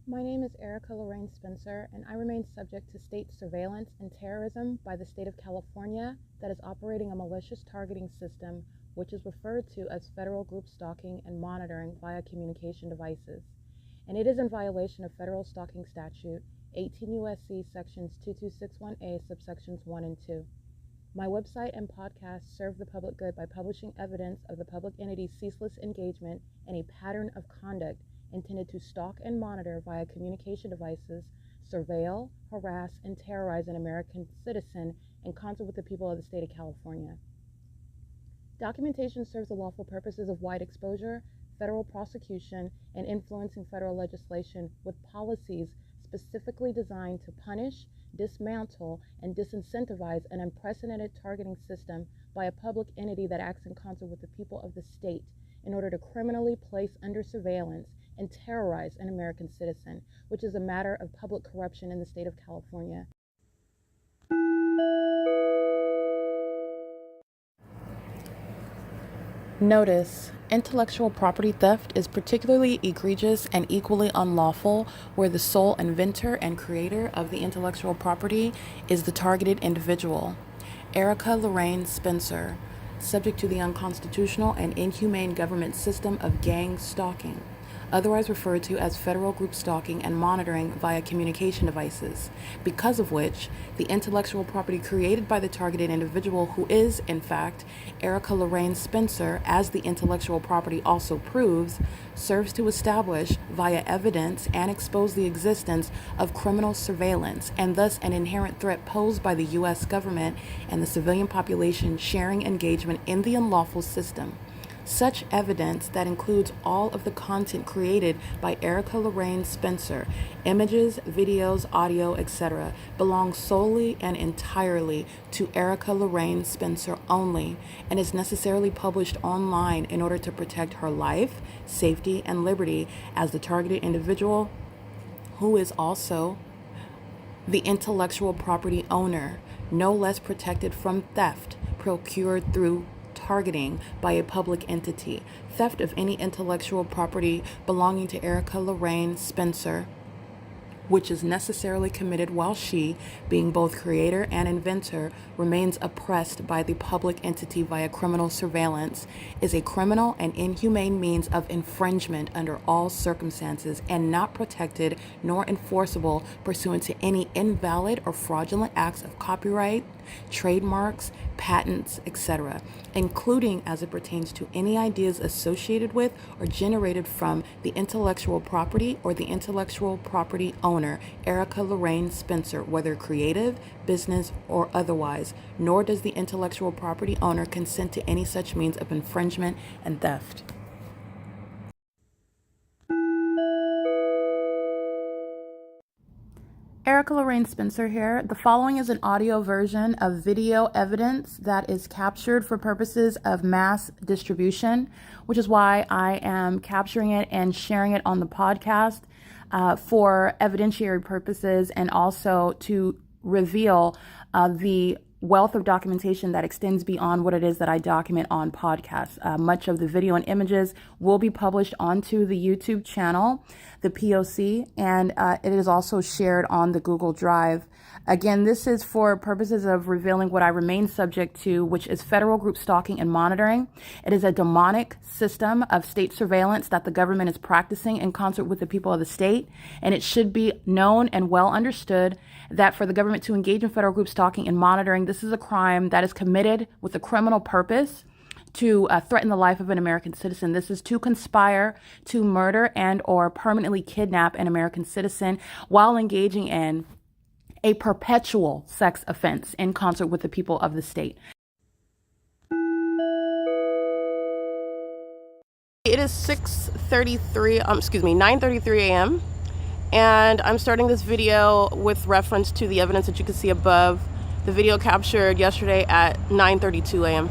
My name is Erica Lorraine Spencer, and I remain subject to state surveillance and terrorism by the state of California that is operating a malicious targeting system which is referred to as federal group stalking and monitoring via communication devices. And it is in violation of federal stalking statute 18 U.S.C. sections 2261A subsections 1 and 2. My website and podcast serve the public good by publishing evidence of the public entity's ceaseless engagement in a pattern of conduct intended to stalk and monitor via communication devices, surveil, harass, and terrorize an American citizen in concert with the people of the state of California. Documentation serves the lawful purposes of wide exposure, federal prosecution, and influencing federal legislation with policies specifically designed to punish, dismantle, and disincentivize an unprecedented targeting system by a public entity that acts in concert with the people of the state in order to criminally place under surveillance and terrorize an American citizen, which is a matter of public corruption in the state of California. Notice: intellectual property theft is particularly egregious and equally unlawful where the sole inventor and creator of the intellectual property is the targeted individual. Erica Lorraine Spencer, subject to the unconstitutional and inhumane government system of gang stalking, otherwise referred to as federal group stalking and monitoring via communication devices, because of which the intellectual property created by the targeted individual, who is, in fact, Erica Lorraine Spencer, as the intellectual property also proves, serves to establish via evidence and expose the existence of criminal surveillance and thus an inherent threat posed by the U.S. government and the civilian population sharing engagement in the unlawful system. Such evidence, that includes all of the content created by Erica Lorraine Spencer, images, videos, audio, etc., belongs solely and entirely to Erica Lorraine Spencer only and is necessarily published online in order to protect her life, safety, and liberty as the targeted individual, who is also the intellectual property owner, no less protected from theft procured through targeting by a public entity. Theft of any intellectual property belonging to Erica Lorraine Spencer, which is necessarily committed while she, being both creator and inventor, remains oppressed by the public entity via criminal surveillance, is a criminal and inhumane means of infringement under all circumstances and not protected nor enforceable pursuant to any invalid or fraudulent acts of copyright, trademarks, patents, etc., including as it pertains to any ideas associated with or generated from the intellectual property or the intellectual property owner, Erica Lorraine Spencer, whether creative, business, or otherwise, nor does the intellectual property owner consent to any such means of infringement and theft. Erica Lorraine Spencer here. The following is an audio version of video evidence that is captured for purposes of mass distribution, which is why I am capturing it and sharing it on the podcast for evidentiary purposes and also to reveal the wealth of documentation that extends beyond what it is that I document on podcasts. Much of the video and images will be published onto the YouTube channel, the P.O.C, and it is also shared on the Google Drive. Again, this is for purposes of revealing what I remain subject to, which is federal group stalking and monitoring. It is a demonic system of state surveillance that the government is practicing in concert with the people of the state, and it should be known and well understood that for the government to engage in federal group stalking and monitoring, this is a crime that is committed with a criminal purpose to threaten the life of an American citizen. This is to conspire to murder and or permanently kidnap an American citizen while engaging in a perpetual sex offense in concert with the people of the state. It is 9:33 a.m. and I'm starting this video with reference to the evidence that you can see above. The video captured yesterday at 9:32 a.m.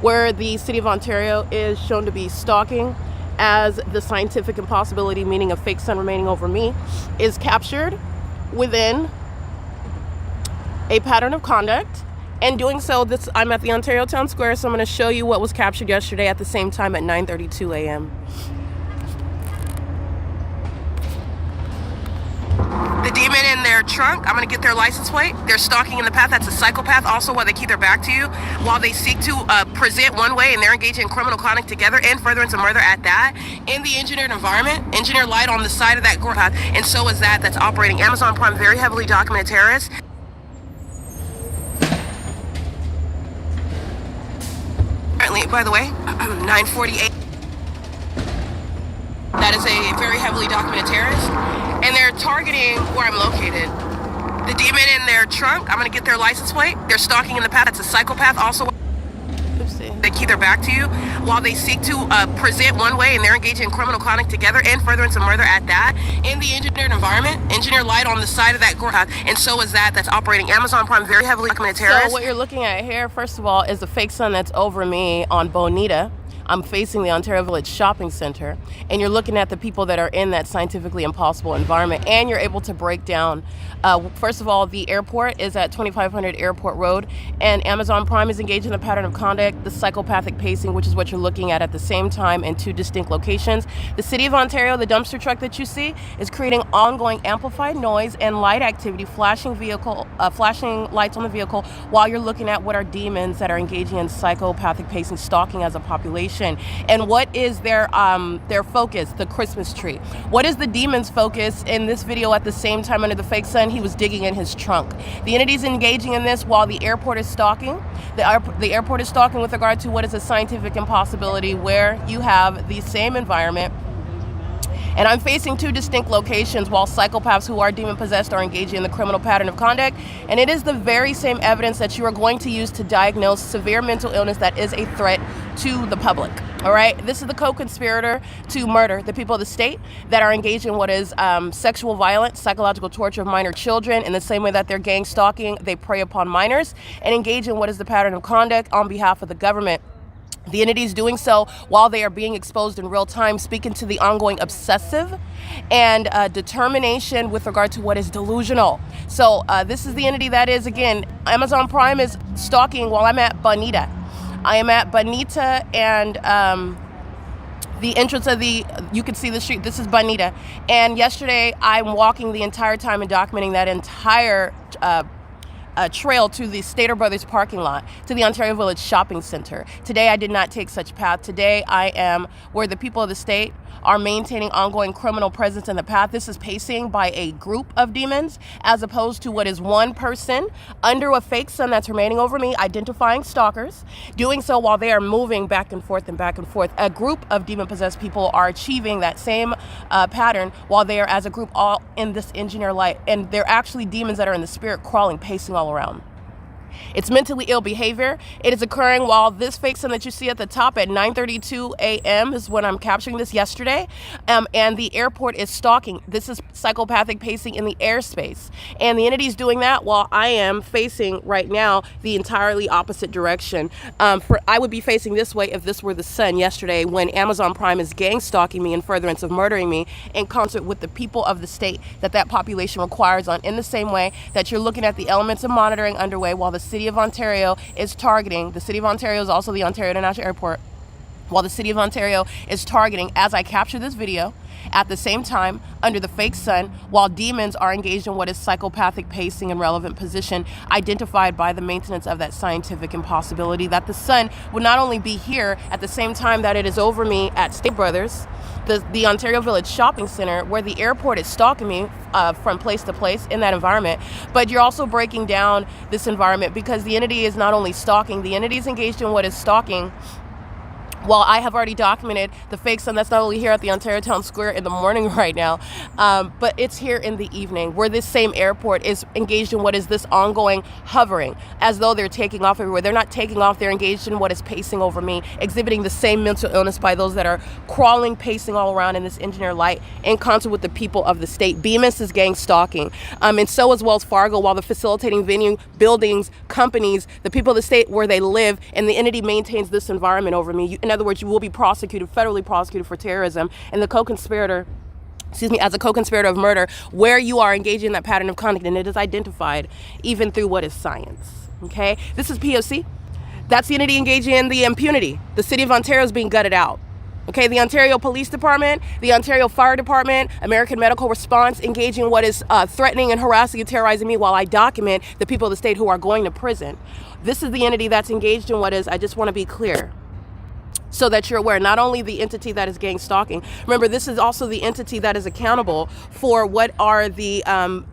where the city of Ontario is shown to be stalking as the scientific impossibility, meaning a fake sun remaining over me, is captured within a pattern of conduct. And doing so, I'm at the Ontario Town Square, so I'm going to show you what was captured yesterday at the same time at 9:32 a.m. demon in their trunk, I'm gonna get their license plate. They're stalking in the path. That's a psychopath. Also, while they keep their back to you, while they seek to present one way and they're engaging in criminal conduct together and furtherance of murder at that in the engineered environment. Engineer light on the side of that path, and so is that's operating. Amazon Prime, very heavily documented terrorist. Currently, by the way, 948. That is a very heavily documented terrorist, and they're targeting where I'm located. The demon in their trunk, I'm gonna get their license plate. They're stalking in the path. That's a psychopath. Also, they keep their back to you while they seek to present one way and they're engaging in criminal conduct together and furtherance of murder at that in the engineered environment. Engineer light on the side of that path, and so is that's operating. Amazon Prime, very heavily documented terrorist. So what you're looking at here, first of all, is the fake sun that's over me on Bonita. I'm facing the Ontario Village Shopping Center, and you're looking at the people that are in that scientifically impossible environment, and you're able to break down. First of all, the airport is at 2500 Airport Road, and Amazon Prime is engaged in a pattern of conduct, the psychopathic pacing, which is what you're looking at the same time in two distinct locations. The City of Ontario, the dumpster truck that you see, is creating ongoing amplified noise and light activity, flashing lights on the vehicle, while you're looking at what are demons that are engaging in psychopathic pacing, stalking as a population. And what is their focus? The Christmas tree. What is the demon's focus in this video? At the same time, under the fake sun, he was digging in his trunk. The entity's engaging in this while the airport is stalking. The airport is stalking with regard to what is a scientific impossibility, where you have the same environment. And I'm facing two distinct locations while psychopaths who are demon-possessed are engaging in the criminal pattern of conduct. And it is the very same evidence that you are going to use to diagnose severe mental illness that is a threat to the public. All right? This is the co-conspirator to murder the people of the state that are engaged in what is sexual violence, psychological torture of minor children. In the same way that they're gang stalking, they prey upon minors and engage in what is the pattern of conduct on behalf of the government. The entities doing so while they are being exposed in real time, speaking to the ongoing obsessive and determination with regard to what is delusional. So this is the entity that is, again, Amazon Prime is stalking while I'm at Bonita. I am at Bonita, and the entrance of you can see the street. This is Bonita. And yesterday I'm walking the entire time and documenting that entire trail to the Stater Brothers parking lot, to the Ontario Village Shopping Center. Today I did not take such path. Today I am where the people of the state are maintaining ongoing criminal presence in the path. This is pacing by a group of demons as opposed to what is one person under a fake sun that's remaining over me, identifying stalkers, doing so while they are moving back and forth and back and forth. A group of demon-possessed people are achieving that same pattern while they are as a group all in this engineer light. And they're actually demons that are in the spirit crawling, pacing all around. It's mentally ill behavior. It is occurring while this fake sun that you see at the top at 9:32 a.m. is when I'm capturing this yesterday. And the airport is stalking. This is psychopathic pacing in the airspace. And the entity is doing that while I am facing right now the entirely opposite direction. I would be facing this way if this were the sun yesterday, when Amazon Prime is gang stalking me in furtherance of murdering me in concert with the people of the state that population requires on, in the same way that you're looking at the elements of monitoring underway while the City of Ontario is targeting. The City of Ontario is also the Ontario International Airport. While the City of Ontario is targeting, as I capture this video, at the same time, under the fake sun, while demons are engaged in what is psychopathic pacing and relevant position, identified by the maintenance of that scientific impossibility, that the sun would not only be here at the same time that it is over me at Stater Brothers, the Ontario Village Shopping Center, where the airport is stalking me from place to place in that environment, but you're also breaking down this environment because the entity is not only stalking, the entity is engaged in what is stalking. While I have already documented the fake sun that's not only here at the Ontario Town Square in the morning right now, but it's here in the evening, where this same airport is engaged in what is this ongoing hovering, as though they're taking off everywhere. They're not taking off, they're engaged in what is pacing over me, exhibiting the same mental illness by those that are crawling, pacing all around in this engineer light, in concert with the people of the state. Bemis is gang stalking, and so is Wells Fargo, while the facilitating venue, buildings, companies, the people of the state where they live, and the entity maintains this environment over me. In other words, you will be prosecuted, federally prosecuted for terrorism, and the co-conspirator, as a co-conspirator of murder, where you are engaging in that pattern of conduct, and it is identified even through what is science. Okay, this is P.O.C. That's the entity engaging in the impunity. The City of Ontario is being gutted out. Okay, the Ontario Police Department, the Ontario Fire Department, American Medical Response, engaging in what is threatening and harassing and terrorizing me while I document the people of the state who are going to prison. This is the entity that's engaged in what is, I just want to be clear, so that you're aware, not only the entity that is gang stalking. Remember, this is also the entity that is accountable for what are the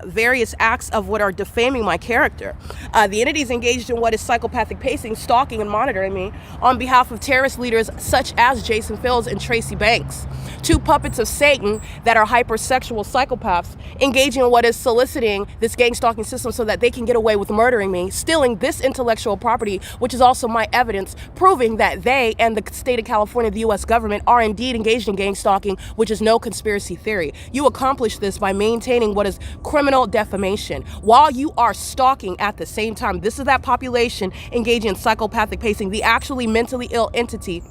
various acts of what are defaming my character. The entity is engaged in what is psychopathic pacing, stalking, and monitoring me on behalf of terrorist leaders such as Jason Fields and Tracy Banks, two puppets of Satan that are hypersexual psychopaths, engaging in what is soliciting this gang stalking system so that they can get away with murdering me, stealing this intellectual property, which is also my evidence, proving that they and the state of California, the U.S. government, are indeed engaged in gang stalking, which is no conspiracy theory. You accomplish this by maintaining what is criminal defamation while you are stalking at the same time. This is that population engaging in psychopathic pacing, the actually mentally ill entity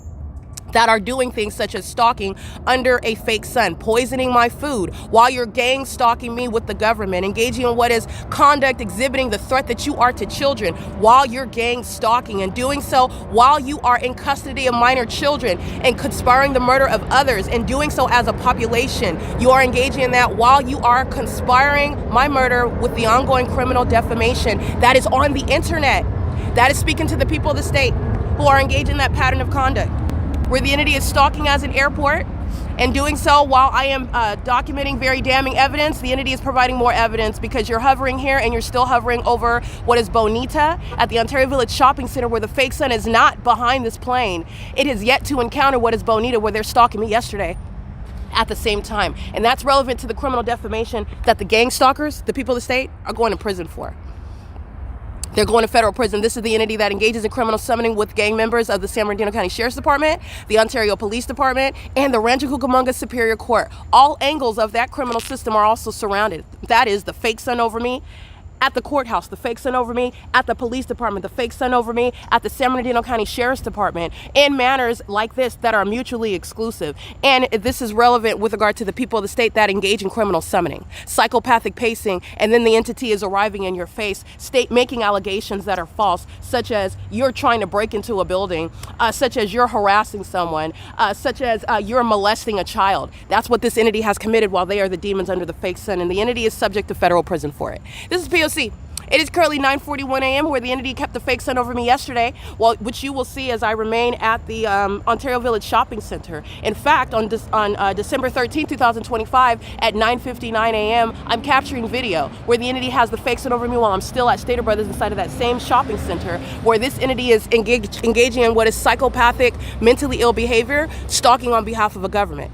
that are doing things such as stalking under a fake sun, poisoning my food, while you're gang stalking me with the government, engaging in what is conduct exhibiting the threat that you are to children, while you're gang stalking, and doing so while you are in custody of minor children and conspiring the murder of others, and doing so as a population. You are engaging in that while you are conspiring my murder with the ongoing criminal defamation that is on the internet, that is speaking to the people of the state who are engaged in that pattern of conduct, where the entity is stalking as an airport, and doing so while I am documenting very damning evidence. The entity is providing more evidence because you're hovering here and you're still hovering over what is Bonita at the Ontario Village Shopping Center, where the fake sun is not behind this plane. It has yet to encounter what is Bonita, where they're stalking me yesterday at the same time. And that's relevant to the criminal defamation that the gang stalkers, the people of the state, are going to prison for. They're going to federal prison. This is the entity that engages in criminal summoning with gang members of the San Bernardino County Sheriff's Department, the Ontario Police Department, and the Rancho Cucamonga Superior Court. All angles of that criminal system are also surrounded. That is the fake sun over me at the courthouse, the fake sun over me at the police department, the fake sun over me at the San Bernardino County Sheriff's Department, in manners like this that are mutually exclusive. And this is relevant with regard to the people of the state that engage in criminal summoning, psychopathic pacing, and then the entity is arriving in your face, state making allegations that are false, such as you're trying to break into a building, such as you're harassing someone, such as you're molesting a child. That's what this entity has committed while they are the demons under the fake sun, and the entity is subject to federal prison for it. This is P.O.C. It is currently 9:41 a.m. where the entity kept the fake sun over me yesterday, which you will see as I remain at the Ontario Village Shopping Center. In fact, on December 13, 2025 at 9:59 a.m., I'm capturing video where the entity has the fake sun over me while I'm still at Stater Brothers inside of that same shopping center, where this entity is engaging in what is psychopathic, mentally ill behavior, stalking on behalf of a government.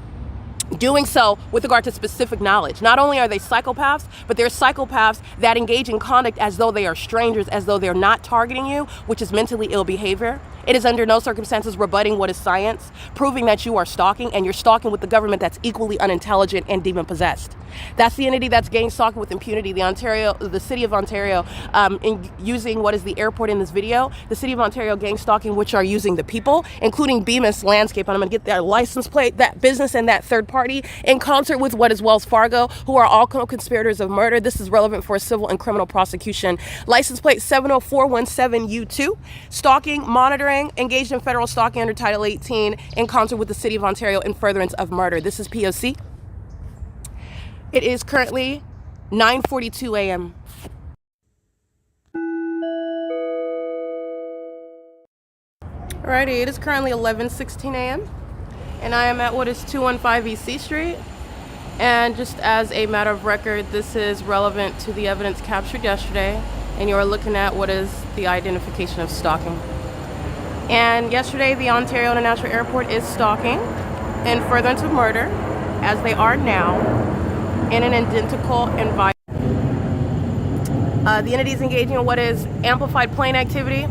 Doing so with regard to specific knowledge. Not only are they psychopaths, but they're psychopaths that engage in conduct as though they are strangers, as though they're not targeting you, which is mentally ill behavior. It is under no circumstances rebutting what is science, proving that you are stalking, and you're stalking with the government that's equally unintelligent and demon-possessed. That's the entity that's gang stalking with impunity. The city of Ontario, in using what is the airport in this video, the city of Ontario gang stalking, which are using the people, including Bemis Landscape, and I'm going to get their license plate, that business and that third party, in concert with what is Wells Fargo, who are all co-conspirators of murder. This is relevant for a civil and criminal prosecution. License plate 70417U2, stalking, monitoring, engaged in federal stalking under Title 18 in concert with the City of Ontario in furtherance of murder. This is P.O.C. It is currently 9:42 a.m. Alrighty, it is currently 11:16 a.m. and I am at what is 215 E.C. Street. And just as a matter of record, this is relevant to the evidence captured yesterday, and you are looking at what is the identification of stalking. And yesterday, the Ontario International Airport is stalking in furtherance of murder, as they are now, in an identical environment. The entity is engaging in what is amplified plane activity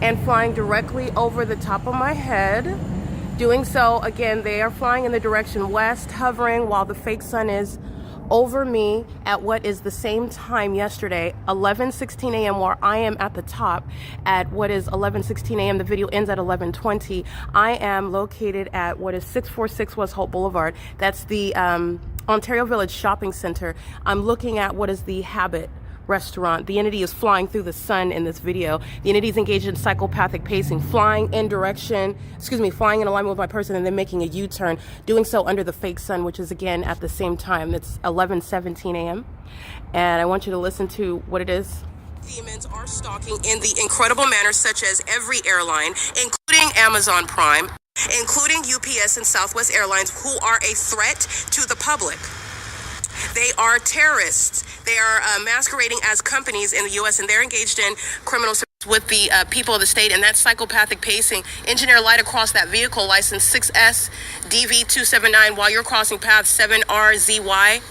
and flying directly over the top of my head. Doing so, again, they are flying in the direction west, hovering while the fake sun is over me at what is the same time yesterday, 11:16 a.m., where I am at the top at what is 11:16 a.m. The video ends at 11:20. I am located at what is 646 West Holt Boulevard. That's the Ontario Village Shopping Center. I'm looking at what is the Habit restaurant. The entity is flying through the sun in this video. The entity is engaged in psychopathic pacing, flying in alignment with my person and then making a U-turn, doing so under the fake sun, which is again at the same time. It's 11:17 a.m. And I want you to listen to what it is. Demons are stalking in the incredible manner such as every airline, including Amazon Prime, including UPS and Southwest Airlines, who are a threat to the public. They are terrorists. They are masquerading as companies in the U.S. and they're engaged in criminal with the people of the state, and that psychopathic pacing. Engineer light across that vehicle, license 6S DV279 while you're crossing path 7RZY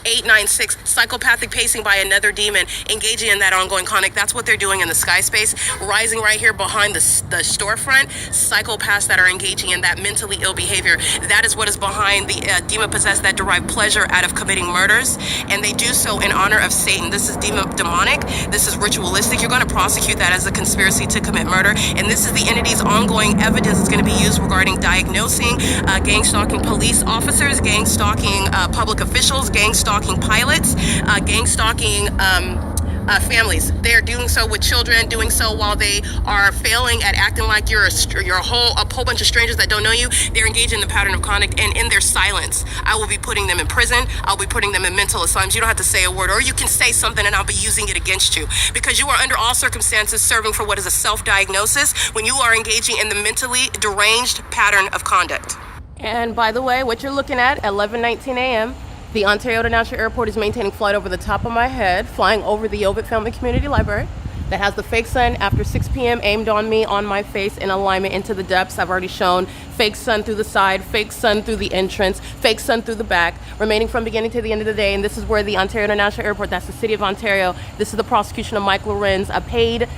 896, psychopathic pacing by another demon, engaging in that ongoing conduct. That's what they're doing in the sky space, rising right here behind the storefront. Psychopaths that are engaging in that mentally ill behavior. That is what is behind the demon possessed that derive pleasure out of committing murders, and they do so in honor of Satan. This is demonic. This is ritualistic. You're going to prosecute that as a conspiracy to commit murder, and this is the entity's ongoing evidence that's going to be used regarding diagnosing gang stalking police officers, gang stalking public officials, gang stalking pilots, gang stalking families. They are doing so with children, doing so while they are failing at acting like you're a whole bunch of strangers that don't know you. They're engaged in the pattern of conduct, and in their silence, I will be putting them in prison. I'll be putting them in mental asylums. You don't have to say a word, or you can say something and I'll be using it against you, because you are under all circumstances serving for what is a self-diagnosis when you are engaging in the mentally deranged pattern of conduct. And by the way, what you're looking at 11:19 a.m., the Ontario International Airport is maintaining flight over the top of my head, flying over the OVITT Family Community Library that has the fake sun after 6 p.m. aimed on me, on my face, in alignment into the depths. I've already shown fake sun through the side, fake sun through the entrance, fake sun through the back, remaining from beginning to the end of the day. And this is where the Ontario International Airport, that's the city of Ontario, this is the prosecution of Mike Lorenz, a paid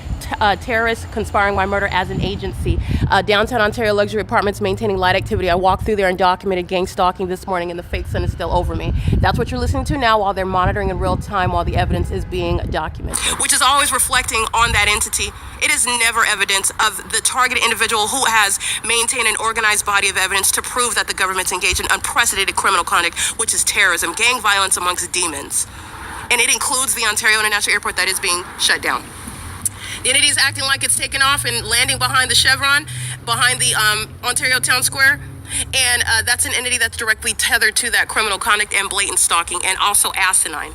terrorist conspiring by murder as an agency. Downtown Ontario luxury apartments maintaining light activity. I walked through there and documented gang stalking this morning, and the fake sun is still over me. That's what you're listening to now while they're monitoring in real time while the evidence is being documented. Which is always reflecting on that entity. It is never evidence of the targeted individual who has maintained an organized body of evidence to prove that the government's engaged in unprecedented criminal conduct, which is terrorism, gang violence amongst demons. And it includes the Ontario International Airport that is being shut down. The entity is acting like it's taking off and landing behind the Chevron, behind the Ontario Town Square. And that's an entity that's directly tethered to that criminal conduct and blatant stalking, and also asinine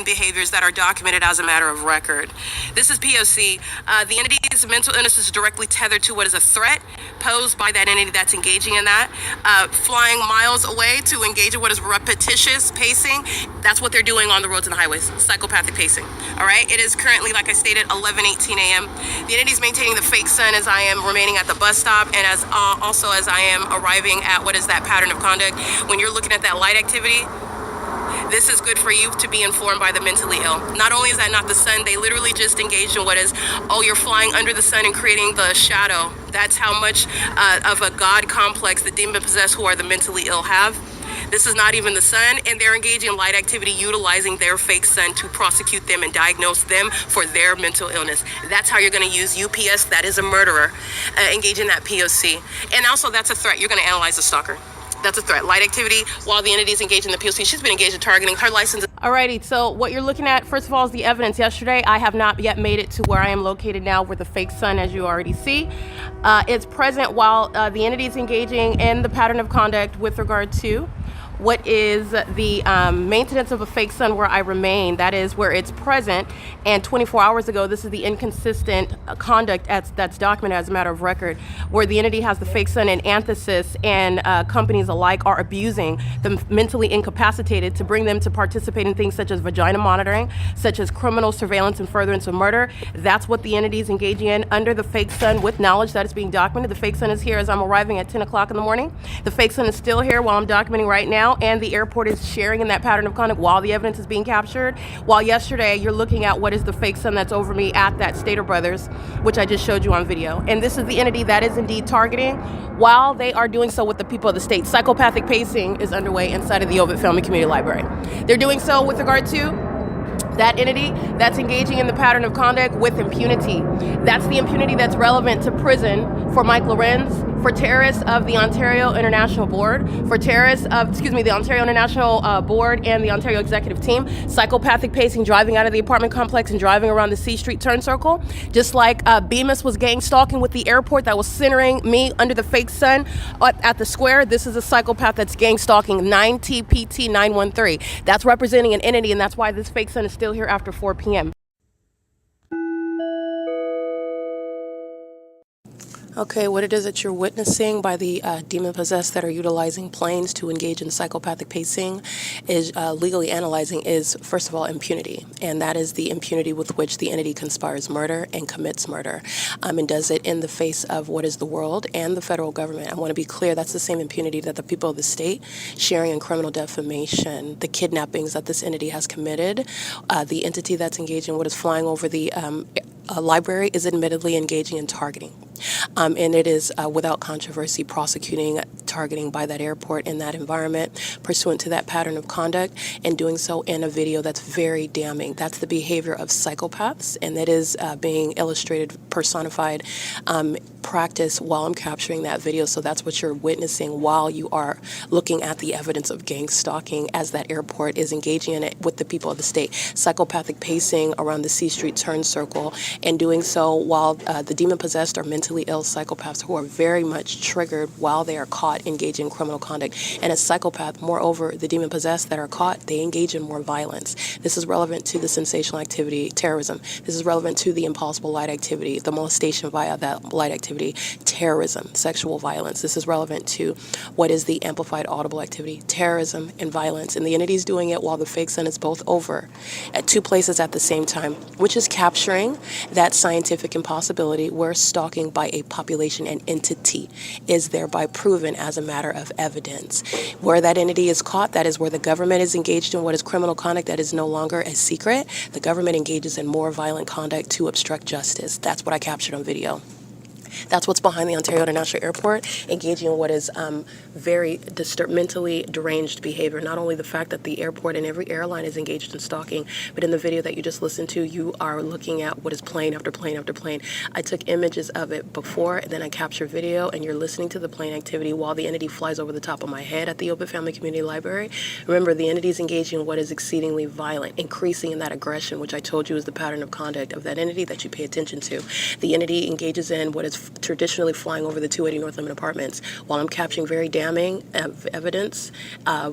behaviors that are documented as a matter of record. This is P.O.C. The entity's mental illness is directly tethered to what is a threat posed by that entity that's engaging in that. Flying miles away to engage in what is repetitious pacing. That's what they're doing on the roads and the highways. Psychopathic pacing. All right. It is currently, like I stated, 11:18 a.m. The entity is maintaining the fake sun as I am remaining at the bus stop, and as also as I am arriving at what is that pattern of conduct. When you're looking at that light activity, this is good for you to be informed by the mentally ill. Not only is that not the sun, they literally just engaged in what is, oh, you're flying under the sun and creating the shadow. That's how much of a God complex the demon possessed who are the mentally ill have. This is not even the sun, and they're engaging in light activity, utilizing their fake sun to prosecute them and diagnose them for their mental illness. That's how you're going to use UPS, that is a murderer, engage in that P.O.C. And also, that's a threat. You're going to analyze the stalker. That's a threat. Light activity while the entity is engaged in the P.O.C. She's been engaged in targeting. Her license. Alrighty, so what you're looking at, first of all, is the evidence. Yesterday, I have not yet made it to where I am located now with the fake sun, as you already see. It's present while the entity is engaging in the pattern of conduct with regard to what is the maintenance of a fake sun where I remain. That is where it's present. And 24 hours ago, this is the inconsistent conduct that's documented as a matter of record, where the entity has the fake sun, and anthesis and companies alike are abusing the mentally incapacitated to bring them to participate in things such as vagina monitoring, such as criminal surveillance and furtherance of murder. That's what the entity is engaging in under the fake sun with knowledge that it's being documented. The fake sun is here as I'm arriving at 10 o'clock in the morning. The fake sun is still here while I'm documenting right now. And the airport is sharing in that pattern of conduct while the evidence is being captured. While yesterday you're looking at what is the fake sun that's over me at that Stater Brothers, which I just showed you on video. And this is the entity that is indeed targeting while they are doing so with the people of the state. Psychopathic pacing is underway inside of the OVITT Family Community Library. They're doing so with regard to that entity that's engaging in the pattern of conduct with impunity. That's the impunity that's relevant to prison for Mike Lorenz for terrorists of the Ontario International Board, for terrorists of, the Ontario International Board and the Ontario Executive Team, psychopathic pacing, driving out of the apartment complex and driving around the C Street turn circle, just like Bemis was gang stalking with the airport that was centering me under the fake sun at the square. This is a psychopath that's gang stalking 9TPT 913. That's representing an entity, and that's why this fake sun is still here after 4 p.m. Okay, what it is that you're witnessing by the demon-possessed that are utilizing planes to engage in psychopathic pacing is legally analyzing is, first of all, impunity. And that is the impunity with which the entity conspires murder and commits murder and does it in the face of what is the world and the federal government. I want to be clear, that's the same impunity that the people of the state sharing in criminal defamation, the kidnappings that this entity has committed, the entity that's engaging in what is flying over the library is admittedly engaging in targeting. And it is without controversy prosecuting targeting by that airport in that environment pursuant to that pattern of conduct, and doing so in a video that's very damning. That's the behavior of psychopaths, and that is being illustrated, personified, practice while I'm capturing that video. So that's what you're witnessing while you are looking at the evidence of gang stalking as that airport is engaging in it with the people of the state. Psychopathic pacing around the C Street turn circle, and doing so while the demon-possessed or mentally ill psychopaths who are very much triggered while they are caught engaging in criminal conduct. And as psychopath, moreover, the demon-possessed that are caught, they engage in more violence. This is relevant to the sensational activity, terrorism. This is relevant to the impossible light activity, the molestation via that light activity, terrorism, sexual violence. This is relevant to what is the amplified audible activity, terrorism and violence. And the entity is doing it while the fake sun is both over at two places at the same time, which is capturing that scientific impossibility where stalking by a population and entity is thereby proven as a matter of evidence. Where that entity is caught, that is where the government is engaged in what is criminal conduct that is no longer a secret. The government engages in more violent conduct to obstruct justice. That's what I captured on video. That's what's behind the Ontario International Airport, engaging in what is very mentally deranged behavior. Not only the fact that the airport and every airline is engaged in stalking, but in the video that you just listened to, you are looking at what is plane after plane after plane. I took images of it before, and then I captured video, and you're listening to the plane activity while the entity flies over the top of my head at the OVITT Family Community Library. Remember, the entity is engaging in what is exceedingly violent, increasing in that aggression, which I told you is the pattern of conduct of that entity that you pay attention to. The entity engages in what is traditionally flying over the 280 North Limit Apartments, while I'm capturing very damning evidence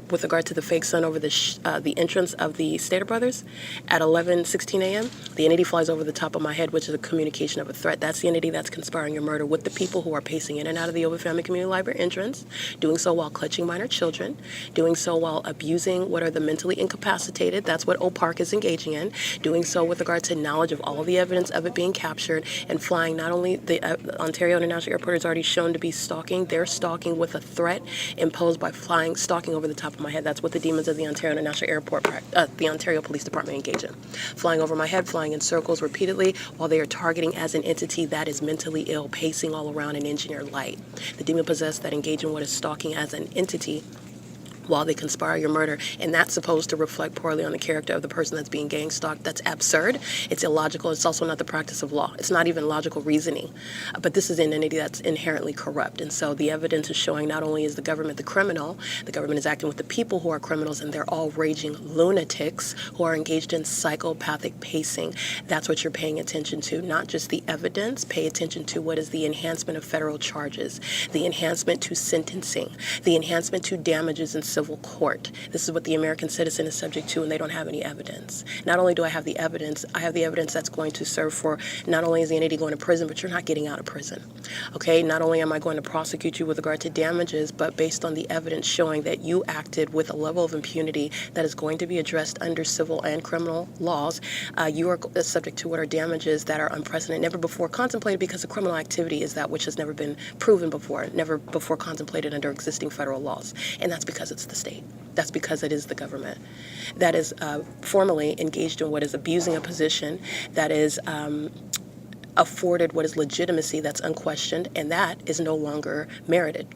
with regard to the fake sun over the entrance of the Stater Brothers at 11:16 a.m. The entity flies over the top of my head, which is a communication of a threat. That's the entity that's conspiring your murder with the people who are pacing in and out of the OVITT Family Community Library entrance, doing so while clutching minor children, doing so while abusing what are the mentally incapacitated. That's what OPARC is engaging in, doing so with regard to knowledge of all the evidence of it being captured, and flying not only the Ontario International Airport is already shown to be stalking. They're stalking with a threat imposed by stalking over the top of my head. That's what the demons of the Ontario International Airport, the Ontario Police Department engage in. Flying over my head, flying in circles repeatedly while they are targeting as an entity that is mentally ill, pacing all around an engineered light. The demon-possessed that engage in what is stalking as an entity while they conspire your murder, and that's supposed to reflect poorly on the character of the person that's being gang stalked. That's absurd. It's illogical. It's also not the practice of law. It's not even logical reasoning. But this is an entity that's inherently corrupt, and so the evidence is showing not only is the government the criminal, the government is acting with the people who are criminals, and they're all raging lunatics who are engaged in psychopathic pacing. That's what you're paying attention to, not just the evidence. Pay attention to what is the enhancement of federal charges, the enhancement to sentencing, the enhancement to damages and civil court. This is what the American citizen is subject to, and they don't have any evidence. Not only do I have the evidence, I have the evidence that's going to serve for not only is the entity going to prison, but you're not getting out of prison. Okay, not only am I going to prosecute you with regard to damages, but based on the evidence showing that you acted with a level of impunity that is going to be addressed under civil and criminal laws, you are subject to what are damages that are unprecedented, never before contemplated, because the criminal activity is that which has never been proven before, never before contemplated under existing federal laws. And that's because it's the state. That's because it is the government that is formally engaged in what is abusing a position, that is afforded what is legitimacy that's unquestioned, and that is no longer merited.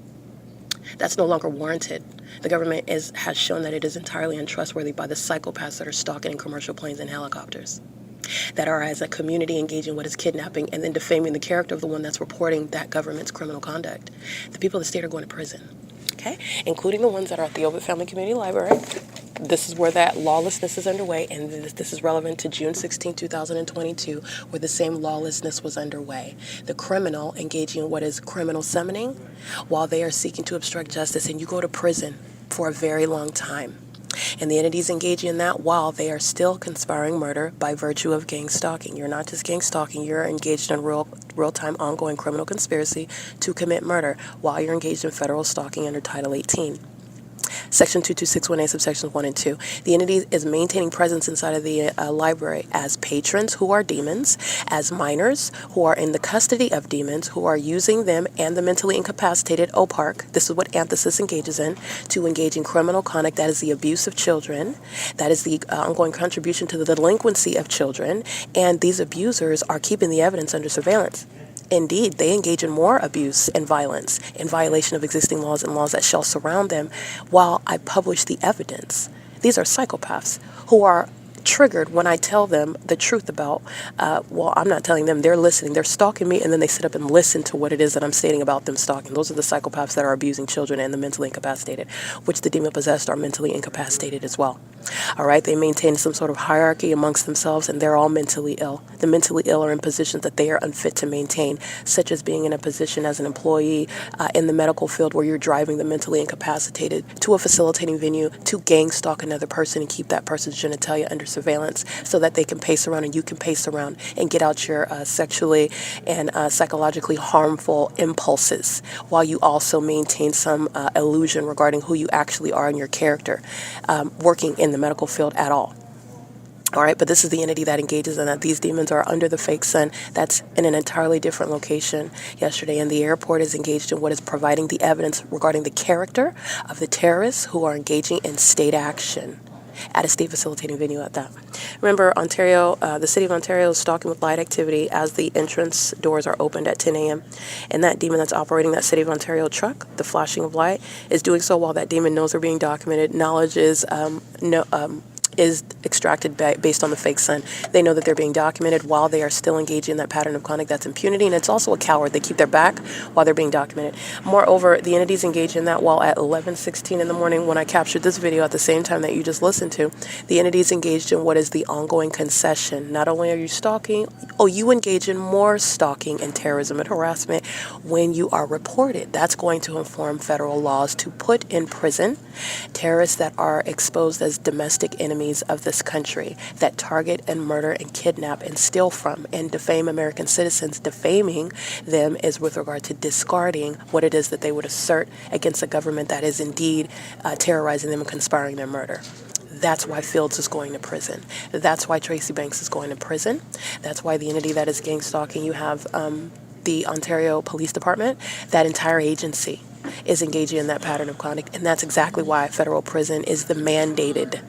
That's no longer warranted. The government has shown that it is entirely untrustworthy by the psychopaths that are stalking in commercial planes and helicopters. that are as a community engaging what is kidnapping and then defaming the character of the one that's reporting that government's criminal conduct. The people of the state are going to prison, okay? Including the ones that are at the OVITT Family Community Library. This is where that lawlessness is underway, and this is relevant to June 16, 2022, where the same lawlessness was underway. The criminal engaging in what is criminal summoning while they are seeking to obstruct justice, and you go to prison for a very long time. And the entities engaging in that while they are still conspiring murder by virtue of gang stalking. You're not just gang stalking, you're engaged in real-time ongoing criminal conspiracy to commit murder while you're engaged in federal stalking under Title 18. Section 2261A, subsections 1 and 2. The entity is maintaining presence inside of the library as patrons who are demons, as minors who are in the custody of demons, who are using them and the mentally incapacitated OPARC. This is what anthesis engages in, to engage in criminal conduct. That is the abuse of children. That is the ongoing contribution to the delinquency of children. And these abusers are keeping the evidence under surveillance. Indeed, they engage in more abuse and violence in violation of existing laws and laws that shall surround them while I publish the evidence. These are psychopaths who are triggered when I tell them the truth about, well, I'm not telling them, they're listening. They're stalking me, and then they sit up and listen to what it is that I'm stating about them stalking. Those are the psychopaths that are abusing children and the mentally incapacitated, which the demon-possessed are mentally incapacitated as well. All right, they maintain some sort of hierarchy amongst themselves, and they're all mentally ill. The mentally ill are in positions that they are unfit to maintain, such as being in a position as an employee in the medical field where you're driving the mentally incapacitated to a facilitating venue to gang stalk another person and keep that person's genitalia under surveillance so that they can pace around and you can pace around and get out your sexually and psychologically harmful impulses while you also maintain some illusion regarding who you actually are and your character working in the medical field at all. All right, but this is the entity that engages in that. These demons are under the fake sun. That's in an entirely different location yesterday. And the airport is engaged in what is providing the evidence regarding the character of the terrorists who are engaging in state action at a state facilitating venue at that. Remember, Ontario, the city of Ontario is stalking with light activity as the entrance doors are opened at 10 a.m. And that demon that's operating that city of Ontario truck, the flashing of light, is doing so while that demon knows they're being documented. Knowledge is extracted based on the fake sun. They know that they're being documented while they are still engaging in that pattern of conduct. That's impunity, and it's also a coward. They keep their back while they're being documented. Moreover, the entities engage in that while at 11:16 in the morning, when I captured this video at the same time that you just listened to, the entities engaged in what is the ongoing concession. Not only are you stalking, you engage in more stalking and terrorism and harassment when you are reported. That's going to inform federal laws to put in prison terrorists that are exposed as domestic enemies of this country, that target and murder and kidnap and steal from and defame American citizens. Defaming them is with regard to discarding what it is that they would assert against a government that is indeed terrorizing them and conspiring their murder. That's why Fields is going to prison. That's why Tracy Banks is going to prison. That's why the entity that is gang stalking, you have the Ontario Police Department, that entire agency is engaging in that pattern of conduct, and that's exactly why federal prison is the mandated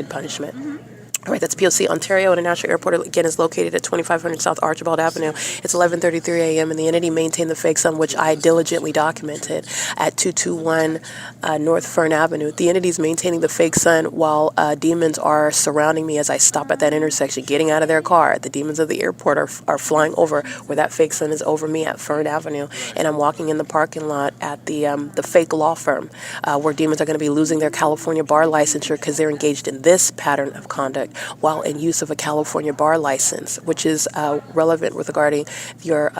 punishment. All right, that's P.O.C. Ontario International Airport, again, is located at 2500 South Archibald Avenue. It's 11:33 a.m., and the entity maintained the fake sun, which I diligently documented, at 221 North Fern Avenue. The entity is maintaining the fake sun while demons are surrounding me as I stop at that intersection, getting out of their car. The demons of the airport are flying over where that fake sun is over me at Fern Avenue, and I'm walking in the parking lot at the fake law firm where demons are going to be losing their California bar licensure because they're engaged in this pattern of conduct while in use of a California bar license, which is relevant with regarding your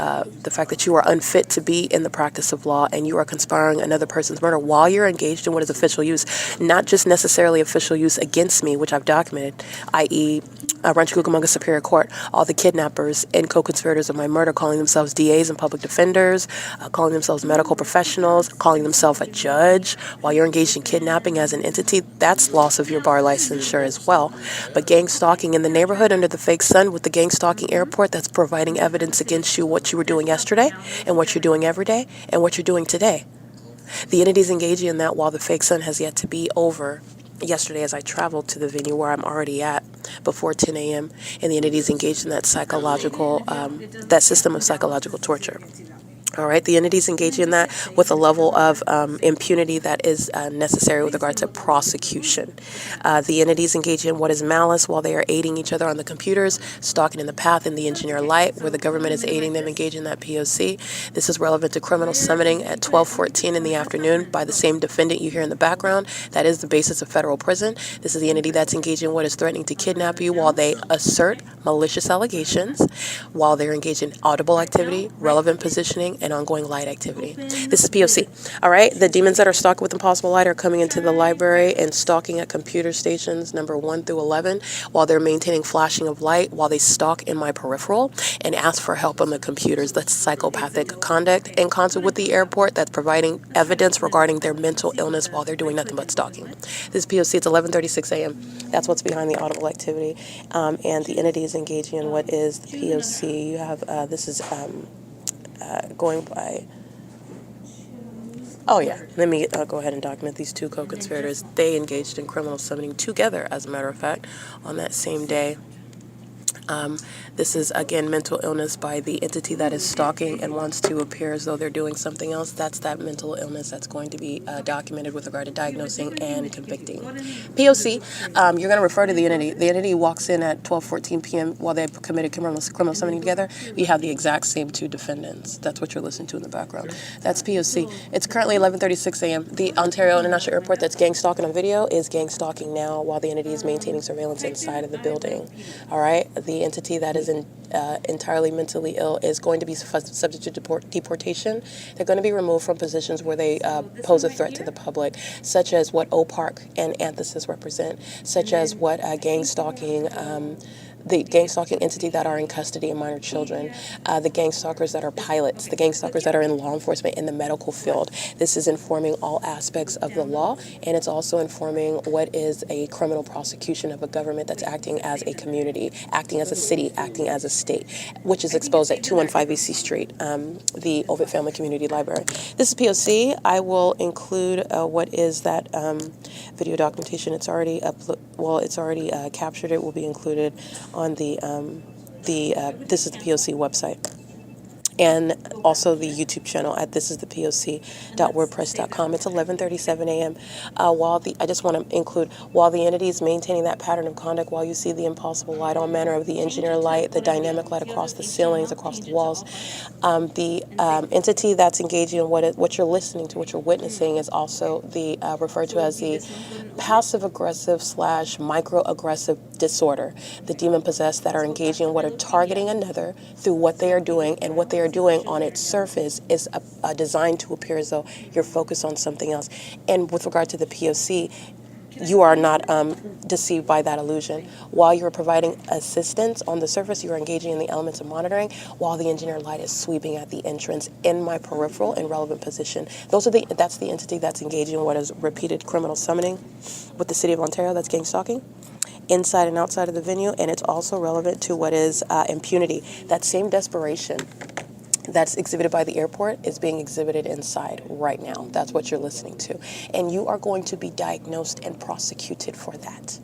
the fact that you are unfit to be in the practice of law and you are conspiring another person's murder while you're engaged in what is official use, not just necessarily official use against me, which I've documented, i.e. Rancho Cucamonga Superior Court, all the kidnappers and co-conspirators of my murder calling themselves DAs and public defenders, calling themselves medical professionals, calling themselves a judge while you're engaged in kidnapping as an entity. That's loss of your bar licensure as well. But gang stalking in the neighborhood under the fake sun with the gang stalking airport, that's providing evidence against you, what you were doing yesterday and what you're doing every day and what you're doing today. The entity's engaging in that while the fake sun has yet to be over. Yesterday, as I traveled to the venue where I'm already at before 10 a.m., and the entity's engaged in that psychological, that system of psychological torture. All right, the entities engaging in that with a level of impunity that is necessary with regard to prosecution. The entities engaging in what is malice while they are aiding each other on the computers, stalking in the path in the engineer light, where the government is aiding them engaging in that P.O.C. This is relevant to criminal summoning at 12:14 in the afternoon by the same defendant you hear in the background. That is the basis of federal prison. This is the entity that's engaging in what is threatening to kidnap you while they assert malicious allegations, while they're engaged in audible activity, relevant positioning, and ongoing light activity. This is P.O.C. All right, the demons that are stalking with impossible light are coming into the library and stalking at computer stations number 1 through 11 while they're maintaining flashing of light while they stalk in my peripheral and ask for help on the computers. That's psychopathic conduct in concert with the airport that's providing evidence regarding their mental illness while they're doing nothing but stalking. This is P.O.C. It's 11:36 a.m. That's what's behind the audible activity, and the entity is engaging in what is the P.O.C. You have this is going by. Oh yeah, let me go ahead and document these two co-conspirators. They engaged in criminal summoning together, as a matter of fact, on that same day. This is, again, mental illness by the entity that is stalking and wants to appear as though they're doing something else. That's that mental illness that's going to be documented with regard to diagnosing and convicting. P.O.C., you're going to refer to the entity. The entity walks in at 12:14 p.m. while they've committed criminal summoning together. You have the exact same two defendants. That's what you're listening to in the background. That's P.O.C. It's currently 11:36 a.m. The Ontario International Airport that's gang stalking on video is gang stalking now while the entity is maintaining surveillance inside of the building. All right? The entity that is entirely mentally ill is going to be subject to deportation. They're going to be removed from positions where they pose a threat to the public, such as what OPARC and ANTHESIS represent, such as what gang stalking, the gang stalking entity that are in custody of minor children, the gang stalkers that are pilots, the gang stalkers that are in law enforcement in the medical field. This is informing all aspects of the law, and it's also informing what is a criminal prosecution of a government that's acting as a community, acting as a city, acting as a state, which is exposed at 215 E.C. Street, the OVITT Family Community Library. This is P.O.C. I will include what is that video documentation. It's already it's already captured. It will be included on the this is the P.O.C. website, and also the YouTube channel at thisisthepoc.wordpress.com. It's 11:37 a.m. I just want to include, while the entity is maintaining that pattern of conduct, while you see the impossible light, all manner of the engineer light, the dynamic light across the ceilings, across the walls, the entity that's engaging in what you're listening to, what you're witnessing, is also the referred to as the passive-aggressive / microaggressive disorder. The demon-possessed that are engaging in what are targeting another through what they are doing, and what they are doing on its surface is designed to appear as though you're focused on something else. And with regard to the P.O.C., you are not deceived by that illusion. While you're providing assistance on the surface, you are engaging in the elements of monitoring, while the engineer light is sweeping at the entrance in my peripheral in relevant position. That's the entity that's engaging in what is repeated criminal summoning with the City of Ontario. That's gang stalking inside and outside of the venue, and it's also relevant to what is impunity. That same desperation that's exhibited by the airport is being exhibited inside right now. That's what you're listening to. And you are going to be diagnosed and prosecuted for that.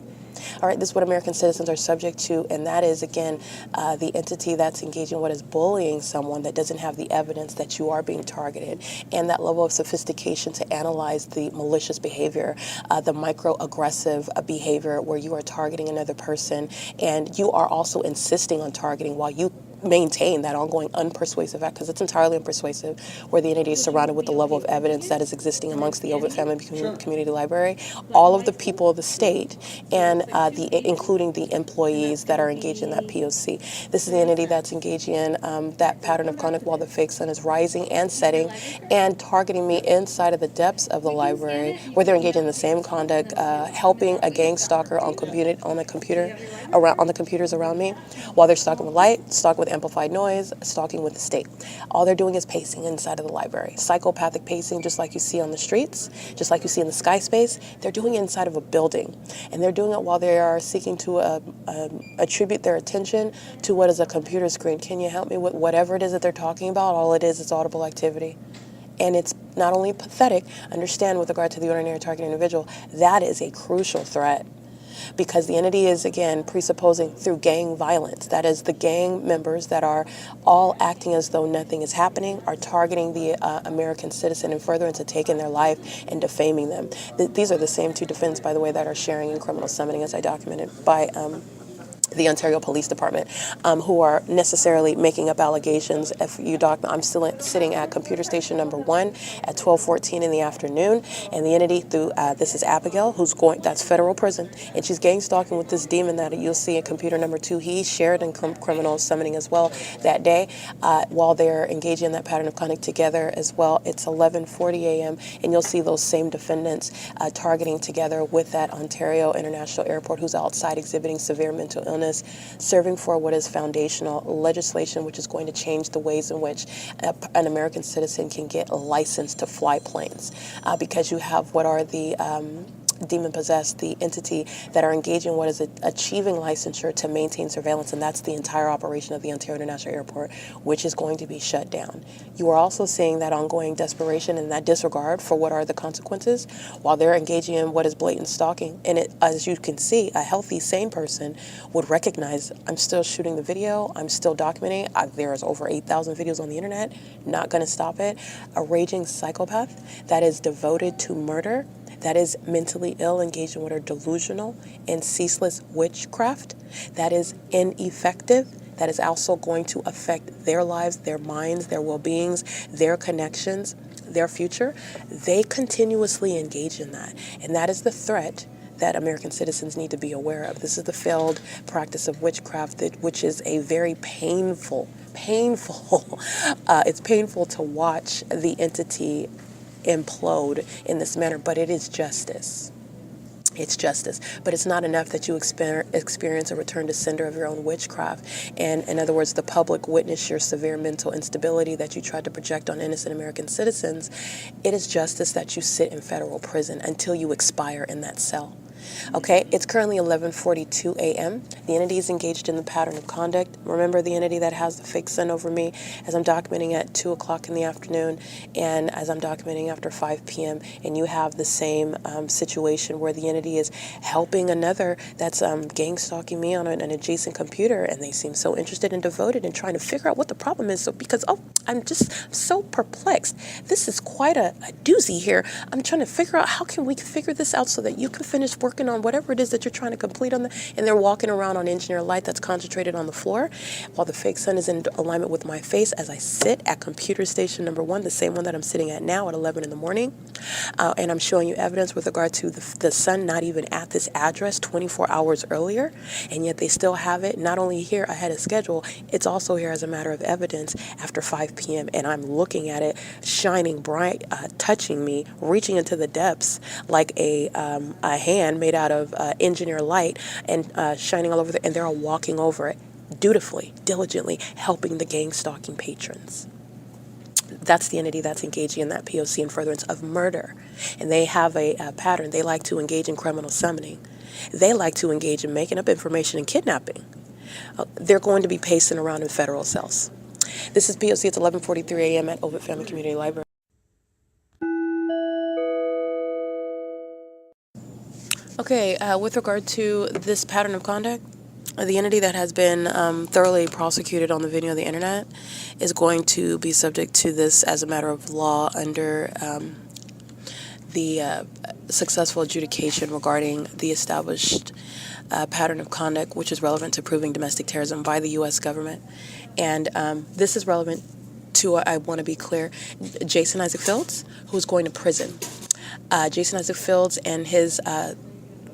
All right, this is what American citizens are subject to, and that is, again, the entity that's engaging what is bullying someone that doesn't have the evidence that you are being targeted, and that level of sophistication to analyze the malicious behavior, the microaggressive behavior where you are targeting another person, and you are also insisting on targeting while you maintain that ongoing unpersuasive act, because it's entirely unpersuasive, where the entity is surrounded with the level of evidence that is existing amongst the OVITT Family Community Library, all of the people of the state, and including the employees that are engaged in that P.O.C. This is the entity that's engaging in that pattern of conduct while the fake sun is rising and setting, and targeting me inside of the depths of the library, where they're engaging in the same conduct, helping a gang stalker on the computers around me, while they're stalking with light, stalking with amplified noise, stalking with the state. All they're doing is pacing inside of the library. Psychopathic pacing, just like you see on the streets, just like you see in the sky space. They're doing it inside of a building. And they're doing it while they are seeking to attribute their attention to what is a computer screen. Can you help me with whatever it is that they're talking about? All it is audible activity. And it's not only pathetic, understand with regard to the ordinary target individual, that is a crucial threat. because the entity is, again, presupposing through gang violence. That is, the gang members that are all acting as though nothing is happening are targeting the American citizen in furtherance of taking their life and defaming them. These are the same two defendants, by the way, that are sharing in criminal summoning, as I documented, by the Ontario Police Department, who are necessarily making up allegations. If you I'm still sitting at computer station number 1 at 12:14 in the afternoon, and the entity through this is Abigail, who's that's federal prison, and she's gang stalking with this demon that you'll see at computer number 2. He shared in criminal summoning as well that day, while they're engaging in that pattern of conduct together as well. It's 11:40 a.m. and you'll see those same defendants targeting together with that Ontario International Airport, who's outside exhibiting severe mental illness, serving for what is foundational legislation, which is going to change the ways in which an American citizen can get a license to fly planes, because you have what are the demon-possessed, the entity that are engaging in what is achieving licensure to maintain surveillance, and that's the entire operation of the Ontario International Airport, which is going to be shut down. You are also seeing that ongoing desperation and that disregard for what are the consequences while they're engaging in what is blatant stalking. And it, as you can see, a healthy, sane person would recognize, I'm still shooting the video, I'm still documenting, there's over 8,000 videos on the internet, not going to stop it. A raging psychopath that is devoted to murder, that is mentally ill, engaged in what are delusional and ceaseless witchcraft, that is ineffective, that is also going to affect their lives, their minds, their well-beings, their connections, their future. They continuously engage in that. And that is the threat that American citizens need to be aware of. This is the failed practice of witchcraft, which is a very painful, it's painful to watch the entity implode in this manner, but it is justice. It's justice, but it's not enough that you experience a return to sender of your own witchcraft. And in other words, the public witness your severe mental instability that you tried to project on innocent American citizens. It is justice that you sit in federal prison until you expire in that cell. Okay, it's currently 11:42 a.m. The entity is engaged in the pattern of conduct. Remember the entity that has the fake sun over me as I'm documenting at 2 o'clock in the afternoon and as I'm documenting after 5 p.m. And you have the same situation where the entity is helping another that's gang stalking me on an adjacent computer, and they seem so interested and devoted in trying to figure out what the problem is. So because, I'm just so perplexed. This is quite a doozy here. I'm trying to figure out how can we figure this out so that you can finish working on whatever it is that you're trying to complete and they're walking around on engineer light that's concentrated on the floor while the fake sun is in alignment with my face as I sit at computer station number 1, the same one that I'm sitting at now at 11 in the morning. And I'm showing you evidence with regard to the sun not even at this address 24 hours earlier, and yet they still have it not only here ahead of schedule, it's also here as a matter of evidence after 5 p.m. And I'm looking at it shining bright, touching me, reaching into the depths like a hand made out of engineer light and shining all over there, and they're all walking over it dutifully, diligently helping the gang stalking patrons. That's the entity that's engaging in that P.O.C. in furtherance of murder. And they have a pattern. They like to engage in criminal summoning. They like to engage in making up information and kidnapping. They're going to be pacing around in federal cells. This is P.O.C. It's 11:43 a.m. at OVITT Family Community Library. Okay, with regard to this pattern of conduct, the entity that has been thoroughly prosecuted on the video of the internet is going to be subject to this as a matter of law under the successful adjudication regarding the established pattern of conduct, which is relevant to proving domestic terrorism by the U.S. government. And this is relevant to, I want to be clear, Jason Isaac Fields, who's going to prison. Jason Isaac Fields and his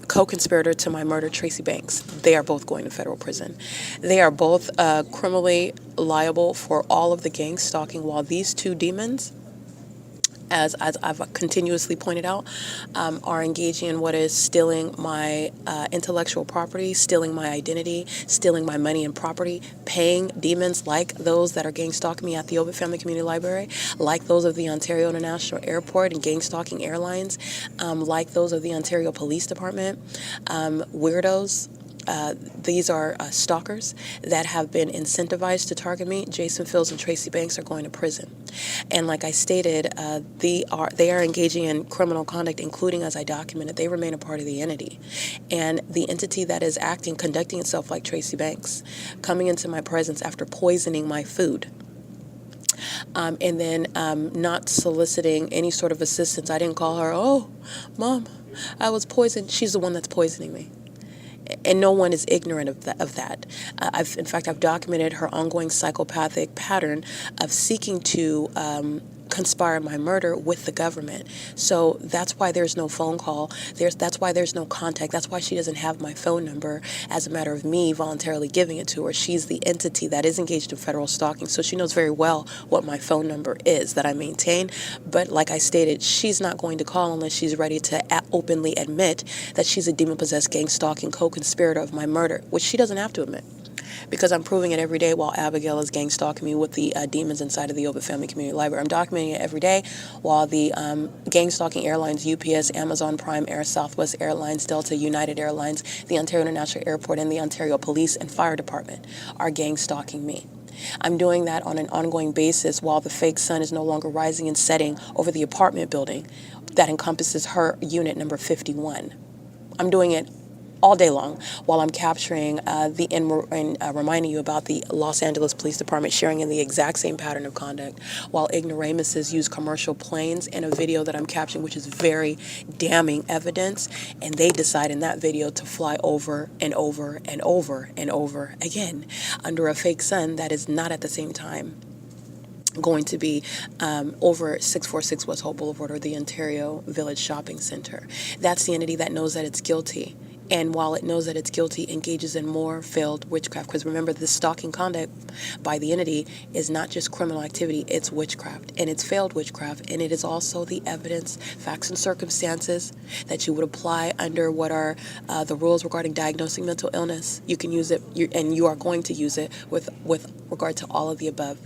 co-conspirator to my murder, Tracy Banks. They are both going to federal prison. They are both criminally liable for all of the gang stalking, while these two demons, as I've continuously pointed out, are engaging in what is stealing my intellectual property, stealing my identity, stealing my money and property, paying demons like those that are gang stalking me at the OVITT Family Community Library, like those of the Ontario International Airport and gang stalking airlines, like those of the Ontario Police Department, weirdos These are stalkers that have been incentivized to target me. Jason Fields and Tracy Banks are going to prison. And like I stated, they are engaging in criminal conduct, including, as I documented, they remain a part of the entity. And the entity that is conducting itself like Tracy Banks, coming into my presence after poisoning my food, and then not soliciting any sort of assistance. I didn't call her, oh, Mom, I was poisoned. She's the one that's poisoning me. And no one is ignorant of that. In fact, I've documented her ongoing psychopathic pattern of seeking to conspire my murder with the government. So that's why there's no phone call. That's why there's no contact. That's why she doesn't have my phone number as a matter of me voluntarily giving it to her. She's the entity that is engaged in federal stalking. So she knows very well what my phone number is that I maintain. But like I stated, she's not going to call unless she's ready to openly admit that she's a demon-possessed gang stalking co-conspirator of my murder, which she doesn't have to admit, because I'm proving it every day while Abigail is gang stalking me with the demons inside of the OVITT Family Community Library. I'm documenting it every day while the gang stalking airlines, UPS, Amazon Prime, Air, Southwest Airlines, Delta, United Airlines, the Ontario International Airport, and the Ontario Police and Fire Department are gang stalking me. I'm doing that on an ongoing basis while the fake sun is no longer rising and setting over the apartment building that encompasses her unit number 51. I'm doing it all day long while I'm capturing and reminding you about the Los Angeles Police Department sharing in the exact same pattern of conduct, while ignoramuses use commercial planes in a video that I'm capturing, which is very damning evidence, and they decide in that video to fly over and over and over and over again under a fake sun that is not at the same time going to be over 646 West Hope Boulevard or the Ontario Village Shopping Center. That's the entity that knows that it's guilty. And while it knows that it's guilty, engages in more failed witchcraft. Because remember, this stalking conduct by the entity is not just criminal activity, it's witchcraft. And it's failed witchcraft. And it is also the evidence, facts, and circumstances that you would apply under what are the rules regarding diagnosing mental illness. You can use it, and you are going to use it with regard to all of the above.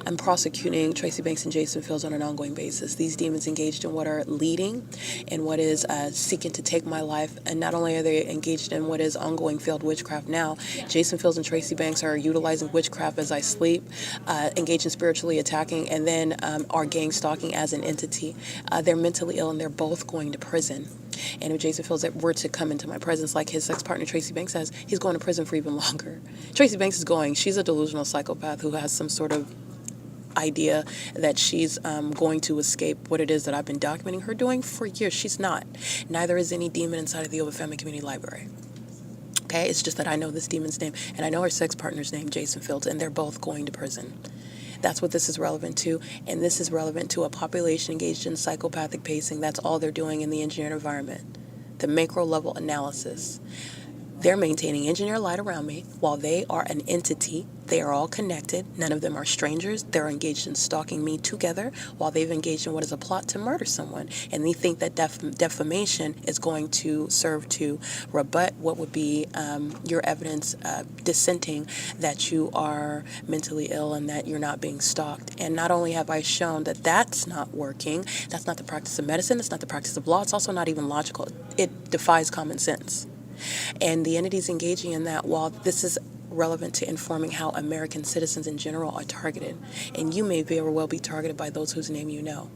I'm prosecuting Tracy Banks and Jason Fields on an ongoing basis. These demons engaged in what are leading and what is seeking to take my life. And not only are they engaged in what is ongoing failed witchcraft now, Jason Fields and Tracy Banks are utilizing witchcraft as I sleep, engaged in spiritually attacking, and then are gang stalking as an entity. They're mentally ill and they're both going to prison. And if Jason Fields were to come into my presence like his sex partner Tracy Banks says, he's going to prison for even longer. Tracy Banks is going. She's a delusional psychopath who has some sort of idea that she's going to escape what it is that I've been documenting her doing for years. She's not. Neither is any demon inside of the OVITT Family Community Library. Okay? It's just that I know this demon's name, and I know her sex partner's name, Jason Fields, and they're both going to prison. That's what this is relevant to, and this is relevant to a population engaged in psychopathic pacing. That's all they're doing in the engineered environment. The macro-level analysis. They're maintaining engineer light around me while they are an entity. They are all connected. None of them are strangers. They're engaged in stalking me together while they've engaged in what is a plot to murder someone. And they think that defamation is going to serve to rebut what would be your evidence dissenting that you are mentally ill and that you're not being stalked. And not only have I shown that that's not working, that's not the practice of medicine, it's not the practice of law, it's also not even logical. It defies common sense. And the entities engaging in that, while this is relevant to informing how American citizens in general are targeted, and you may very well be targeted by those whose name you know,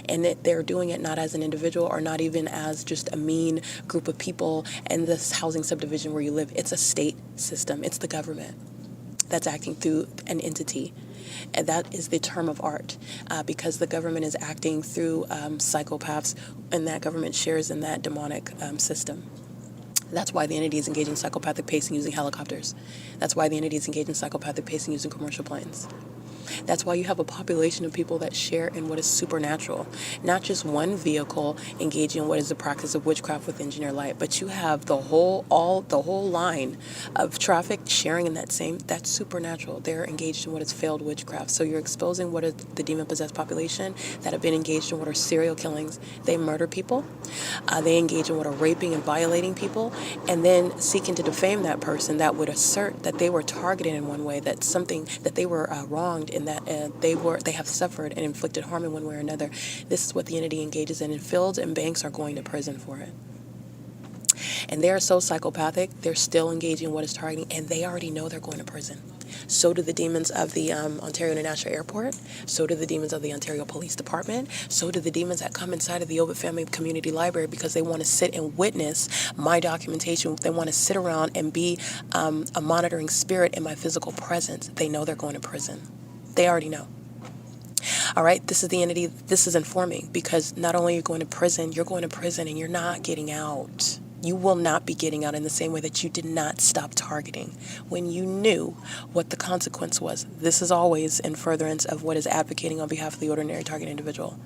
and that they're doing it not as an individual or not even as just a mean group of people in this housing subdivision where you live. It's a state system. It's the government that's acting through an entity. And that is the term of art, because the government is acting through psychopaths, and that government shares in that demonic system. That's why the entity is engaged in psychopathic pacing using helicopters. That's why the entity is engaged in psychopathic pacing using commercial planes. That's why you have a population of people that share in what is supernatural. Not just one vehicle engaging in what is the practice of witchcraft with engineer light, but you have the whole line of traffic sharing in that's supernatural. They're engaged in what is failed witchcraft. So you're exposing what is the demon-possessed population that have been engaged in what are serial killings. They murder people. They engage in what are raping and violating people, and then seeking to defame that person that would assert that they were targeted in one way, that something that they were wronged in, that they have suffered and inflicted harm in one way or another. This is what the entity engages in, and Fields and Banks are going to prison for it. And they are so psychopathic, they're still engaging in what is targeting, and they already know they're going to prison. So do the demons of the Ontario International Airport. So do the demons of the Ontario Police Department. So do the demons that come inside of the OVITT Family Community Library because they want to sit and witness my documentation. They want to sit around and be a monitoring spirit in my physical presence. They know they're going to prison. They already know. All right, this is the entity, this is informing, because not only are you going to prison, you're going to prison and you're not getting out. You will not be getting out in the same way that you did not stop targeting when you knew what the consequence was. This is always in furtherance of what is advocating on behalf of the ordinary target individual.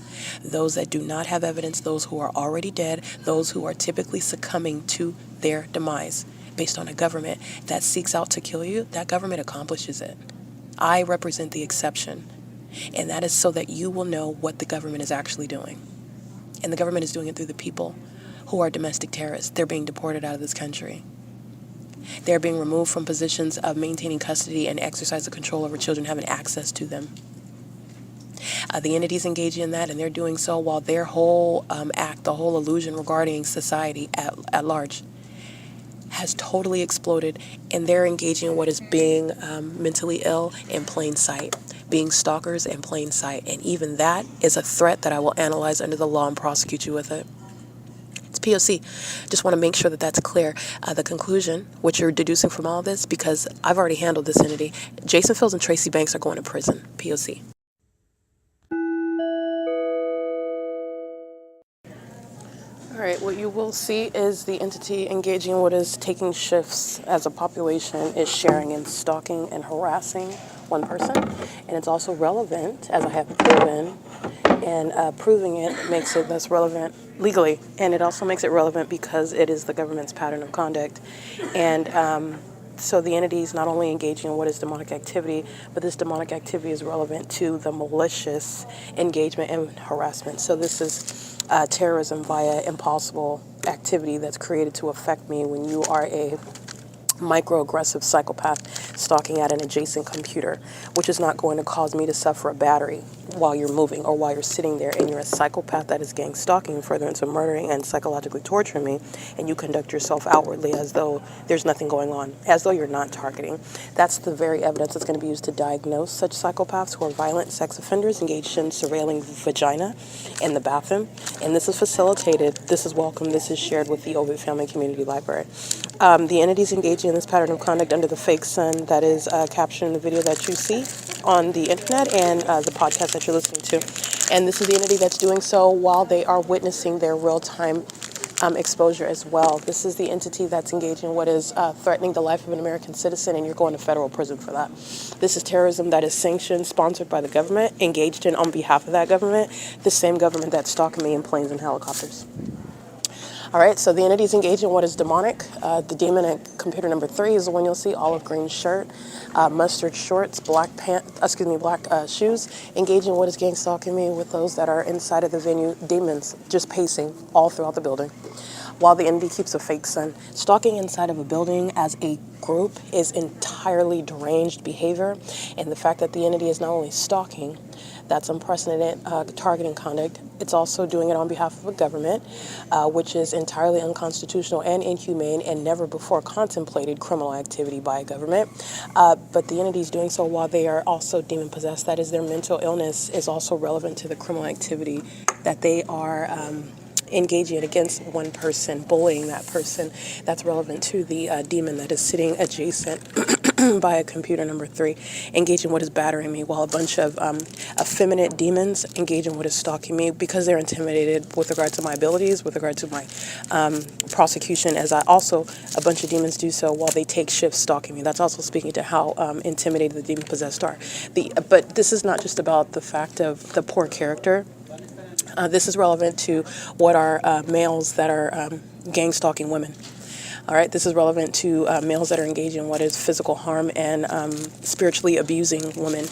Those that do not have evidence, those who are already dead, those who are typically succumbing to their demise based on a government that seeks out to kill you, that government accomplishes it. I represent the exception. And that is so that you will know what the government is actually doing. And the government is doing it through the people who are domestic terrorists. They're being deported out of this country. They're being removed from positions of maintaining custody and exercise of control over children having access to them. The entities engaging in that, and they're doing so while their whole act, the whole illusion regarding society at large, has totally exploded, and they're engaging in what is being mentally ill in plain sight, being stalkers in plain sight. And even that is a threat that I will analyze under the law and prosecute you with it. It's P.O.C. Just want to make sure that that's clear. The conclusion, which you're deducing from all this, because I've already handled this entity, Jason Fields and Tracy Banks are going to prison. P.O.C. All right, what you will see is the entity engaging in what is taking shifts as a population is sharing and stalking and harassing one person. And it's also relevant, as I have proven, and proving it makes it thus relevant legally. And it also makes it relevant because it is the government's pattern of conduct. And so the entity is not only engaging in what is demonic activity, but this demonic activity is relevant to the malicious engagement and harassment. So this is terrorism via impossible activity that's created to affect me when you are a microaggressive psychopath stalking at an adjacent computer, which is not going to cause me to suffer a battery while you're moving or while you're sitting there, and you're a psychopath that is gang stalking further into murdering and psychologically torturing me, and you conduct yourself outwardly as though there's nothing going on, as though you're not targeting. That's the very evidence that's going to be used to diagnose such psychopaths who are violent sex offenders engaged in surveilling vagina in the bathroom. And this is facilitated, this is welcome, this is shared with the OVITT Family Community Library. The entities engaging in this pattern of conduct under the fake sun that is captured in the video that you see on the internet and the podcast that you're listening to. And this is the entity that's doing so while they are witnessing their real-time exposure as well. This is the entity that's engaging in what is threatening the life of an American citizen, and you're going to federal prison for that. This is terrorism that is sanctioned, sponsored by the government, engaged in on behalf of that government, the same government that's stalking me in planes and helicopters. All right, so the entities engaging in what is demonic. The demon at computer number 3 is the one you'll see, olive green shirt, mustard shorts, black shoes, engaging in what is gang stalking me with those that are inside of the venue, demons just pacing all throughout the building. While the entity keeps a fake sun. Stalking inside of a building as a group is entirely deranged behavior, and the fact that the entity is not only stalking, that's unprecedented targeting conduct. It's also doing it on behalf of a government, which is entirely unconstitutional and inhumane and never before contemplated criminal activity by a government. But the entity is doing so while they are also demon-possessed. That is, their mental illness is also relevant to the criminal activity that they are engaging against one person, bullying that person. That's relevant to the demon that is sitting adjacent by a computer number 3, engaging what is battering me, while a bunch of effeminate demons engage in what is stalking me because they're intimidated with regard to my abilities, with regard to my prosecution, as a bunch of demons do so while they take shifts stalking me. That's also speaking to how intimidated the demon-possessed are. But this is not just about the fact of the poor character. This is relevant to what are males that are gang stalking women. All right, this is relevant to males that are engaging in what is physical harm and spiritually abusing women,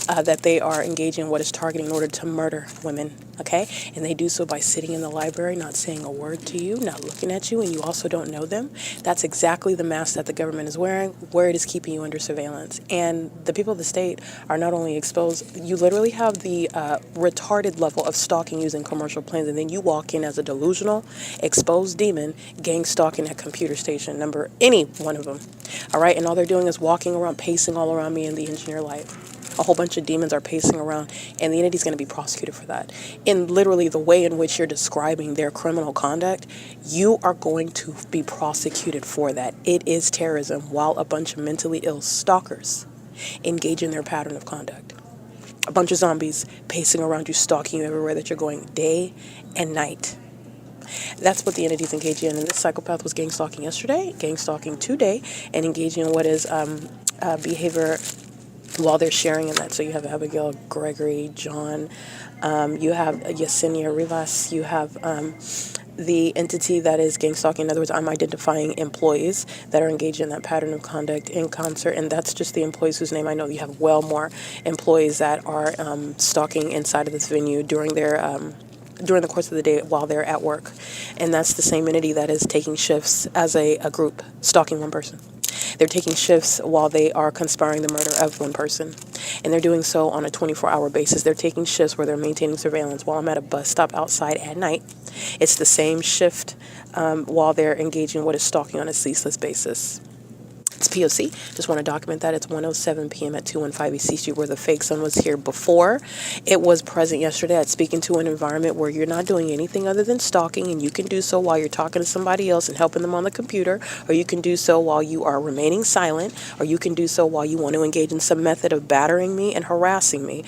that they are engaging in what is targeting in order to murder women Okay, and they do so by sitting in the library, not saying a word to you, not looking at you, and you also don't know them. That's exactly the mask that the government is wearing, where it is keeping you under surveillance. And the people of the state are not only exposed, you literally have the retarded level of stalking using commercial planes, and then you walk in as a delusional, exposed demon, gang stalking at computer station number any one of them. All right, and all they're doing is walking around, pacing all around me in the engineer life. A whole bunch of demons are pacing around, and the entity's going to be prosecuted for that. In literally the way in which you're describing their criminal conduct, you are going to be prosecuted for that. It is terrorism while a bunch of mentally ill stalkers engage in their pattern of conduct. A bunch of zombies pacing around you, stalking you everywhere that you're going, day and night. That's what the entity's engaging in. And this psychopath was gang stalking yesterday, gang stalking today, and engaging in what is behavior while they're sharing in that. So you have Abigail, Gregory, John, you have Yesenia Rivas, you have the entity that is gang stalking. In other words, I'm identifying employees that are engaged in that pattern of conduct in concert, and that's just the employees whose name I know. You have well more employees that are stalking inside of this venue during the course of the day while they're at work. And that's the same entity that is taking shifts as a group, stalking one person. They're taking shifts while they are conspiring the murder of one person. And they're doing so on a 24-hour basis. They're taking shifts where they're maintaining surveillance while I'm at a bus stop outside at night. It's the same shift while they're engaging in what is stalking on a ceaseless basis. It's P.O.C. Just want to document that. It's 1:07 p.m. at 215 E.C. Street, where the fake sun was here before. It was present yesterday at speaking to an environment where you're not doing anything other than stalking, and you can do so while you're talking to somebody else and helping them on the computer, or you can do so while you are remaining silent, or you can do so while you want to engage in some method of battering me and harassing me,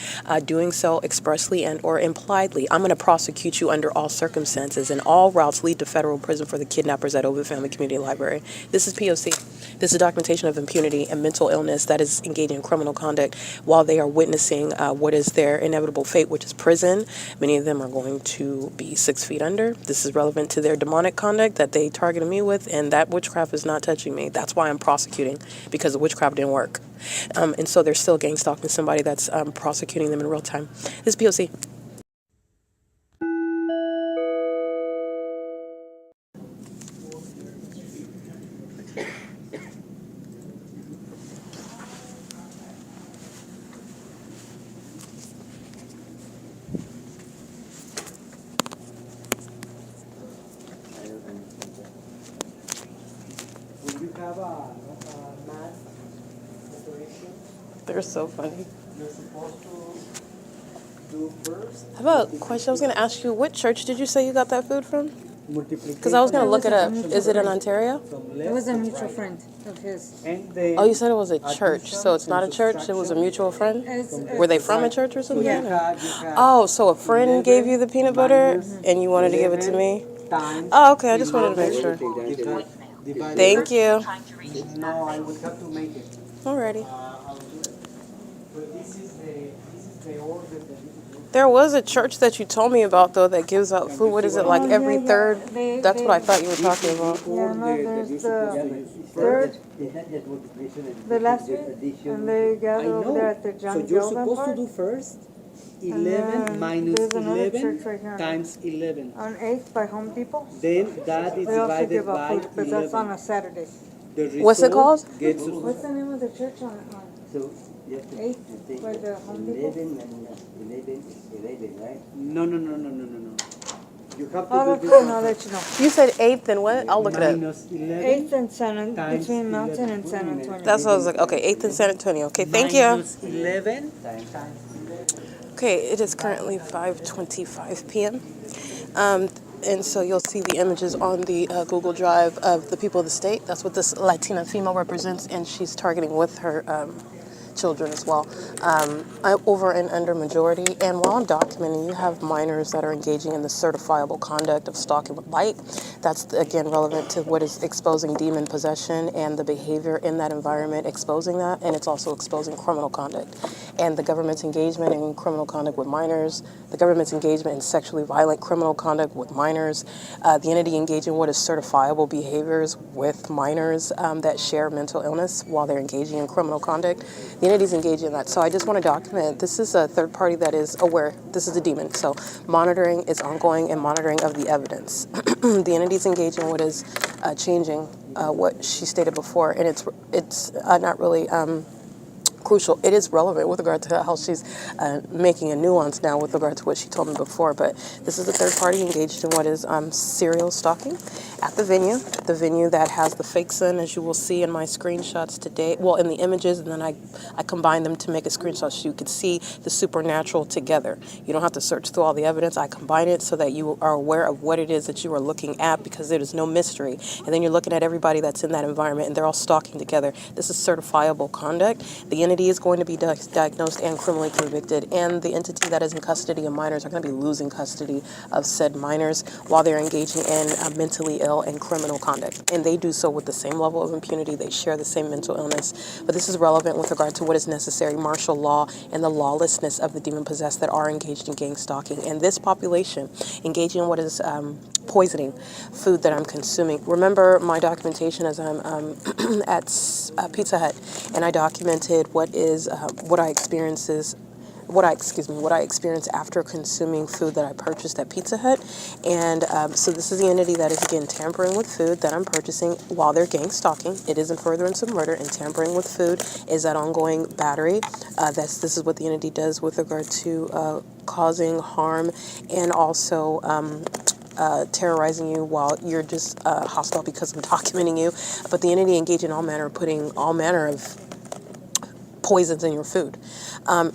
doing so expressly and or impliedly. I'm going to prosecute you under all circumstances, and all routes lead to federal prison for the kidnappers at OVITT Family Community Library. This is P.O.C. This is documentation of impunity and mental illness that is engaging in criminal conduct while they are witnessing what is their inevitable fate, which is prison. Many of them are going to be 6 feet under. This is relevant to their demonic conduct that they targeted me with, and that witchcraft is not touching me. That's why I'm prosecuting, because the witchcraft didn't work. And so they're still gang stalking somebody that's prosecuting them in real time. This is P.O.C. Will you have a math operation? They're so funny. You're supposed to do first. I have a question. I was going to ask you, what church did you say you got that food from? Multiplication. Because I was going to look it up. Subtraction Is it in Ontario? from It left was a to mutual right. friend of his. And then Oh, you said it was a church, addition so it's not a and church. It was a mutual friend. It's- Were they from a church or So something? you had Oh, so a friend 11 gave you the peanut butter minus and you wanted to give it to 11 me? times Oh, okay. I just wanted to make sure. 11 divided- Thank you. No, I would have to make it. Alrighty. I'll do it. But this is the order that you do. There was a church that you told me about, though, that gives out food. What is it, like Oh, every yeah, yeah. third? They- That's what I they- thought you were talking about. Yeah, no, there's the third, the last week, and they gather over there at the So John you're Gilman supposed to Park. do first And 11 then minus there's another 11 church right here. times 11. On 8th by Home Depot. Then that is They also divided give by out food, but that's on 11. a Saturday. The What's it result called? Gets What's the name of the church on So you have to 8th take by the Home Depot? 11 and 11 is 11, right? no. You have to I'll do look this and I'll let you know. You said 8th and what? I'll look it up. minus 11 8th and San, Times between Mountain 11. and San Antonio. That's what I was like. Okay, 8th and San Antonio. Okay, thank you. minus 11 Times. Okay, it is currently 5:25 p.m. And so you'll see the images on the Google Drive of the people of the state. That's what this Latina female represents, and she's targeting with her children as well. Over and under majority. And while I'm documenting, you have minors that are engaging in the certifiable conduct of stalking with light. That's, again, relevant to what is exposing demon possession and the behavior in that environment, exposing that, and it's also exposing criminal conduct. And the government's engagement in criminal conduct with minors, the government's engagement in sexually violent criminal conduct with minors, the entity engaging what is certifiable behaviors with minors that share mental illness while they're engaging in criminal conduct. The entity's engaged in that. So I just want to document, this is a third party that is aware. This is a demon. So monitoring is ongoing and monitoring of the evidence. The entity's engaged in what is changing what she stated before. And it's not really crucial. It is relevant with regard to how she's making a nuance now with regard to what she told me before. But this is a third party engaged in what is serial stalking at the venue that has the fake sun, as you will see in my screenshots today. Well, in the images, and then I combine them to make a screenshot so you could see the supernatural together. You don't have to search through all the evidence. I combine it so that you are aware of what it is that you are looking at, because there is no mystery. And then you're looking at everybody that's in that environment, and they're all stalking together. This is certifiable conduct. The entity is going to be diagnosed and criminally convicted, and the entity that is in custody of minors are going to be losing custody of said minors while they're engaging in mentally ill and criminal conduct. And they do so with the same level of impunity. They share the same mental illness. But this is relevant with regard to what is necessary, martial law, and the lawlessness of the demon-possessed that are engaged in gang stalking. And this population engaging in what is poisoning food that I'm consuming. Remember my documentation as I'm at Pizza Hut, and I documented what I experience after consuming food that I purchased at Pizza Hut. And so this is the entity that is, again, tampering with food that I'm purchasing while they're gang stalking. It is in furtherance of murder, and tampering with food is that ongoing battery. This is what the entity does with regard to causing harm and also terrorizing you while you're just hostile because I'm documenting you. But the entity engaged in putting all manner of poisons in your food,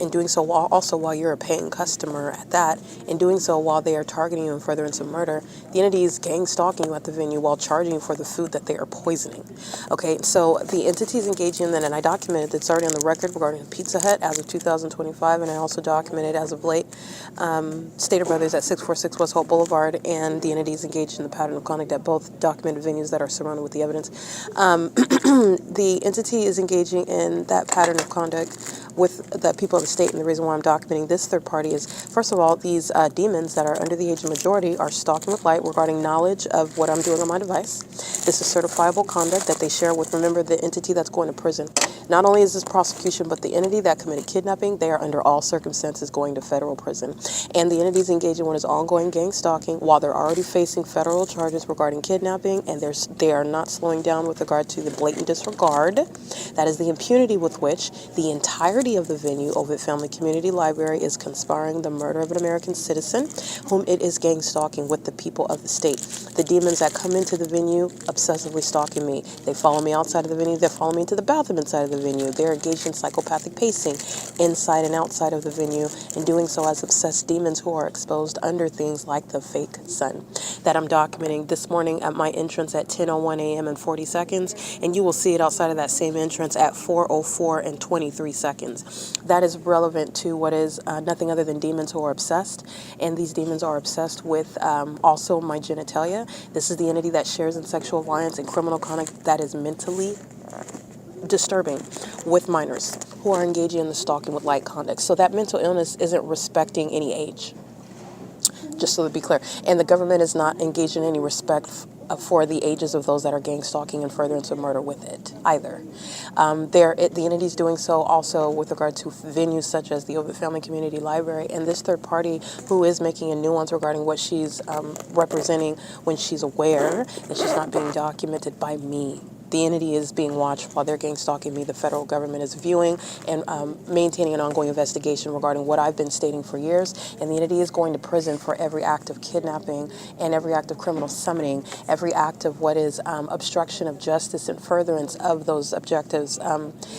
in doing so while you're a paying customer at that, in doing so while they are targeting you in furtherance of murder. The entity is gang stalking you at the venue while charging you for the food that they are poisoning. Okay, so the entity is engaging in that, and I documented it's already on the record regarding Pizza Hut as of 2025, and I also documented as of late Stater Brothers at 646 West Hope Boulevard, and the entity is engaged in the pattern of conduct at both documented venues that are surrounded with the evidence. The entity is engaging in that pattern of conduct with the people of the state, and the reason why I'm documenting this third party is, first of all, these demons that are under the age of majority are stalking with light regarding knowledge of what I'm doing on my device. This is certifiable conduct that they share with, remember, the entity that's going to prison. Not only is this prosecution, but the entity that committed kidnapping, they are under all circumstances going to federal prison. And the entities engaged in what is ongoing gang stalking while they're already facing federal charges regarding kidnapping, and they are not slowing down with regard to the blatant disregard. That is the impunity with which the entirety of the venue, OVITT Family Community Library, is conspiring the murder of an American citizen whom it is gang stalking with the people of the state. The demons that come into the venue obsessively stalking me. They follow me outside of the venue. They follow me into the bathroom inside of the venue. They're engaged in psychopathic pacing inside and outside of the venue, and doing so as obsessed demons who are exposed under things like the fake sun that I'm documenting this morning at my entrance at 10:01 a.m. and 40 seconds, and you will see it outside of that same entrance at 4:04 and 23 seconds. That is relevant to what is nothing other than demons who are obsessed, and these demons are obsessed with also my genitalia. This is the entity that shares in sexual violence and criminal conduct that is mentally disturbing with minors who are engaging in the stalking with light conduct. So that mental illness isn't respecting any age, just so to be clear. And the government is not engaged in any respect for the ages of those that are gang stalking and furtherance of murder with it either. The entity is doing so also with regard to venues such as the OVITT Family Community Library, and this third party who is making a nuance regarding what she's representing when she's aware that she's not being documented by me. The entity is being watched while they're gang stalking me. The federal government is viewing and maintaining an ongoing investigation regarding what I've been stating for years. And the entity is going to prison for every act of kidnapping and every act of criminal summoning, every act of what is obstruction of justice and furtherance of those objectives,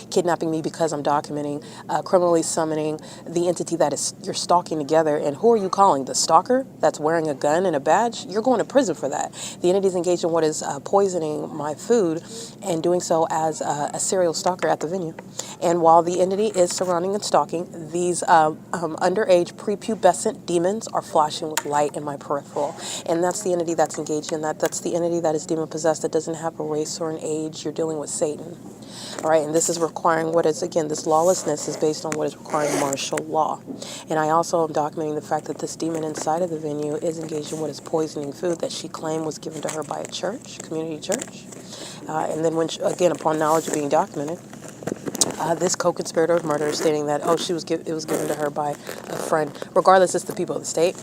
kidnapping me because I'm documenting, criminally summoning the entity that is you're stalking together. And who are you calling? The stalker that's wearing a gun and a badge? You're going to prison for that. The entity is engaged in what is poisoning my food, and doing so as a serial stalker at the venue. And while the entity is surrounding and stalking, these underage prepubescent demons are flashing with light in my peripheral. And that's the entity that's engaged in that. That's the entity that is demon-possessed, that doesn't have a race or an age. You're dealing with Satan. All right, and this is requiring what is, again, this lawlessness is based on what is requiring martial law. And I also am documenting the fact that this demon inside of the venue is engaged in what is poisoning food that she claimed was given to her by a church, community church. And then when she, again, upon knowledge of being documented, this co-conspirator of murder, stating that, oh, it was given to her by a friend. Regardless, it's the people of the state.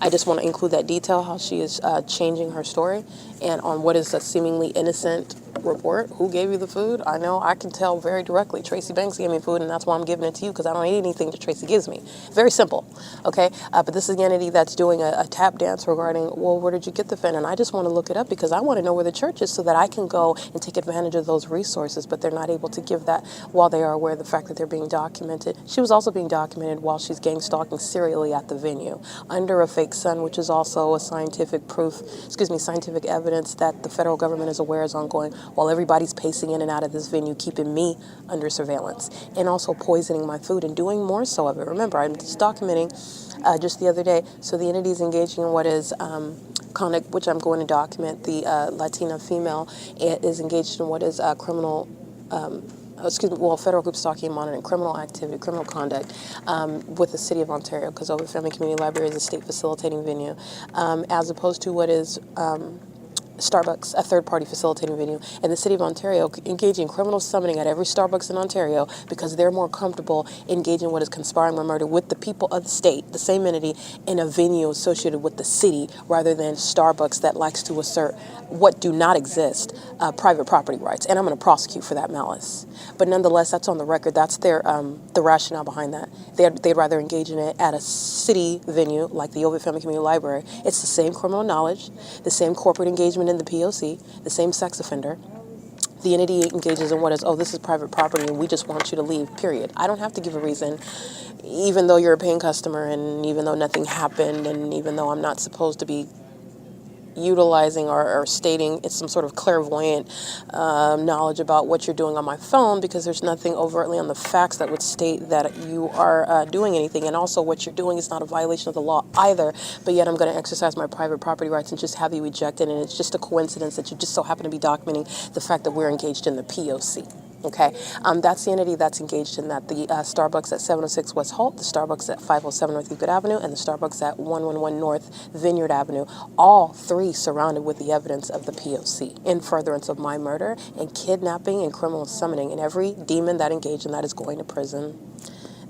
I just want to include that detail, how she is changing her story, and on what is a seemingly innocent report. Who gave you the food? I know I can tell very directly. Tracy Banks gave me food, and that's why I'm giving it to you, because I don't eat anything that Tracy gives me. Very simple, okay? But this is the entity that's doing a tap dance regarding, well, where did you get the fin? And I just want to look it up because I want to know where the church is so that I can go and take advantage of those resources, but they're not able to give that while they are aware of the fact that they're being documented. She was also being documented while she's gang stalking serially at the venue under a fake sun, which is also a scientific scientific evidence that the federal government is aware is ongoing, while everybody's pacing in and out of this venue, keeping me under surveillance, and also poisoning my food and doing more so of it. Remember, I'm just documenting just the other day. So the entity is engaging in what is conduct, which I'm going to document. The Latina female is engaged in what is criminal. Federal group stalking and monitoring criminal activity, criminal conduct with the city of Ontario, because OVITT Family Community Library is a state facilitating venue, as opposed to what is Starbucks, a third-party facilitating venue, and the city of Ontario engaging criminal summoning at every Starbucks in Ontario because they're more comfortable engaging what is conspiring with murder with the people of the state, the same entity, in a venue associated with the city rather than Starbucks that likes to assert what do not exist, private property rights. And I'm going to prosecute for that malice. But nonetheless, that's on the record. That's their the rationale behind that. They'd rather engage in it at a city venue like the OVITT Family Community Library. It's the same criminal knowledge, the same corporate engagement in the P.O.C, the same sex offender. The entity engages in what is, oh, this is private property and we just want you to leave, period. I don't have to give a reason, even though you're a paying customer and even though nothing happened and even though I'm not supposed to be utilizing or stating it's some sort of clairvoyant knowledge about what you're doing on my phone, because there's nothing overtly on the facts that would state that you are doing anything, and also what you're doing is not a violation of the law either, but yet I'm going to exercise my private property rights and just have you ejected, and it's just a coincidence that you just so happen to be documenting the fact that we're engaged in the P.O.C. Okay, that's the entity that's engaged in that. The Starbucks at 706 West Holt, the Starbucks at 507 North Euclid Avenue, and the Starbucks at 111 North Vineyard Avenue, all three surrounded with the evidence of the P.O.C. in furtherance of my murder and kidnapping and criminal summoning. And every demon that engaged in that is going to prison.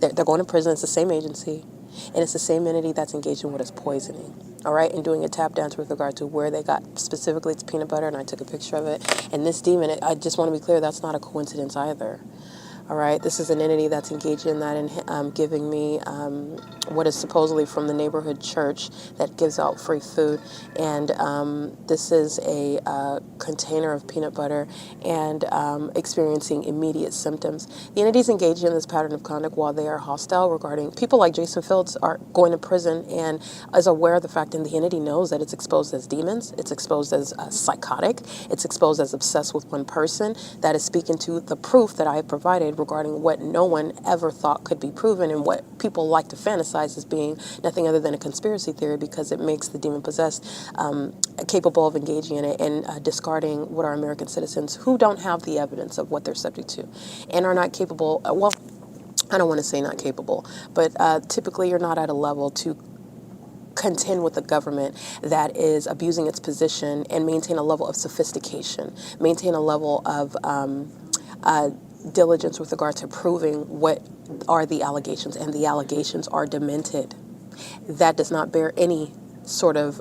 They're going to prison. It's the same agency. And it's the same entity that's engaged in what is poisoning, all right, and doing a tap dance with regard to where they got, specifically it's peanut butter, and I took a picture of it. And this demon, I just want to be clear, that's not a coincidence either. All right, this is an entity that's engaged in that and giving me what is supposedly from the neighborhood church that gives out free food. And this is a container of peanut butter and experiencing immediate symptoms. The entities engaged in this pattern of conduct while they are hostile regarding people like Jason Fields are going to prison and is aware of the fact, and the entity knows that it's exposed as demons, it's exposed as psychotic, it's exposed as obsessed with one person. That is speaking to the proof that I have provided regarding what no one ever thought could be proven and what people like to fantasize as being nothing other than a conspiracy theory, because it makes the demon possessed capable of engaging in it and discarding what are American citizens who don't have the evidence of what they're subject to and are not capable, well, I don't want to say not capable, but typically you're not at a level to contend with a government that is abusing its position and maintain a level of sophistication, maintain a level of diligence with regard to proving what are the allegations, and the allegations are demented. That does not bear any sort of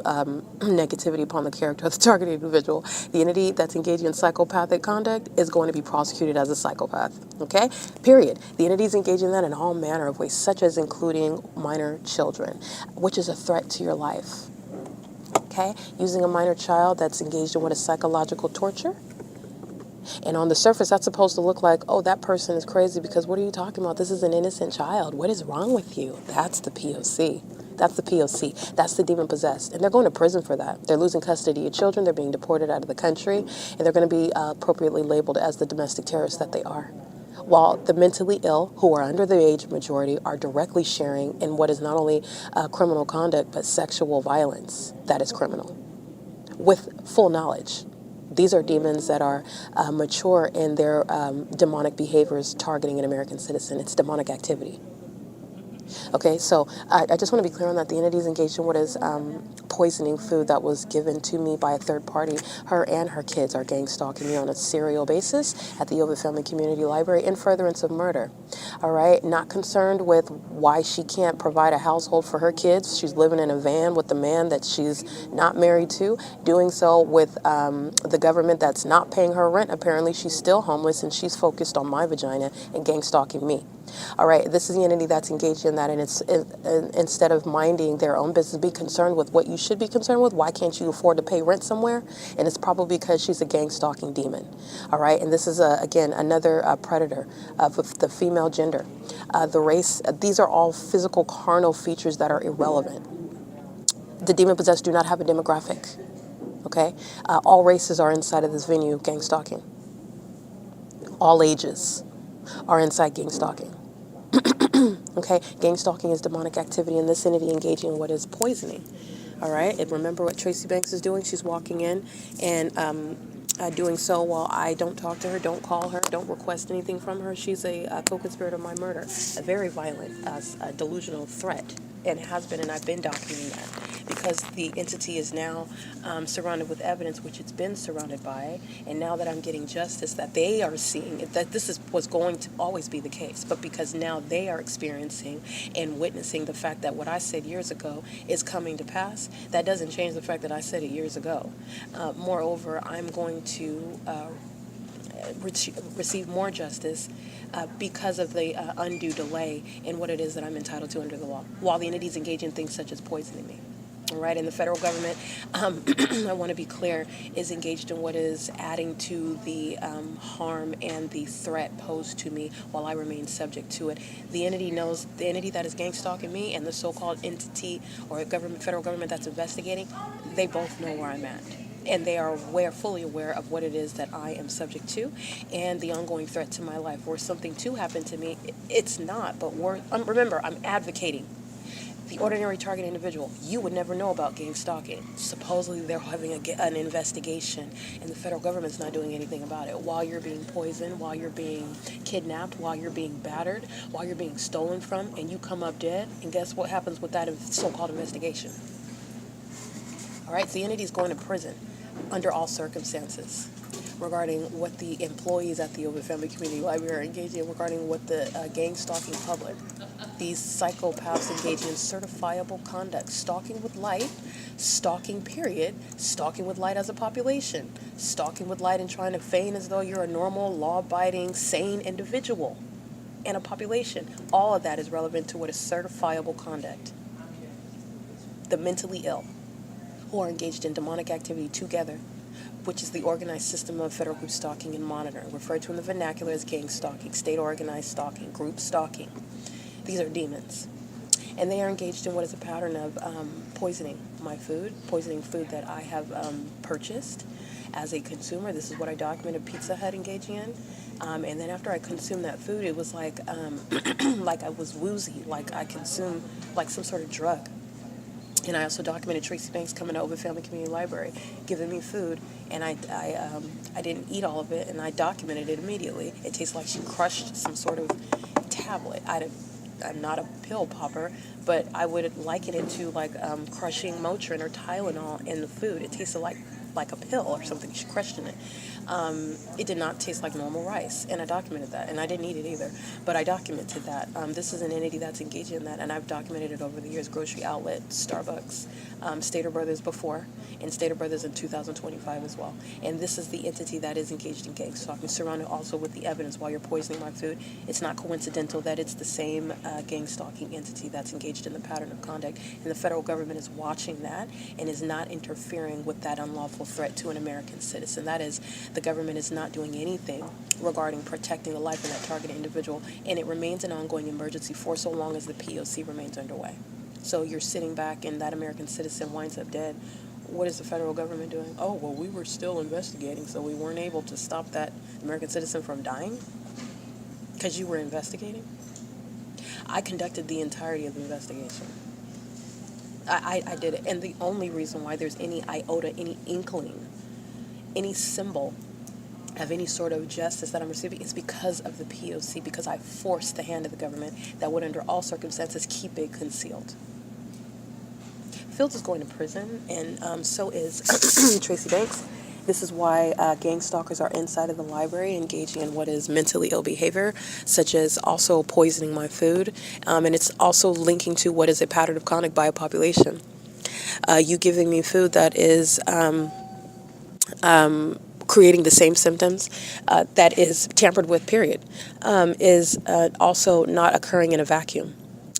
negativity upon the character of the targeted individual. The entity that's engaging in psychopathic conduct is going to be prosecuted as a psychopath, okay? Period. The entities engaging in that in all manner of ways, such as including minor children, which is a threat to your life, okay? Using a minor child that's engaged in what is psychological torture. And on the surface, that's supposed to look like, oh, that person is crazy because what are you talking about? This is an innocent child. What is wrong with you? That's the P.O.C. That's the P.O.C. That's the demon possessed. And they're going to prison for that. They're losing custody of children. They're being deported out of the country. And they're going to be appropriately labeled as the domestic terrorists that they are. While the mentally ill, who are under the age majority, are directly sharing in what is not only criminal conduct, but sexual violence that is criminal, with full knowledge. These are demons that are mature in their demonic behaviors targeting an American citizen. It's demonic activity. Okay, so I just want to be clear on that. The entity is engaged in what is poisoning food that was given to me by a third party. Her and her kids are gang stalking me on a serial basis at the OVITT Family Community Library in furtherance of murder. All right, not concerned with why she can't provide a household for her kids. She's living in a van with the man that she's not married to, doing so with the government that's not paying her rent. Apparently, she's still homeless and she's focused on my vagina and gang stalking me. All right, this is the entity that's engaged in that, and instead of minding their own business, be concerned with what you should be concerned with. Why can't you afford to pay rent somewhere? And it's probably because she's a gang stalking demon. All right, and this is again another predator of the female gender, the race. These are all physical, carnal features that are irrelevant. The demon possessed do not have a demographic. Okay, all races are inside of this venue gang stalking. All ages are inside gang stalking. Okay, gang stalking is demonic activity in this entity engaging in what is poisoning. All right, and remember what Tracy Banks is doing. She's walking in and doing so while I don't talk to her, don't call her, don't request anything from her. She's a co-conspirator of my murder, a very violent, delusional threat, and has been, and I've been documenting that because the entity is now surrounded with evidence, which it's been surrounded by, and now that I'm getting justice, that they are seeing that was going to always be the case, but because now they are experiencing and witnessing the fact that what I said years ago is coming to pass, that doesn't change the fact that I said it years ago. Moreover, I'm going to receive more justice because of the undue delay in what it is that I'm entitled to under the law, while the entities engage in things such as poisoning me. All right, and the federal government, I want to be clear, is engaged in what is adding to the harm and the threat posed to me while I remain subject to it. The entity knows, the entity that is gang stalking me and the so-called entity or federal government that's investigating, they both know where I'm at. And they are fully aware of what it is that I am subject to and the ongoing threat to my life. Were something to happen to me, it's not, but remember, I'm advocating. The ordinary target individual, you would never know about gang stalking. Supposedly they're having an investigation and the federal government's not doing anything about it. While you're being poisoned, while you're being kidnapped, while you're being battered, while you're being stolen from, and you come up dead, and guess what happens with that so-called investigation? All right, the entity is going to prison under all circumstances regarding what the employees at the OVITT Family Community Library are engaging in, regarding what the gang stalking public, these psychopaths engaging in certifiable conduct, stalking with light, stalking period, stalking with light as a population, stalking with light and trying to feign as though you're a normal, law-abiding, sane individual in a population. All of that is relevant to what is certifiable conduct. The mentally ill who are engaged in demonic activity together, which is the organized system of federal group stalking and monitoring, referred to in the vernacular as gang stalking, state organized stalking, group stalking. These are demons. And they are engaged in what is a pattern of poisoning my food, poisoning food that I have purchased as a consumer. This is what I documented Pizza Hut engaging in. And then after I consumed that food, it was like like I was woozy, like I consumed like some sort of drug. And I also documented Tracy Banks coming to OVITT Family Community Library, giving me food, and I didn't eat all of it, and I documented it immediately. It tastes like she crushed some sort of tablet. I'm not a pill popper, but I would liken it to like crushing Motrin or Tylenol in the food. It tasted like a pill or something she crushed in it. It did not taste like normal rice, and I documented that, and I didn't eat it either, but I documented that. This is an entity that's engaged in that, and I've documented it over the years: Grocery Outlet, Starbucks, Stater Brothers before, and Stater Brothers in 2025 as well. And this is the entity that is engaged in gang stalking, surrounded also with the evidence while you're poisoning my food. It's not coincidental that it's the same gang stalking entity that's engaged in the pattern of conduct, and the federal government is watching that and is not interfering with that unlawful threat to an American citizen. That is, the government is not doing anything regarding protecting the life of that targeted individual, and it remains an ongoing emergency for so long as the P.O.C. remains underway. So you're sitting back and that American citizen winds up dead. What is the federal government doing? Oh, well, we were still investigating, so we weren't able to stop that American citizen from dying because you were investigating? I conducted the entirety of the investigation. I did it, and the only reason why there's any iota, any inkling, any symbol of any sort of justice that I'm receiving is because of the P.O.C., because I forced the hand of the government that would under all circumstances keep it concealed. Fields is going to prison, and so is Tracy Banks. This is why gang stalkers are inside of the library engaging in what is mentally ill behavior, such as also poisoning my food. And it's also linking to what is a pattern of conduct by a population. You giving me food that is creating the same symptoms that is tampered with, period, is also not occurring in a vacuum.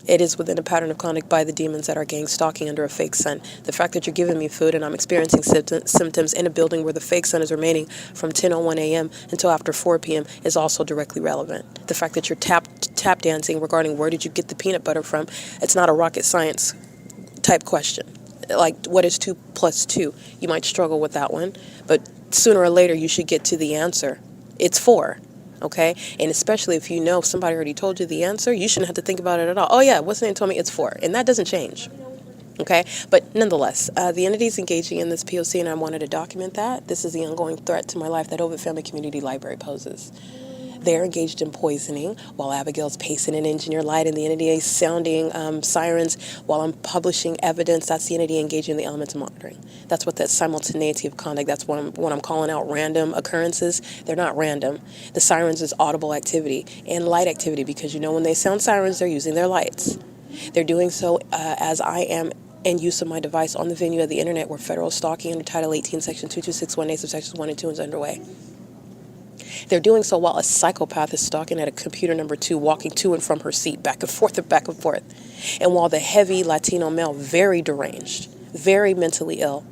It is within a pattern of conduct by the demons that are gang stalking under a fake sun. The fact that you're giving me food and I'm experiencing symptoms in a building where the fake sun is remaining from 10:01 a.m. until after 4 p.m. is also directly relevant. The fact that you're tap dancing regarding where did you get the peanut butter from, it's not a rocket science type question. Like, what is 2 plus 2? You might struggle with that one, but sooner or later you should get to the answer. It's 4. Okay, and especially if you know somebody already told you the answer, you shouldn't have to think about it at all. Oh yeah, what's the name told me it's 4, and that doesn't change. Okay, but nonetheless, the entity is engaging in this P.O.C., and I wanted to document that. This is the ongoing threat to my life that OVITT Family Community Library poses. They're engaged in poisoning while Abigail's pacing an engineer light and the entity is sounding sirens while I'm publishing evidence. That's the entity engaging in the elements of monitoring. That's what that simultaneity of conduct, that's what I'm calling out random occurrences. They're not random. The sirens is audible activity and light activity, because you know when they sound sirens, they're using their lights. They're doing so as I am in use of my device on the venue of the internet where federal stalking under Title 18, Section 2261A, subsections 1 and 2 is underway. They're doing so while a psychopath is stalking at a computer number 2, walking to and from her seat, back and forth and back and forth. And while the heavy Latino male, very deranged, very mentally ill,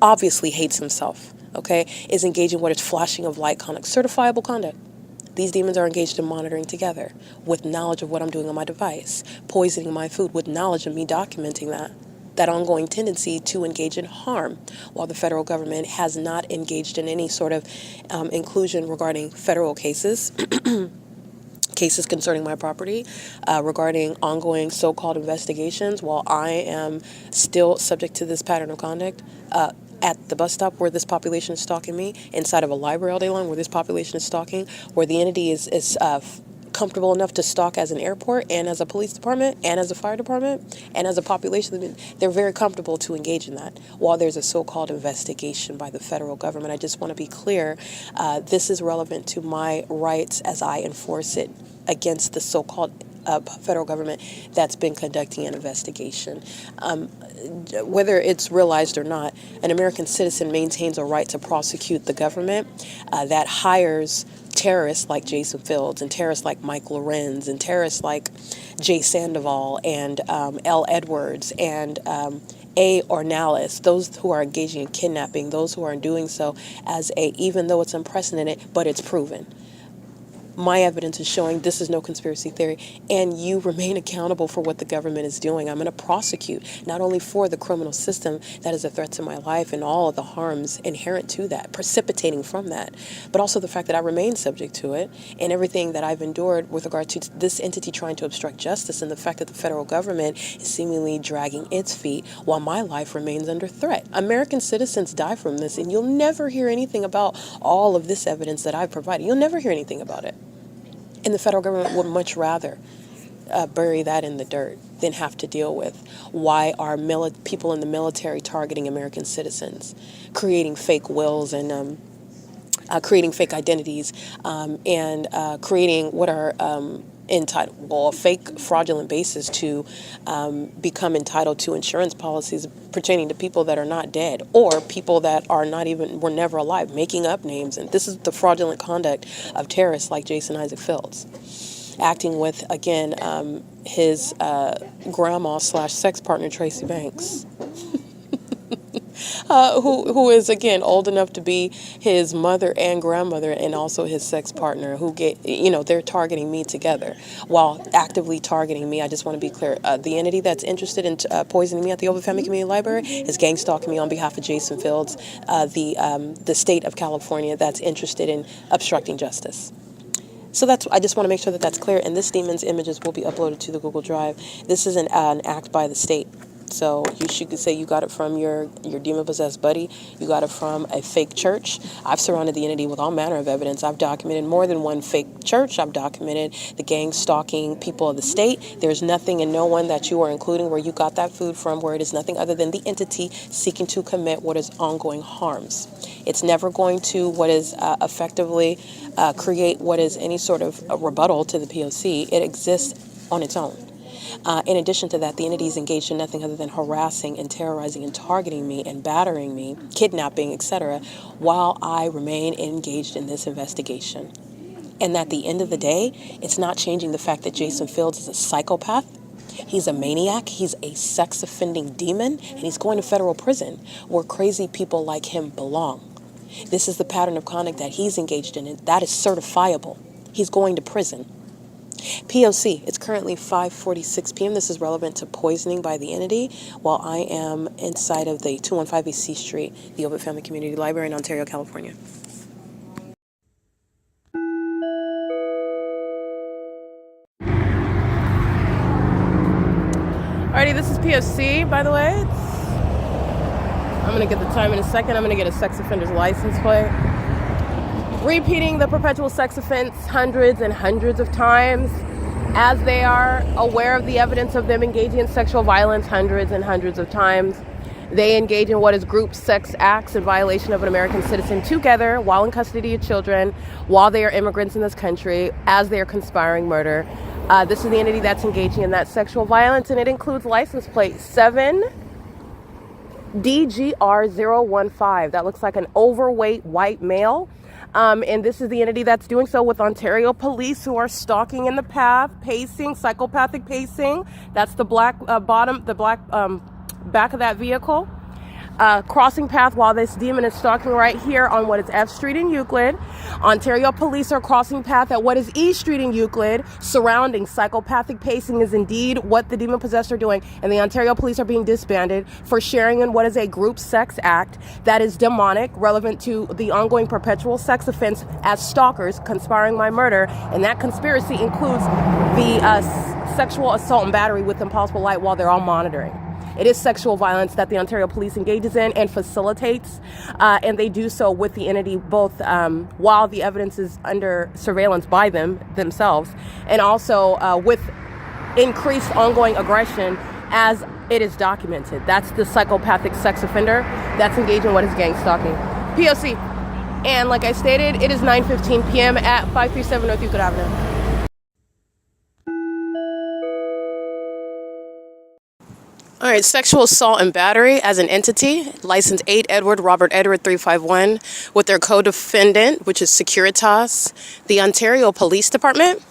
obviously hates himself, okay, is engaging what is flashing of light conduct, certifiable conduct. These demons are engaged in monitoring together with knowledge of what I'm doing on my device, poisoning my food with knowledge of me documenting that ongoing tendency to engage in harm, while the federal government has not engaged in any sort of inclusion regarding federal cases, cases concerning my property, regarding ongoing so-called investigations, while I am still subject to this pattern of conduct. At the bus stop where this population is stalking me, inside of a library all day long where this population is stalking, where the entity is comfortable enough to stalk as an airport and as a police department and as a fire department and as a population. They're very comfortable to engage in that while there's a so-called investigation by the federal government. I just want to be clear, this is relevant to my rights as I enforce it against the so-called federal government that's been conducting an investigation. Whether it's realized or not, an American citizen maintains a right to prosecute the government that hires terrorists like Jason Fields and terrorists like Mike Lorenz and terrorists like Jay Sandoval and L. Edwards and A. Ornelas, those who are engaging in kidnapping, those who are doing so as even though it's unprecedented, but it's proven. My evidence is showing this is no conspiracy theory, and you remain accountable for what the government is doing. I'm going to prosecute not only for the criminal system that is a threat to my life and all of the harms inherent to that, precipitating from that, but also the fact that I remain subject to it and everything that I've endured with regard to this entity trying to obstruct justice, and the fact that the federal government is seemingly dragging its feet while my life remains under threat. American citizens die from this, and you'll never hear anything about all of this evidence that I've provided. You'll never hear anything about it. And the federal government would much rather bury that in the dirt than have to deal with why are people in the military targeting American citizens, creating fake wills and creating fake identities and creating what are a fake fraudulent basis to become entitled to insurance policies pertaining to people that are not dead or people that are were never alive, making up names. And this is the fraudulent conduct of terrorists like Jason Isaac Fields, acting with, again, his grandma/sex partner, Tracy Banks. Who is, again, old enough to be his mother and grandmother and also his sex partner, they're targeting me together while actively targeting me. I just want to be clear. The entity that's interested in poisoning me at the OVITT Family Community Library is gang stalking me on behalf of Jason Fields, the state of California that's interested in obstructing justice. So I just want to make sure that that's clear, and this demon's images will be uploaded to the Google Drive. This is an act by the state. So you should say you got it from your demon-possessed buddy. You got it from a fake church. I've surrounded the entity with all manner of evidence. I've documented more than one fake church. I've documented the gang stalking people of the state. There's nothing and no one that you are including where you got that food from, where it is nothing other than the entity seeking to commit what is ongoing harms. It's never going to what is effectively create what is any sort of a rebuttal to the P.O.C. It exists on its own. In addition to that, the entity is engaged in nothing other than harassing and terrorizing and targeting me and battering me, kidnapping, etc., while I remain engaged in this investigation. And at the end of the day, it's not changing the fact that Jason Fields is a psychopath. He's a maniac. He's a sex offending demon, and he's going to federal prison where crazy people like him belong. This is the pattern of conduct that he's engaged in, and that is certifiable. He's going to prison. P.O.C. It's currently 5:46 p.m. This is relevant to poisoning by the entity while I am inside of the 215 East C Street, the OVITT Family Community Library in Ontario, California. Alrighty, this is P.O.C. by the way. I'm going to get the time in a second. I'm going to get a sex offender's license plate. Repeating the perpetual sex offense hundreds and hundreds of times as they are aware of the evidence of them engaging in sexual violence hundreds and hundreds of times. They engage in what is group sex acts in violation of an American citizen together while in custody of children, while they are immigrants in this country, as they are conspiring murder. This is the entity that's engaging in that sexual violence, and it includes license plate 7 DGR015. That looks like an overweight white male. And this is the entity that's doing so with Ontario police who are stalking in the path, pacing, psychopathic pacing. That's the black back of that vehicle. Crossing path while this demon is stalking right here on what is F Street in Euclid. Ontario police are crossing path at what is E Street in Euclid. Surrounding psychopathic pacing is indeed what the demon possessed are doing, and the Ontario police are being disbanded for sharing in what is a group sex act that is demonic, relevant to the ongoing perpetual sex offense as stalkers conspiring my murder, and that conspiracy includes the sexual assault and battery with impossible light while they're all monitoring. It is sexual violence that the Ontario police engages in and facilitates, and they do so with the entity both while the evidence is under surveillance by themselves, and also with increased ongoing aggression as it is documented. That's the psychopathic sex offender that's engaging in what is gang stalking. P.O.C. And like I stated, it is 9:15 p.m. at 537 North Euclid Avenue. All right, sexual assault and battery as an entity, license 8 Edward Robert Edward 351, with their co-defendant, which is Securitas, the Ontario Police Department,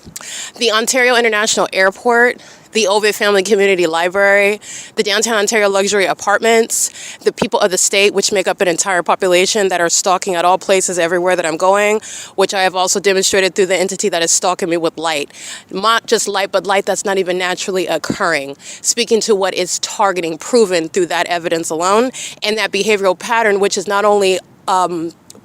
the Ontario International Airport, the OVITT Family Community Library, the Downtown Ontario Luxury Apartments, the people of the state, which make up an entire population that are stalking at all places everywhere that I'm going, which I have also demonstrated through the entity that is stalking me with light. Not just light, but light that's not even naturally occurring. Speaking to what is targeting, proven through that evidence alone, and that behavioral pattern, which is not only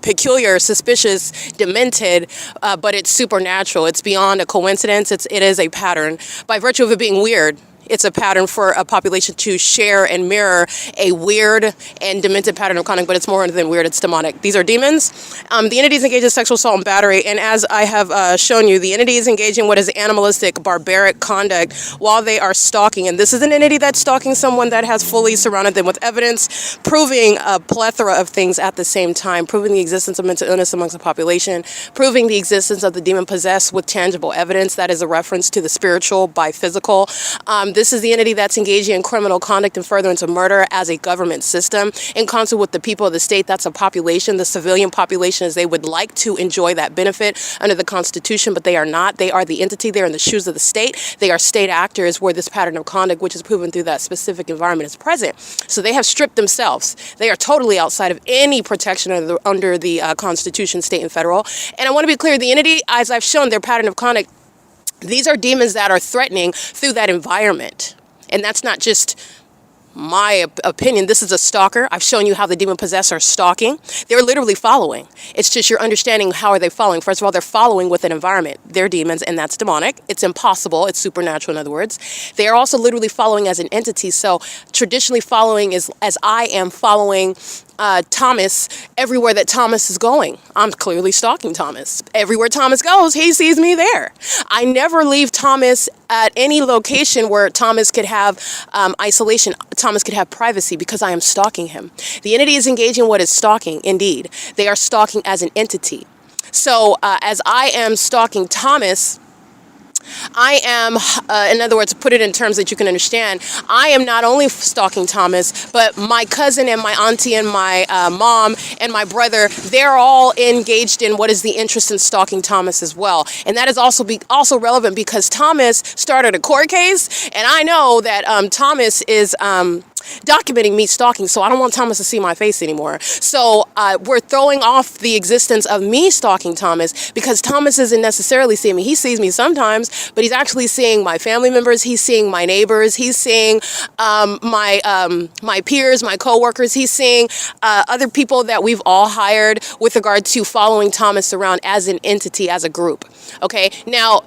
peculiar, suspicious, demented, but it's supernatural. It's beyond a coincidence. It is a pattern. By virtue of it being weird, it's a pattern for a population to share and mirror a weird and demented pattern of conduct, but it's more than weird, it's demonic. These are demons. The entities engage in sexual assault and battery, and as I have shown you, the entity is engaging what is animalistic, barbaric conduct while they are stalking, and this is an entity that's stalking someone that has fully surrounded them with evidence, proving a plethora of things at the same time, proving the existence of mental illness amongst the population, proving the existence of the demon possessed with tangible evidence that is a reference to the spiritual by physical. This is the entity that's engaging in criminal conduct and furtherance of murder as a government system in concert with the people of the state. That's a population, the civilian population, as they would like to enjoy that benefit under the Constitution, but they are not. They are the entity. They're in the shoes of the state. They are state actors where this pattern of conduct, which is proven through that specific environment, is present. So they have stripped themselves. They are totally outside of any protection under the Constitution, state and federal. And I want to be clear, the entity, as I've shown, their pattern of conduct, these are demons that are threatening through that environment. And that's not just my opinion, this is a stalker. I've shown you how the demon possessed are stalking. They're literally following. It's just you're understanding how are they following. First of all, they're following with an environment. They're demons, and that's demonic. It's impossible. It's supernatural, in other words. They are also literally following as an entity. So traditionally following is as I am following Thomas everywhere that Thomas is going. I'm clearly stalking Thomas. Everywhere Thomas goes, he sees me there. I never leave Thomas at any location where Thomas could have isolation. Thomas could have privacy because I am stalking him. The entity is engaging what is stalking, indeed. They are stalking as an entity. So as I am stalking Thomas, I am, in other words, put it in terms that you can understand, I am not only stalking Thomas, but my cousin and my auntie and my mom and my brother, they're all engaged in what is the interest in stalking Thomas as well. And that is also relevant because Thomas started a court case, and I know that Thomas is documenting me stalking, so I don't want Thomas to see my face anymore. So we're throwing off the existence of me stalking Thomas because Thomas isn't necessarily seeing me. He sees me sometimes, but he's actually seeing my family members. He's seeing my neighbors. He's seeing my peers, my coworkers. He's seeing other people that we've all hired with regard to following Thomas around as an entity, as a group. Okay, now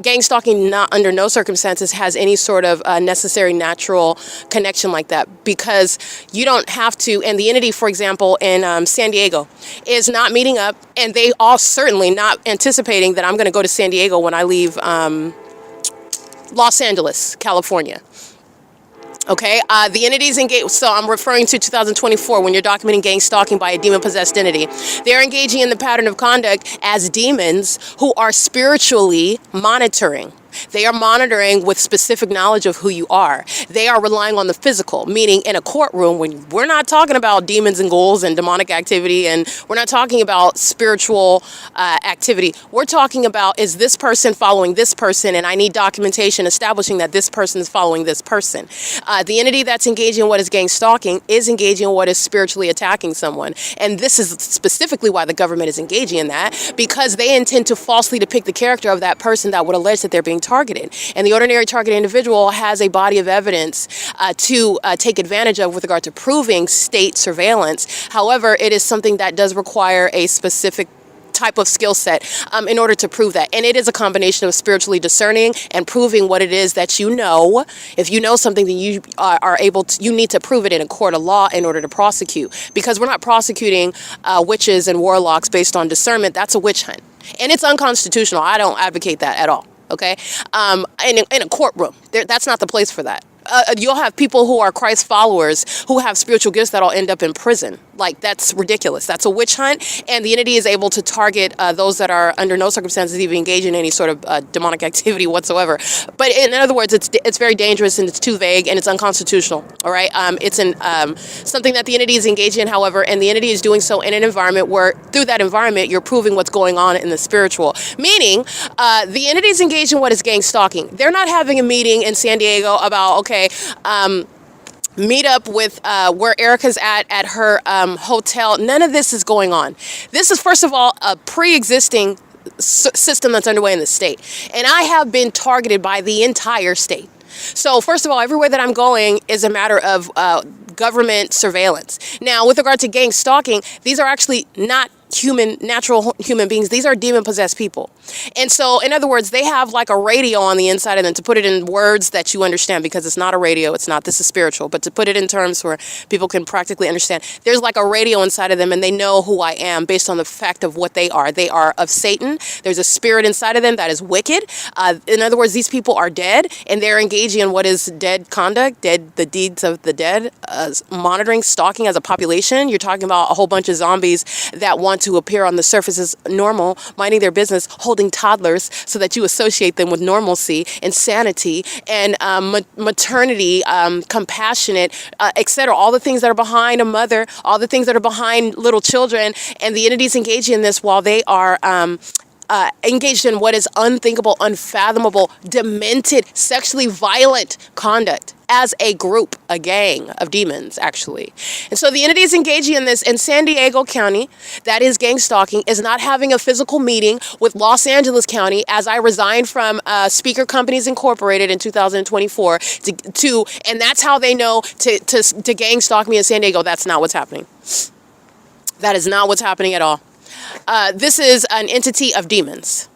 gang stalking not under no circumstances has any sort of necessary natural connection like that, because you don't have to. And the entity, for example, in San Diego is not meeting up, and they are certainly not anticipating that I'm going to go to San Diego when I leave Los Angeles, California. Okay, the entities engage. So I'm referring to 2024 when you're documenting gang stalking by a demon-possessed entity. They're engaging in the pattern of conduct as demons who are spiritually monitoring. They are monitoring with specific knowledge of who you are. They are relying on the physical, meaning in a courtroom, when we're not talking about demons and ghouls and demonic activity, and we're not talking about spiritual activity. We're talking about, is this person following this person? And I need documentation establishing that this person is following this person. The entity that's engaging in what is gang stalking is engaging in what is spiritually attacking someone. And this is specifically why the government is engaging in that, because they intend to falsely depict the character of that person that would allege that they're being targeted. And the ordinary targeted individual has a body of evidence to take advantage of with regard to proving state surveillance. However, it is something that does require a specific type of skill set in order to prove that. And it is a combination of spiritually discerning and proving what it is that you know. If you know something, then you are able to, you need to prove it in a court of law in order to prosecute. Because we're not prosecuting witches and warlocks based on discernment. That's a witch hunt. And it's unconstitutional. I don't advocate that at all. Okay, in a courtroom, that's not the place for that. You'll have people who are Christ followers who have spiritual gifts that'll end up in prison. Like, that's ridiculous. That's a witch hunt, and the entity is able to target those that are under no circumstances even engaged in any sort of demonic activity whatsoever. But in other words, it's very dangerous, and it's too vague, and it's unconstitutional. All right, it's something that the entity is engaged in, however, and the entity is doing so in an environment where, through that environment, you're proving what's going on in the spiritual. Meaning, the entity is engaged in what is gang stalking. They're not having a meeting in San Diego about, okay, meet up with where Erica's at her hotel. None of this is going on. This is, first of all, a pre-existing system that's underway in the state. And I have been targeted by the entire state. So first of all, everywhere that I'm going is a matter of government surveillance. Now, with regard to gang stalking, these are actually not natural human beings. These are demon-possessed people. And so, in other words, they have like a radio on the inside of them, to put it in words that you understand, because it's not a radio, it's not, this is spiritual, but to put it in terms where people can practically understand, there's like a radio inside of them, and they know who I am based on the fact of what they are. They are of Satan. There's a spirit inside of them that is wicked. In other words, these people are dead, and they're engaging in what is dead conduct, the deeds of the dead, monitoring, stalking as a population. You're talking about a whole bunch of zombies that want to appear on the surface as normal, minding their business, holding toddlers so that you associate them with normalcy and sanity and maternity, compassionate, etc. All the things that are behind a mother, all the things that are behind little children, and the entities engaging in this while they are engaged in what is unthinkable, unfathomable, demented, sexually violent conduct as a group, a gang of demons, actually. And so the entity is engaging in this in San Diego County, that is gang stalking, is not having a physical meeting with Los Angeles County as I resigned from Speaker Companies Incorporated in 2024 and that's how they know to gang stalk me in San Diego. That's not what's happening. That is not what's happening at all. This is an entity of demons.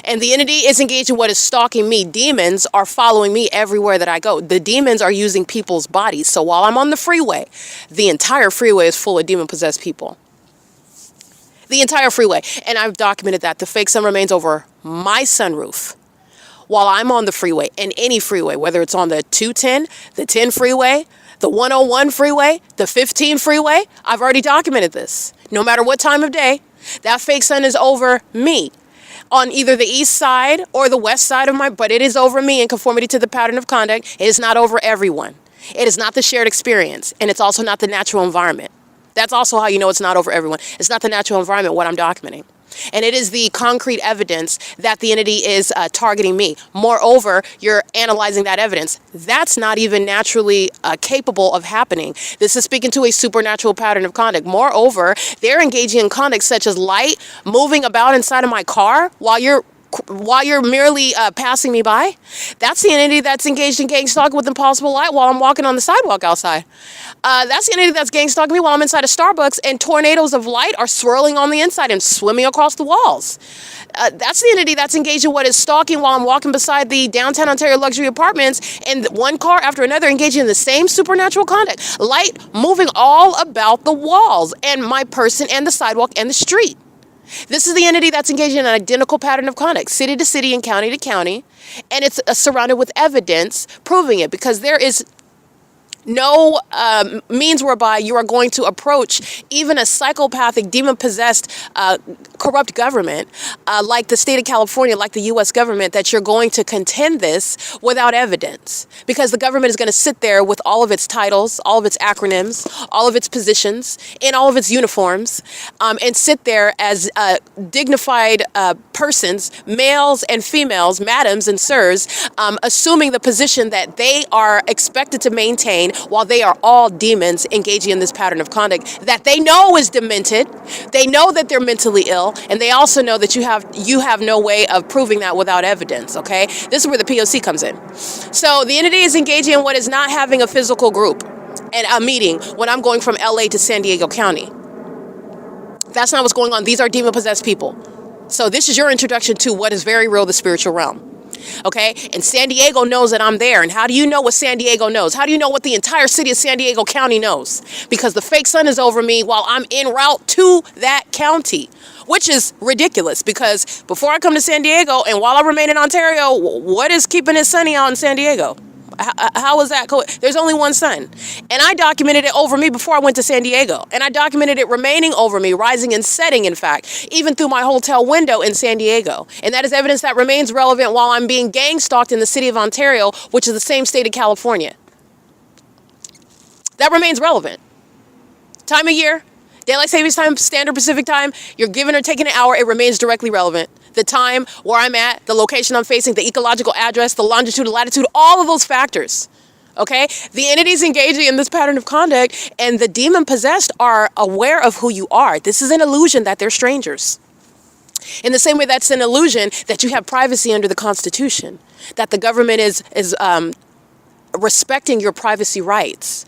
And the entity is engaged in what is stalking me. Demons are following me everywhere that I go. The demons are using people's bodies. So while I'm on the freeway, the entire freeway is full of demon-possessed people. The entire freeway. And I've documented that. The fake sun remains over my sunroof while I'm on the freeway, and any freeway, whether it's on the 210, the 10 freeway, the 101 freeway, the 15 freeway. I've already documented this. No matter what time of day, that fake sun is over me. On either the east side or the west side of but it is over me in conformity to the pattern of conduct. It is not over everyone. It is not the shared experience, and it's also not the natural environment. That's also how you know it's not over everyone. It's not the natural environment, what I'm documenting. And it is the concrete evidence that the entity is targeting me. Moreover, you're analyzing that evidence. That's not even naturally capable of happening. This is speaking to a supernatural pattern of conduct. Moreover, they're engaging in conduct such as light moving about inside of my car while you're merely passing me by. That's the entity that's engaged in gang stalking with impossible light while I'm walking on the sidewalk outside. That's the entity that's gang stalking me while I'm inside of Starbucks and tornadoes of light are swirling on the inside and swimming across the walls. That's the entity that's engaged in what is stalking while I'm walking beside the downtown Ontario luxury apartments and one car after another engaging in the same supernatural conduct. Light moving all about the walls and my person and the sidewalk and the street. This is the entity that's engaged in an identical pattern of conduct, city to city and county to county, and it's surrounded with evidence proving it, because there is no means whereby you are going to approach even a psychopathic, demon-possessed, corrupt government like the state of California, like the U.S. government, that you're going to contend this without evidence. Because the government is going to sit there with all of its titles, all of its acronyms, all of its positions, in all of its uniforms, and sit there as dignified persons, males and females, madams and sirs, assuming the position that they are expected to maintain while they are all demons engaging in this pattern of conduct that they know is demented. They know that they're mentally ill, and they also know that you have no way of proving that without evidence, okay? This is where the P.O.C. comes in. So the entity is engaging in what is not having a physical group and a meeting when I'm going from L.A. to San Diego County. That's not what's going on. These are demon-possessed people. So this is your introduction to what is very real, the spiritual realm. Okay, and San Diego knows that I'm there. And how do you know what San Diego knows? How do you know what the entire city of San Diego County knows? Because the fake sun is over me while I'm en route to that county, which is ridiculous, because before I come to San Diego and while I remain in Ontario, what is keeping it sunny out in San Diego? How is that? There's only one sun. And I documented it over me before I went to San Diego. And I documented it remaining over me, rising and setting, in fact, even through my hotel window in San Diego. And that is evidence that remains relevant while I'm being gang stalked in the city of Ontario, which is the same state of California. That remains relevant. Time of year, daylight savings time, standard Pacific time, you're given or taking an hour, it remains directly relevant. The time, where I'm at, the location I'm facing, the ecological address, the longitude, latitude, all of those factors, okay? The entities engaging in this pattern of conduct and the demon-possessed are aware of who you are. This is an illusion that they're strangers. In the same way that's an illusion that you have privacy under the Constitution, that the government is respecting your privacy rights.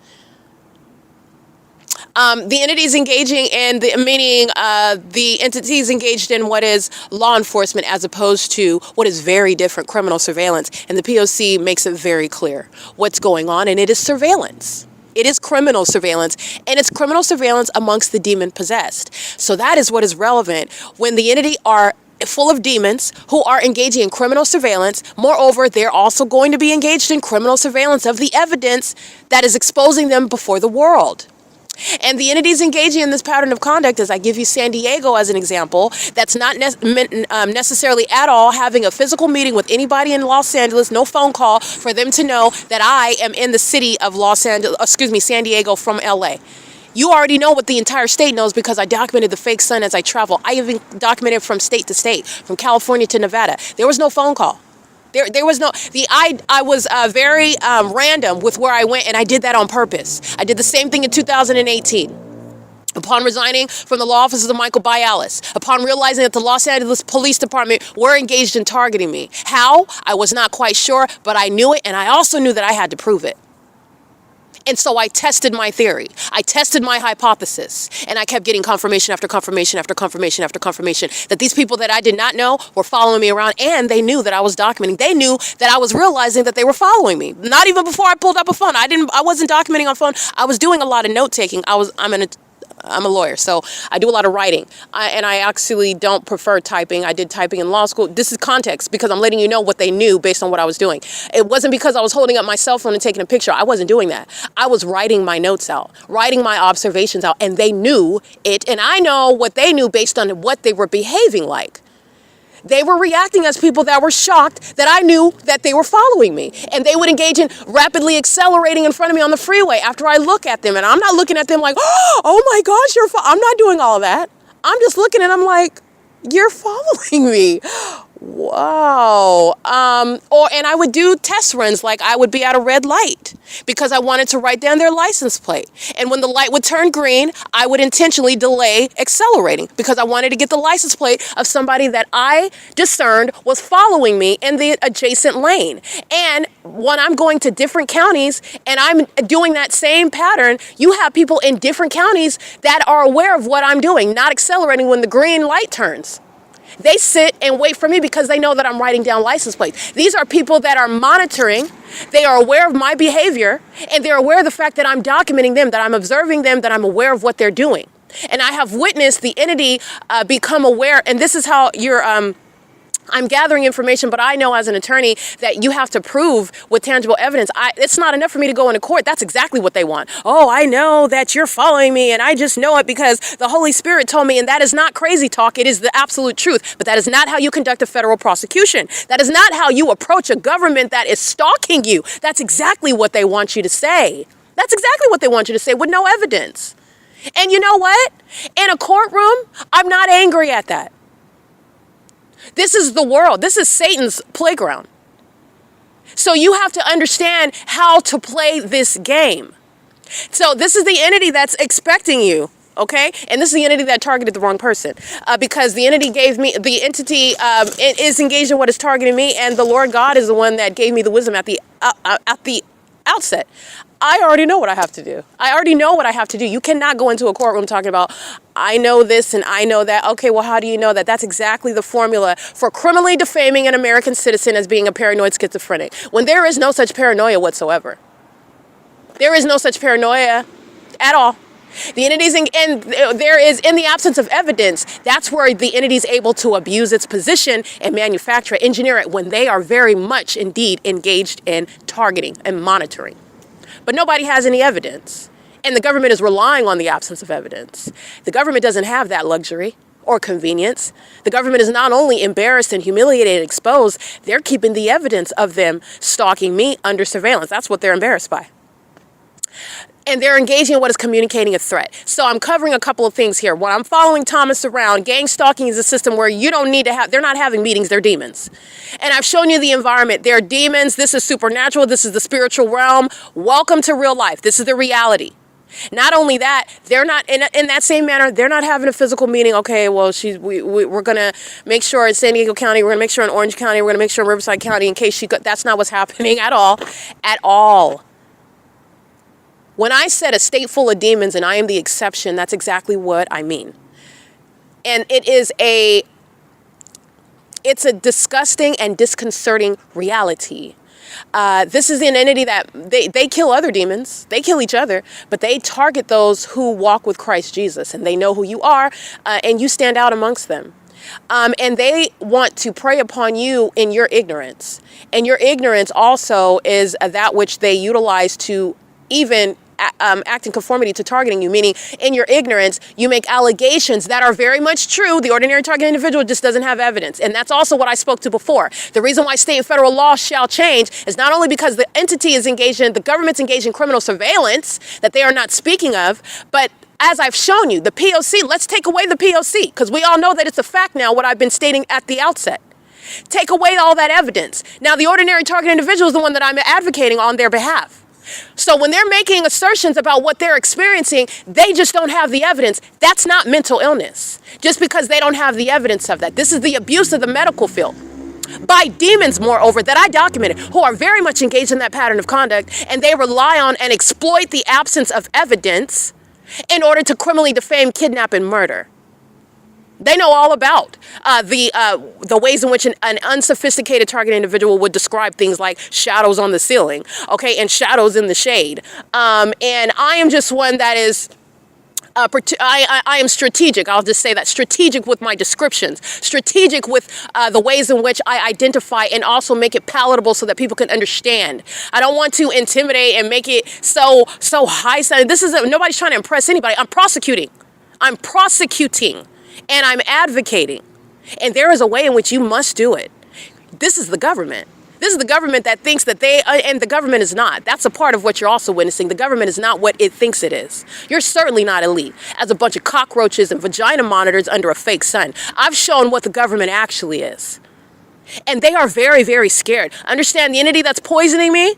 The entities engaging in the entities engaged in what is law enforcement as opposed to what is very different, criminal surveillance. And the P.O.C. makes it very clear what's going on, and it is surveillance. It is criminal surveillance, and it's criminal surveillance amongst the demon-possessed. So that is what is relevant when the entity are full of demons who are engaging in criminal surveillance. Moreover, they're also going to be engaged in criminal surveillance of the evidence that is exposing them before the world. And the entities engaging in this pattern of conduct, as I give you San Diego as an example, that's not necessarily at all having a physical meeting with anybody in Los Angeles, no phone call for them to know that I am in the city of San Diego from LA. You already know what the entire state knows because I documented the fake son as I travel. I even documented from state to state, from California to Nevada. There was no phone call. There was no, I was very random with where I went, and I did that on purpose. I did the same thing in 2018. Upon resigning from the law offices of Michael Bialis, upon realizing that the Los Angeles Police Department were engaged in targeting me. How? I was not quite sure, but I knew it, and I also knew that I had to prove it. And so I tested my theory. I tested my hypothesis. And I kept getting confirmation after confirmation after confirmation after confirmation that these people that I did not know were following me around, and they knew that I was documenting. They knew that I was realizing that they were following me. Not even before I pulled up a phone. I wasn't documenting on phone. I was doing a lot of note taking. I'm a lawyer, so I do a lot of writing. And I actually don't prefer typing. I did typing in law school. This is context because I'm letting you know what they knew based on what I was doing. It wasn't because I was holding up my cell phone and taking a picture. I wasn't doing that. I was writing my notes out, writing my observations out, and they knew it. And I know what they knew based on what they were behaving like. They were reacting as people that were shocked that I knew that they were following me. And they would engage in rapidly accelerating in front of me on the freeway after I look at them. And I'm not looking at them like, oh my gosh, I'm not doing all of that. I'm just looking and I'm like, you're following me. Wow. And I would do test runs, like I would be at a red light because I wanted to write down their license plate. And when the light would turn green, I would intentionally delay accelerating because I wanted to get the license plate of somebody that I discerned was following me in the adjacent lane. And when I'm going to different counties and I'm doing that same pattern, you have people in different counties that are aware of what I'm doing, not accelerating when the green light turns. They sit and wait for me because they know that I'm writing down license plates. These are people that are monitoring. They are aware of my behavior, and they're aware of the fact that I'm documenting them, that I'm observing them, that I'm aware of what they're doing. And I have witnessed the entity become aware, and this is how you're... I'm gathering information, but I know as an attorney that you have to prove with tangible evidence. It's not enough for me to go into court. That's exactly what they want. Oh, I know that you're following me, and I just know it because the Holy Spirit told me, and that is not crazy talk. It is the absolute truth. But that is not how you conduct a federal prosecution. That is not how you approach a government that is stalking you. That's exactly what they want you to say. That's exactly what they want you to say with no evidence. And you know what? In a courtroom, I'm not angry at that. This is the world. This is Satan's playground. So you have to understand how to play this game. So this is the entity that's expecting you, okay? And this is the entity that targeted the wrong person because the entity is engaged in what is targeting me, and the Lord God is the one that gave me the wisdom at the outset. I already know what I have to do. I already know what I have to do. You cannot go into a courtroom talking about, I know this and I know that. Okay, well, how do you know that? That's exactly the formula for criminally defaming an American citizen as being a paranoid schizophrenic, when there is no such paranoia whatsoever. There is no such paranoia at all. The entities, and there is, in the absence of evidence, that's where the entity is able to abuse its position and manufacture it, engineer it, when they are very much indeed engaged in targeting and monitoring. But nobody has any evidence. And the government is relying on the absence of evidence. The government doesn't have that luxury or convenience. The government is not only embarrassed and humiliated and exposed, they're keeping the evidence of them stalking me under surveillance. That's what they're embarrassed by. And they're engaging in what is communicating a threat. So I'm covering a couple of things here. When I'm following Thomas around, gang stalking is a system where you don't need to have, they're not having meetings, they're demons. And I've shown you the environment. They're demons. This is supernatural. This is the spiritual realm. Welcome to real life. This is the reality. Not only that, they're not, in that same manner, they're not having a physical meeting. Okay, well, we're going to make sure in San Diego County, we're going to make sure in Orange County, we're going to make sure in Riverside County in case that's not what's happening at all. At all. When I said a state full of demons and I am the exception, that's exactly what I mean. And it's a disgusting and disconcerting reality. This is an entity that they kill other demons. They kill each other, but they target those who walk with Christ Jesus, and they know who you are, and you stand out amongst them. And they want to prey upon you in your ignorance. And your ignorance also is that which they utilize to even act in conformity to targeting you, meaning in your ignorance, you make allegations that are very much true. The ordinary target individual just doesn't have evidence. And that's also what I spoke to before. The reason why state and federal law shall change is not only because the entity is engaged in, the government's engaged in criminal surveillance that they are not speaking of, but as I've shown you, the P.O.C., let's take away the P.O.C. because we all know that it's a fact now, what I've been stating at the outset. Take away all that evidence. Now, the ordinary target individual is the one that I'm advocating on their behalf. So when they're making assertions about what they're experiencing, they just don't have the evidence. That's not mental illness, just because they don't have the evidence of that. This is the abuse of the medical field by demons, moreover, that I documented, who are very much engaged in that pattern of conduct, and they rely on and exploit the absence of evidence in order to criminally defame, kidnap, and murder. They know all about the ways in which an unsophisticated target individual would describe things like shadows on the ceiling, okay, and shadows in the shade. And I am just one that is, I am strategic. I'll just say that, strategic with my descriptions, strategic with the ways in which I identify and also make it palatable so that people can understand. I don't want to intimidate and make it so high sounding. Nobody's trying to impress anybody. I'm prosecuting, and I'm advocating. And there is a way in which you must do it. This is the government. This is the government that thinks that and the government is not. That's a part of what you're also witnessing. The government is not what it thinks it is. You're certainly not elite as a bunch of cockroaches and vagina monitors under a fake sun. I've shown what the government actually is. And they are very, very scared. Understand, the entity that's poisoning me,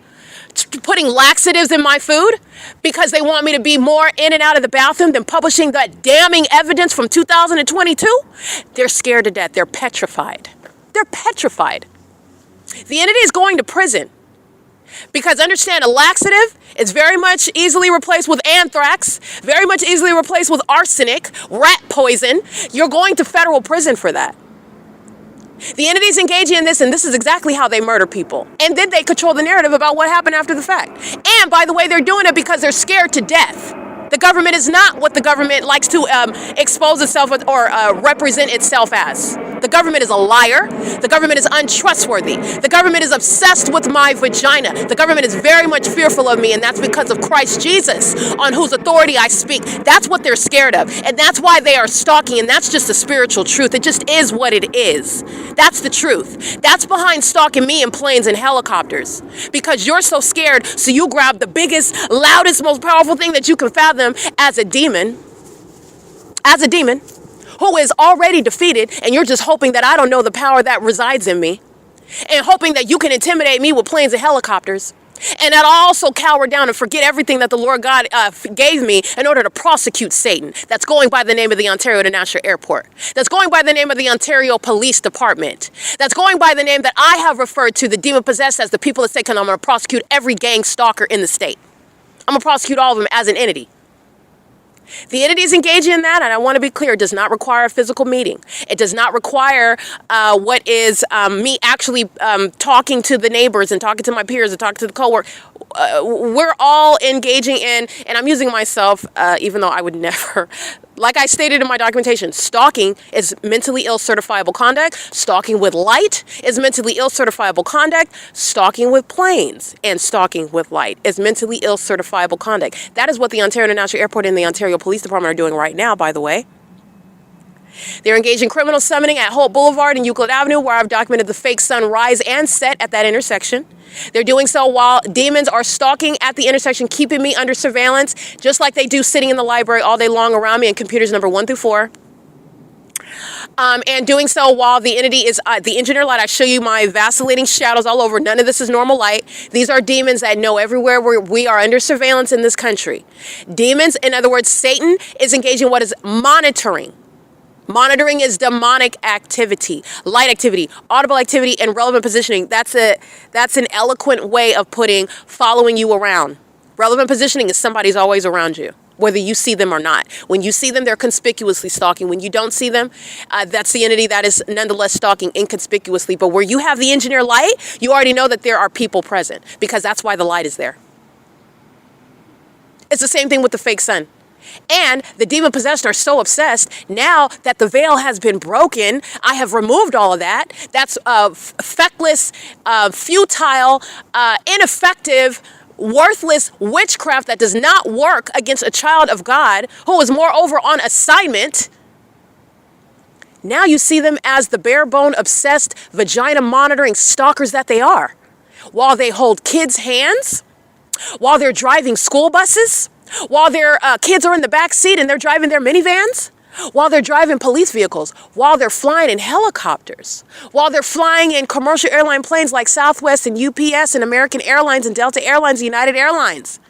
putting laxatives in my food because they want me to be more in and out of the bathroom than publishing that damning evidence from 2022, they're scared to death. They're petrified. They're petrified. The entity is going to prison because, understand, a laxative is very much easily replaced with anthrax, very much easily replaced with arsenic, rat poison. You're going to federal prison for that. The entity's engaging in this, and this is exactly how they murder people. And then they control the narrative about what happened after the fact. And by the way, they're doing it because they're scared to death. The government is not what the government likes to expose itself or represent itself as. The government is a liar. The government is untrustworthy. The government is obsessed with my vagina. The government is very much fearful of me, and that's because of Christ Jesus, on whose authority I speak. That's what they're scared of, and that's why they are stalking, and that's just a spiritual truth. It just is what it is. That's the truth. That's behind stalking me in planes and helicopters, because you're so scared, so you grab the biggest, loudest, most powerful thing that you can fathom as a demon, who is already defeated, and you're just hoping that I don't know the power that resides in me, and hoping that you can intimidate me with planes and helicopters, and that I'll also cower down and forget everything that the Lord God gave me in order to prosecute Satan. That's going by the name of the Ontario International Airport. That's going by the name of the Ontario Police Department. That's going by the name that I have referred to, the demon-possessed, as the people that say, I'm going to prosecute every gang stalker in the state. I'm going to prosecute all of them as an entity. The entities engaging in that, and I want to be clear, does not require a physical meeting. It does not require what is me actually talking to the neighbors and talking to my peers and talking to the coworker. We're all engaging in, and I'm using myself, even though I would never, like I stated in my documentation, stalking is mentally ill certifiable conduct. Stalking with light is mentally ill certifiable conduct. Stalking with planes and stalking with light is mentally ill certifiable conduct. That is what the Ontario International Airport and the Ontario Police Department are doing right now, by the way. They're engaged in criminal summoning at Holt Boulevard and Euclid Avenue, where I've documented the fake sun rise and set at that intersection. They're doing so while demons are stalking at the intersection, keeping me under surveillance, just like they do sitting in the library all day long around me in computers number 1 through 4. And doing so while the entity is the engineer light. I show you my vacillating shadows all over. None of this is normal light. These are demons that know everywhere we are under surveillance in this country. Demons, in other words, Satan is engaging what is monitoring. Monitoring is demonic activity, light activity, audible activity, and relevant positioning. That's an eloquent way of putting following you around. Relevant positioning is somebody's always around you, whether you see them or not. When you see them, they're conspicuously stalking. When you don't see them, that's the entity that is nonetheless stalking inconspicuously. But where you have the engineer light, you already know that there are people present, because that's why the light is there. It's the same thing with the fake sun. And the demon-possessed are so obsessed, now that the veil has been broken, I have removed all of that. That's feckless, futile, ineffective worthless witchcraft that does not work against a child of God who is moreover on assignment. Now you see them as the bare bone obsessed vagina monitoring stalkers that they are. While they hold kids' hands, while they're driving school buses, while their kids are in the back seat and they're driving their minivans, while they're driving police vehicles, while they're flying in helicopters, while they're flying in commercial airline planes like Southwest and UPS and American Airlines and Delta Airlines and United Airlines.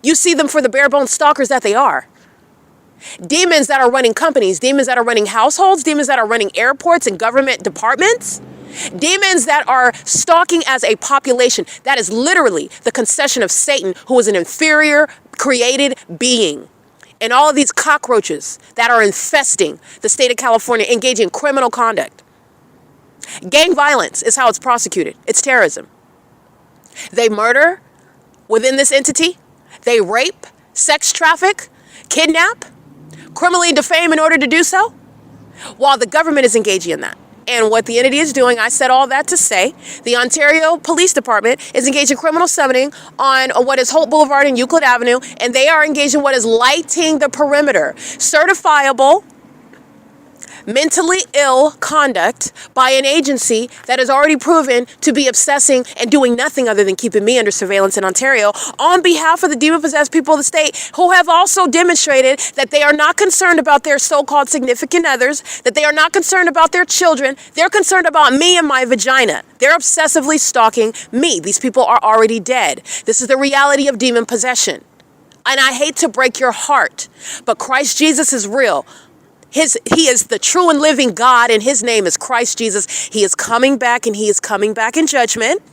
You see them for the bare bones stalkers that they are. Demons that are running companies, demons that are running households, demons that are running airports and government departments, demons that are stalking as a population. That is literally the concession of Satan, who is an inferior created being. And all of these cockroaches that are infesting the state of California, engaging in criminal conduct. Gang violence is how it's prosecuted. It's terrorism. They murder within this entity. They rape, sex traffic, kidnap, criminally defame in order to do so, while the government is engaging in that. And what the entity is doing, I said all that to say, the Ontario Police Department is engaged in criminal summoning on what is Holt Boulevard and Euclid Avenue, and they are engaged in what is lighting the perimeter. Certifiable mentally ill conduct by an agency that is already proven to be obsessing and doing nothing other than keeping me under surveillance in Ontario on behalf of the demon-possessed people of the state, who have also demonstrated that they are not concerned about their so-called significant others, that they are not concerned about their children. They're concerned about me and my vagina. They're obsessively stalking me. These people are already dead. This is the reality of demon possession. And I hate to break your heart, but Christ Jesus is real. He is the true and living God, and his name is Christ Jesus. He is coming back, and he is coming back in judgment.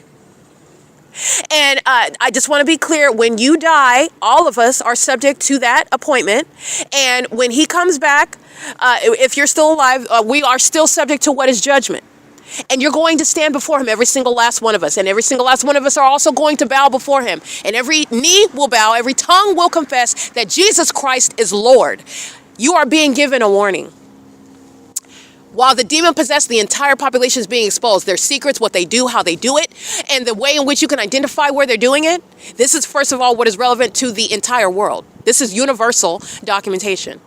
And I just want to be clear, when you die, all of us are subject to that appointment. And when he comes back, if you're still alive, we are still subject to what is judgment. And you're going to stand before him, every single last one of us. And every single last one of us are also going to bow before him. And every knee will bow, every tongue will confess that Jesus Christ is Lord. You are being given a warning. While the demon-possessed, the entire population is being exposed. Their secrets, what they do, how they do it, and the way in which you can identify where they're doing it. This is, first of all, what is relevant to the entire world. This is universal documentation,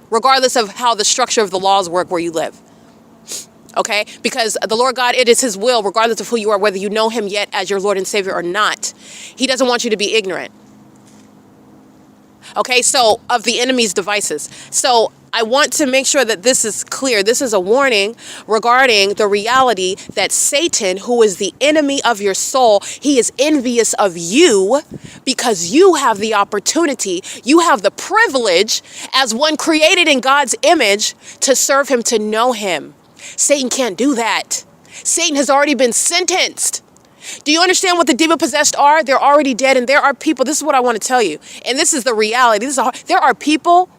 regardless of how the structure of the laws work where you live. Okay? Because the Lord God, it is his will, regardless of who you are, whether you know him yet as your Lord and Savior or not. He doesn't want you to be ignorant. Okay, so of the enemy's devices. So I want to make sure that this is clear. This is a warning regarding the reality that Satan, who is the enemy of your soul, he is envious of you because you have the opportunity, you have the privilege as one created in God's image to serve him, to know him. Satan can't do that. Satan has already been sentenced. Do you understand what the demon-possessed are? They're already dead, and there are people, this is what I want to tell you, and this is the reality. There are people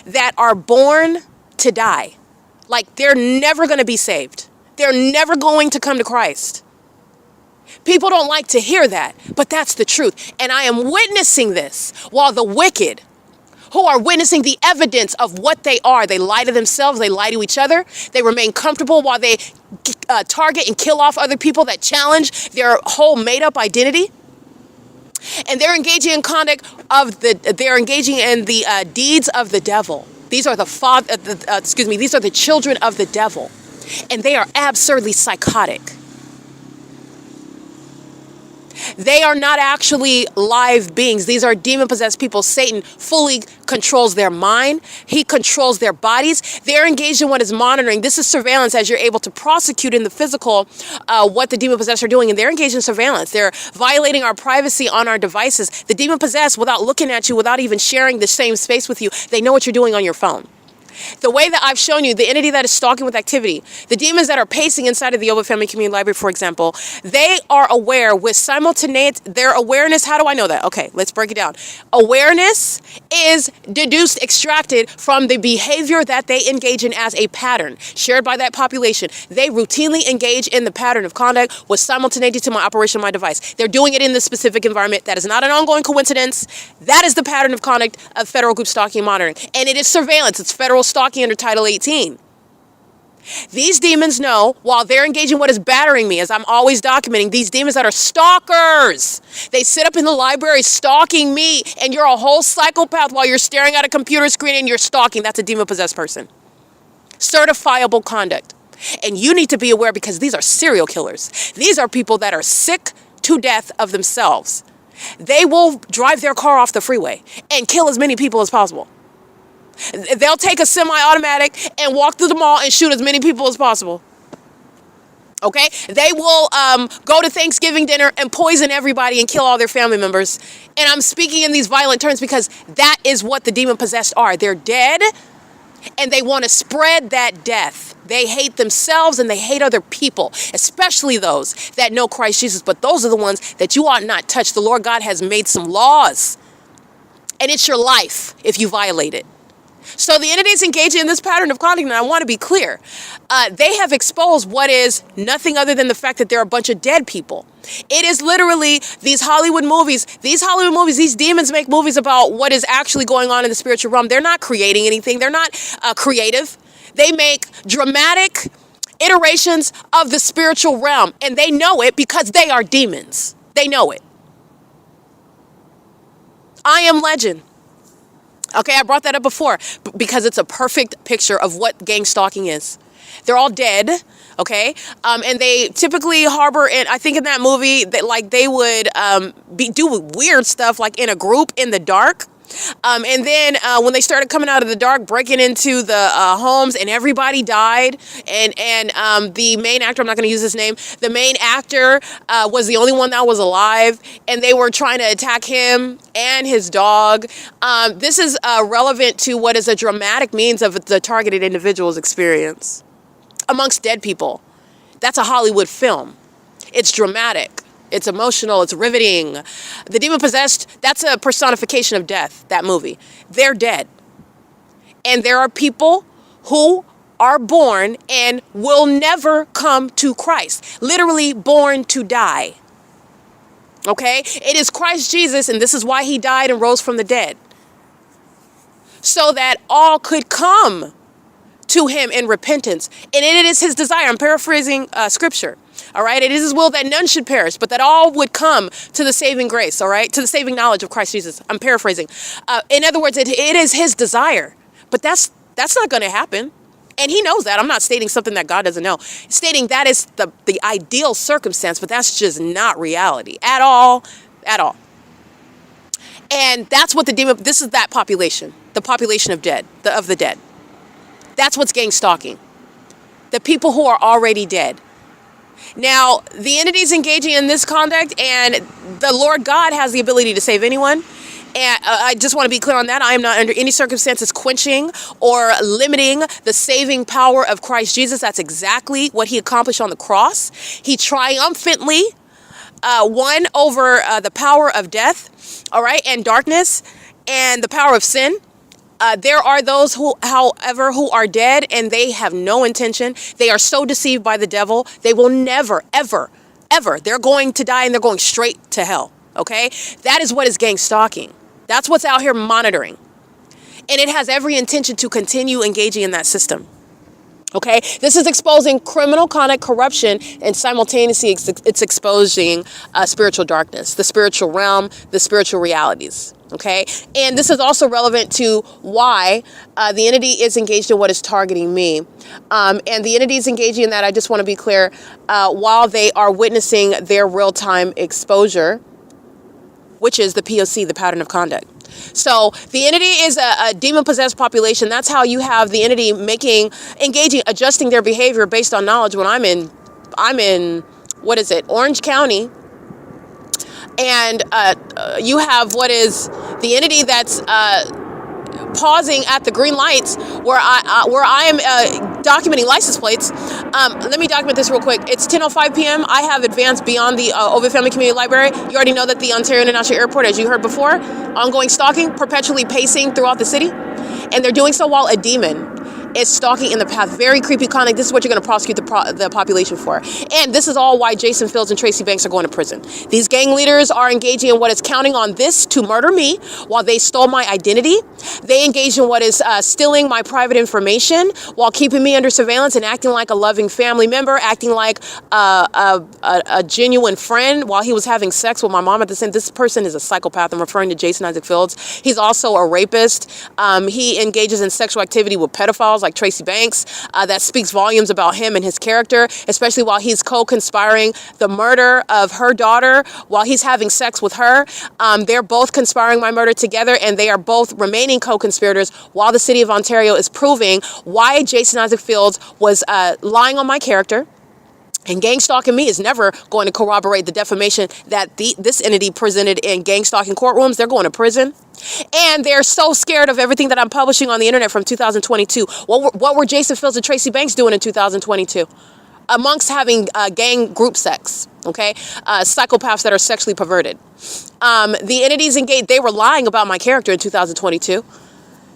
that are born to die. Like, they're never going to be saved. They're never going to come to Christ. People don't like to hear that, but that's the truth. And I am witnessing this while the wicked, who are witnessing the evidence of what they are, they lie to themselves, they lie to each other, they remain comfortable while they target and kill off other people that challenge their whole made-up identity. And they're engaging in conduct of they're engaging in the deeds of the devil. These are these are the children of the devil, and they are absurdly psychotic. They are not actually live beings. These are demon-possessed people. Satan fully controls their mind. He controls their bodies. They're engaged in what is monitoring. This is surveillance, as you're able to prosecute in the physical what the demon-possessed are doing. And they're engaged in surveillance. They're violating our privacy on our devices. The demon-possessed, without looking at you, without even sharing the same space with you, they know what you're doing on your phone. The way that I've shown you, the entity that is stalking with activity, the demons that are pacing inside of the OVITT Family Community Library, for example, they are aware with simultaneous, their awareness, how do I know that? Okay, let's break it down. Awareness is deduced, extracted from the behavior that they engage in as a pattern shared by that population. They routinely engage in the pattern of conduct with simultaneity to my operation of my device. They're doing it in this specific environment. That is not an ongoing coincidence. That is the pattern of conduct of federal group stalking and monitoring. And it is surveillance. It's federal stalking under Title 18. These demons know, while they're engaging what is battering me, as I'm always documenting, these demons that are stalkers. They sit up in the library stalking me, and you're a whole psychopath while you're staring at a computer screen and you're stalking. That's a demon-possessed person. Certifiable conduct. And you need to be aware, because these are serial killers. These are people that are sick to death of themselves. They will drive their car off the freeway and kill as many people as possible. They'll take a semi-automatic and walk through the mall and shoot as many people as possible. Okay? They will go to Thanksgiving dinner and poison everybody and kill all their family members. And I'm speaking in these violent terms because that is what the demon-possessed are. They're dead, and they want to spread that death. They hate themselves and they hate other people, especially those that know Christ Jesus. But those are the ones that you ought not touch. The Lord God has made some laws, and it's your life if you violate it. So the entities engaging in this pattern of conduct, and I want to be clear, they have exposed what is nothing other than the fact that they're a bunch of dead people. It is literally these Hollywood movies. These demons make movies about what is actually going on in the spiritual realm. They're not creating anything. They're not creative. They make dramatic iterations of the spiritual realm, and they know it because they are demons. They know it. I Am Legend. Okay, I brought that up before because it's a perfect picture of what gang stalking is. They're all dead, okay? And they typically harbor, and I think in that movie, that like they would do weird stuff like in a group in the dark. And then when they started coming out of the dark, breaking into the homes, and everybody died. And the main actor, I'm not going to use his name, the main actor was the only one that was alive, and they were trying to attack him and his dog. This is relevant to what is a dramatic means of the targeted individual's experience amongst dead people. That's a Hollywood film. It's dramatic. It's emotional. It's riveting. The demon-possessed, that's a personification of death, that movie. They're dead. And there are people who are born and will never come to Christ. Literally born to die. Okay? It is Christ Jesus, and this is why he died and rose from the dead. So that all could come to him in repentance. And it is his desire. I'm paraphrasing scripture. All right. It is his will that none should perish, but that all would come to the saving grace. All right. To the saving knowledge of Christ Jesus. I'm paraphrasing. In other words, it is his desire, but that's not going to happen. And he knows that. I'm not stating something that God doesn't know. Stating that is the ideal circumstance, but that's just not reality at all. At all. And that's what this is that population, the population of the dead. That's what's gang stalking. The people who are already dead. Now, the entities engaging in this conduct, and the Lord God has the ability to save anyone. And I just want to be clear on that. I am not under any circumstances quenching or limiting the saving power of Christ Jesus. That's exactly what he accomplished on the cross. He triumphantly won over the power of death, all right, and darkness, and the power of sin. There are those who, however, who are dead, and they have no intention. They are so deceived by the devil. They will never, ever, ever. They're going to die, and they're going straight to hell. Okay? That is what is gang stalking. That's what's out here monitoring. And it has every intention to continue engaging in that system. Okay? This is exposing criminal conduct, corruption, and simultaneously it's exposing spiritual darkness, the spiritual realm, the spiritual realities. Okay, and this is also relevant to why the entity is engaged in what is targeting me. And the entity is engaging in that, I just want to be clear, while they are witnessing their real-time exposure, which is the P.O.C, the pattern of conduct. So the entity is a demon-possessed population. That's how you have the entity engaging, adjusting their behavior based on knowledge. When I'm in, what is it, Orange County, and you have what is the entity that's pausing at the green lights where I am documenting license plates. Let me document this real quick. It's 10:05 p.m. I have advanced beyond the OVITT Family Community Library. You already know that the Ontario International Airport, as you heard before, ongoing stalking, perpetually pacing throughout the city. And they're doing so while a demon is stalking in the path. Very creepy conduct. This is what you're going to prosecute the population for. And this is all why Jason Fields and Tracy Banks are going to prison. These gang leaders are engaging in what is counting on this to murder me while they stole my identity. They engage in what is stealing my private information while keeping me under surveillance and acting like a loving family member, acting like a genuine friend while he was having sex with my mom at the same. This person is a psychopath. I'm referring to Jason Isaac Fields. He's also a rapist. He engages in sexual activity with pedophiles like Tracy Banks. That speaks volumes about him and his character, especially while he's co-conspiring the murder of her daughter while he's having sex with her. They're both conspiring my murder together, and they are both remaining co-conspirators while the city of Ontario is proving why Jason Isaac Fields was lying on my character. And gang stalking me is never going to corroborate the defamation that this entity presented in gang stalking courtrooms. They're going to prison. And they're so scared of everything that I'm publishing on the internet from 2022. What were Jason Fields and Tracy Banks doing in 2022? Amongst having gang group sex, okay? Psychopaths that are sexually perverted. The entities engaged, they were lying about my character in 2022.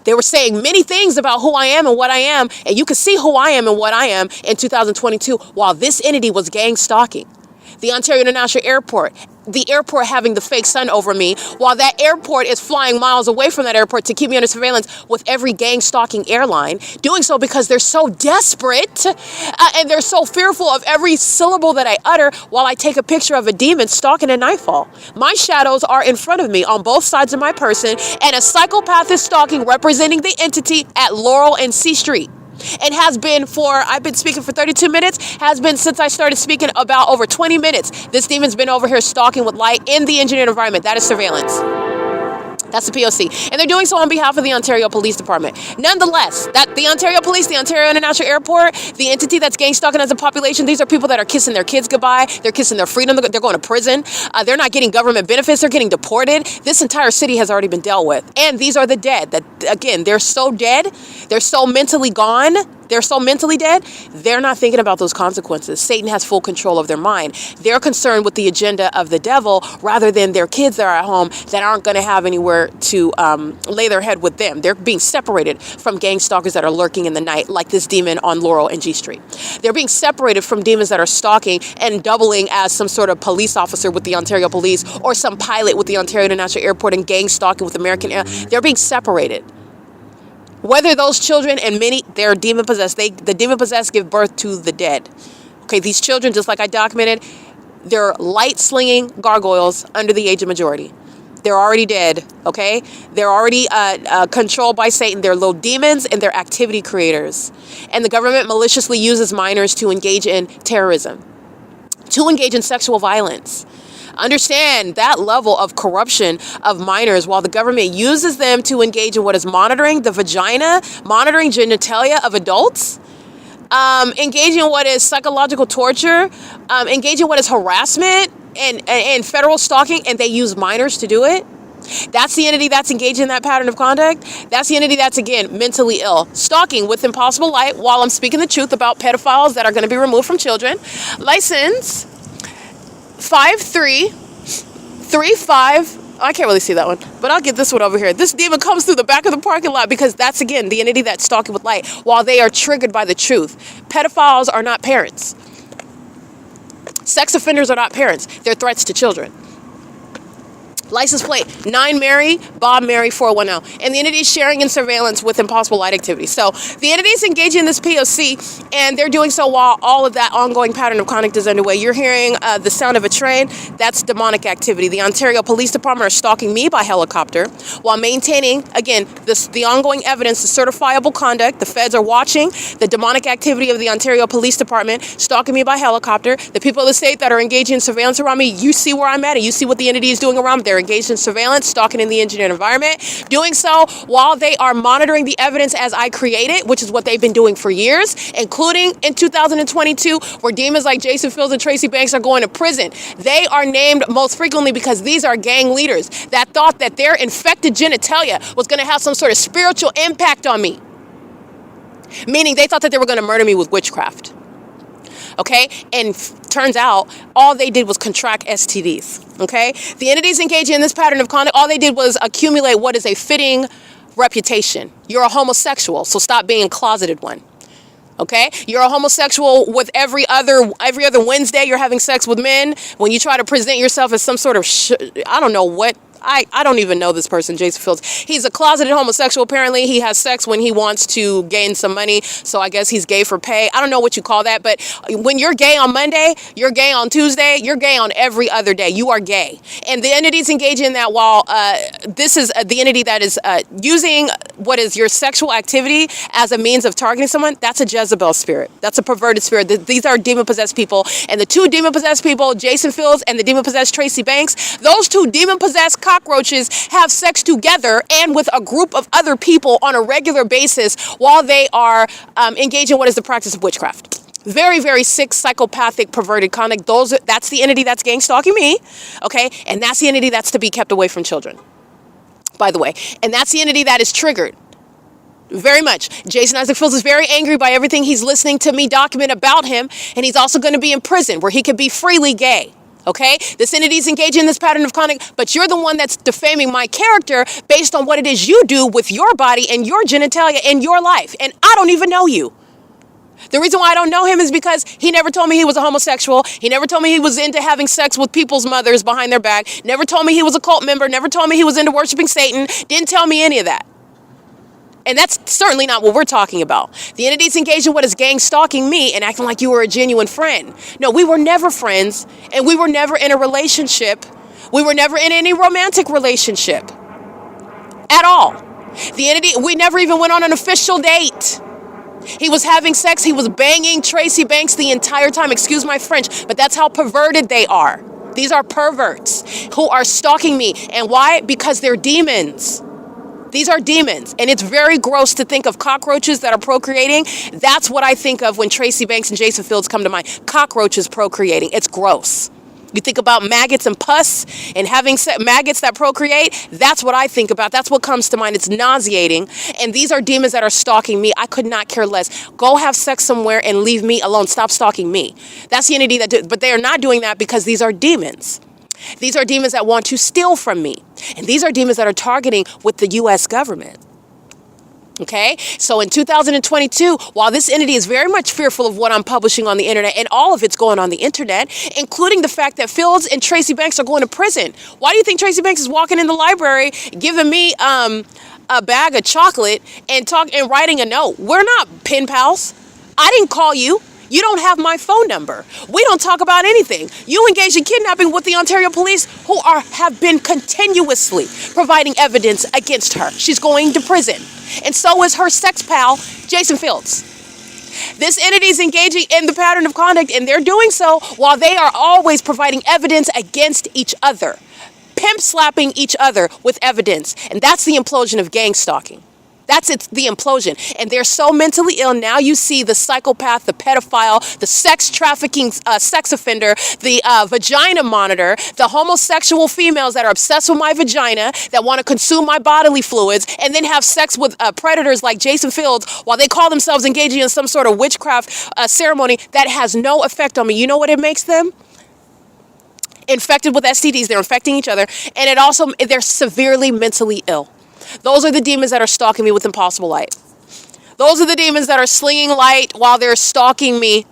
They were saying many things about who I am and what I am, and you can see who I am and what I am in 2022 while this entity was gang stalking. The Ontario International Airport, the airport having the fake sun over me, while that airport is flying miles away from that airport to keep me under surveillance with every gang stalking airline, doing so because they're so desperate and they're so fearful of every syllable that I utter while I take a picture of a demon stalking at nightfall. My shadows are in front of me on both sides of my person, and a psychopath is stalking, representing the entity at Laurel and C Street. And has been I've been speaking for 32 minutes, has been since I started speaking about over 20 minutes. This demon's been over here stalking with light in the engineered environment. That is surveillance. That's the P.O.C. And they're doing so on behalf of the Ontario Police Department. Nonetheless, that the Ontario Police, the Ontario International Airport, the entity that's gang stalking as a population, these are people that are kissing their kids goodbye. They're kissing their freedom. They're going to prison. They're not getting government benefits. They're getting deported. This entire city has already been dealt with. And these are the dead. That, again, they're so dead. They're so mentally gone. They're so mentally dead, they're not thinking about those consequences. Satan has full control of their mind. They're concerned with the agenda of the devil rather than their kids that are at home that aren't going to have anywhere to lay their head with them. They're being separated from gang stalkers that are lurking in the night, like this demon on Laurel and G Street. They're being separated from demons that are stalking and doubling as some sort of police officer with the Ontario Police or some pilot with the Ontario International Airport and gang stalking with American Air. They're being separated. Whether those children, and many, they're demon-possessed. The demon-possessed give birth to the dead. Okay, these children, just like I documented, they're light-slinging gargoyles under the age of majority. They're already dead, okay? They're already controlled by Satan. They're little demons, and they're activity creators. And the government maliciously uses minors to engage in terrorism, to engage in sexual violence. Understand that level of corruption of minors while the government uses them to engage in what is monitoring the vagina, monitoring genitalia of adults, engaging in what is psychological torture, engaging in what is harassment and federal stalking, and they use minors to do it. That's the entity that's engaged in that pattern of conduct. That's the entity that's, again, mentally ill. Stalking with impossible light while I'm speaking the truth about pedophiles that are going to be removed from children. License 5335. I can't really see that one, but I'll get this one over here. This demon comes through the back of the parking lot because that's, again, the entity that's stalking with light while they are triggered by the truth. Pedophiles are not parents. Sex offenders are not parents. They're threats to children. License plate 9 Mary, Bob Mary 410. And the entity is sharing in surveillance with impossible light activity. So the entity is engaging in this P.O.C. and they're doing so while all of that ongoing pattern of conduct is underway. You're hearing the sound of a train. That's demonic activity. The Ontario Police Department are stalking me by helicopter while maintaining, again, the ongoing evidence, the certifiable conduct. The feds are watching the demonic activity of the Ontario Police Department stalking me by helicopter. The people of the state that are engaging in surveillance around me, you see where I'm at and you see what the entity is doing around me. They're engaged in surveillance, stalking in the engineered environment, doing so while they are monitoring the evidence as I create it, which is what they've been doing for years, including in 2022, where demons like Jason Fields and Tracy Banks are going to prison. They are named most frequently because these are gang leaders that thought that their infected genitalia was going to have some sort of spiritual impact on me, meaning they thought that they were going to murder me with witchcraft. Okay, and turns out all they did was contract STDs. Okay, the entities engaging in this pattern of conduct, all they did was accumulate what is a fitting reputation. You're a homosexual, so stop being a closeted one. Okay? You're a homosexual with every other Wednesday you're having sex with men. When you try to present yourself as some sort of, I don't know what, I don't even know this person, Jason Fields. He's a closeted homosexual, apparently. He has sex when he wants to gain some money, so I guess he's gay for pay. I don't know what you call that, but when you're gay on Monday, you're gay on Tuesday, you're gay on every other day. You are gay. And the entities engaging in that, while this is the entity that is using what is your sexual activity as a means of targeting someone, that's a Jezebel spirit. That's a perverted spirit. These are demon-possessed people. And the two demon-possessed people, Jason Fields and the demon-possessed Tracy Banks, those two demon-possessed cockroaches have sex together and with a group of other people on a regular basis while they are engaged in what is the practice of witchcraft. Very, very sick, psychopathic, perverted conduct. That's the entity that's gang stalking me, okay? And that's the entity that's to be kept away from children, by the way. And that's the entity that is triggered. Very much. Jason Isaac Fields is very angry by everything he's listening to me document about him, and he's also going to be in prison where he could be freely gay. Okay? This entity is engaging in this pattern of conduct, but you're the one that's defaming my character based on what it is you do with your body and your genitalia in your life. And I don't even know you. The reason why I don't know him is because he never told me he was a homosexual. He never told me he was into having sex with people's mothers behind their back. Never told me he was a cult member. Never told me he was into worshiping Satan. Didn't tell me any of that. And that's certainly not what we're talking about. The entity's engaged in what is gang stalking me and acting like you were a genuine friend. No, we were never friends, and we were never in a relationship. We were never in any romantic relationship at all. The entity, we never even went on an official date. He was having sex. He was banging Tracy Banks the entire time. Excuse my French, but that's how perverted they are. These are perverts who are stalking me. And why? Because they're demons. These are demons, and it's very gross to think of cockroaches that are procreating. That's what I think of when Tracy Banks and Jason Fields come to mind. Cockroaches procreating. It's gross. You think about maggots and pus and having maggots that procreate. That's what I think about. That's what comes to mind. It's nauseating. And these are demons that are stalking me. I could not care less. Go have sex somewhere and leave me alone. Stop stalking me. That's the entity that but they are not doing that because these are demons. These are demons that want to steal from me. And these are demons that are targeting with the U.S. government. Okay, so in 2022, while this entity is very much fearful of what I'm publishing on the internet, and all of it's going on the internet, including the fact that Fields and Tracy Banks are going to prison. Why do you think Tracy Banks is walking in the library giving me a bag of chocolate and writing a note? We're not pen pals. I didn't call you. You don't have my phone number. We don't talk about anything. You engaged in kidnapping with the Ontario police, who have been continuously providing evidence against her. She's going to prison. And so is her sex pal, Jason Fields. This entity is engaging in the pattern of conduct, and they're doing so while they are always providing evidence against each other, pimp slapping each other with evidence. And that's the implosion of gang stalking. It's the implosion. And they're so mentally ill. Now you see the psychopath, the pedophile, the sex trafficking sex offender, the vagina monitor, the homosexual females that are obsessed with my vagina, that want to consume my bodily fluids, and then have sex with predators like Jason Fields while they call themselves engaging in some sort of witchcraft ceremony that has no effect on me. You know what it makes them? Infected with STDs. They're infecting each other. And they're severely mentally ill. Those are the demons that are stalking me with impossible light. Those are the demons that are slinging light while they're stalking me.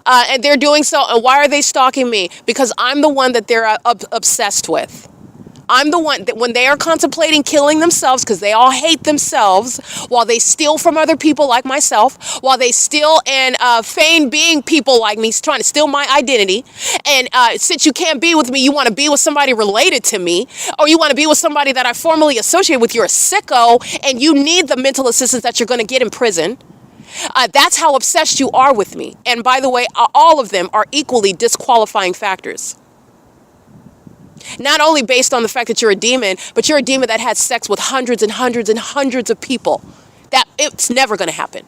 And they're doing so. And why are they stalking me? Because I'm the one that they're obsessed with. I'm the one that when they are contemplating killing themselves, because they all hate themselves, while they steal from other people like myself, while they steal and feign being people like me, trying to steal my identity. And since you can't be with me, you want to be with somebody related to me, or you want to be with somebody that I formally associate with. You're a sicko, and you need the mental assistance that you're going to get in prison. That's how obsessed you are with me. And by the way, all of them are equally disqualifying factors. Not only based on the fact that you're a demon, but you're a demon that had sex with hundreds and hundreds and hundreds of people. It's never going to happen.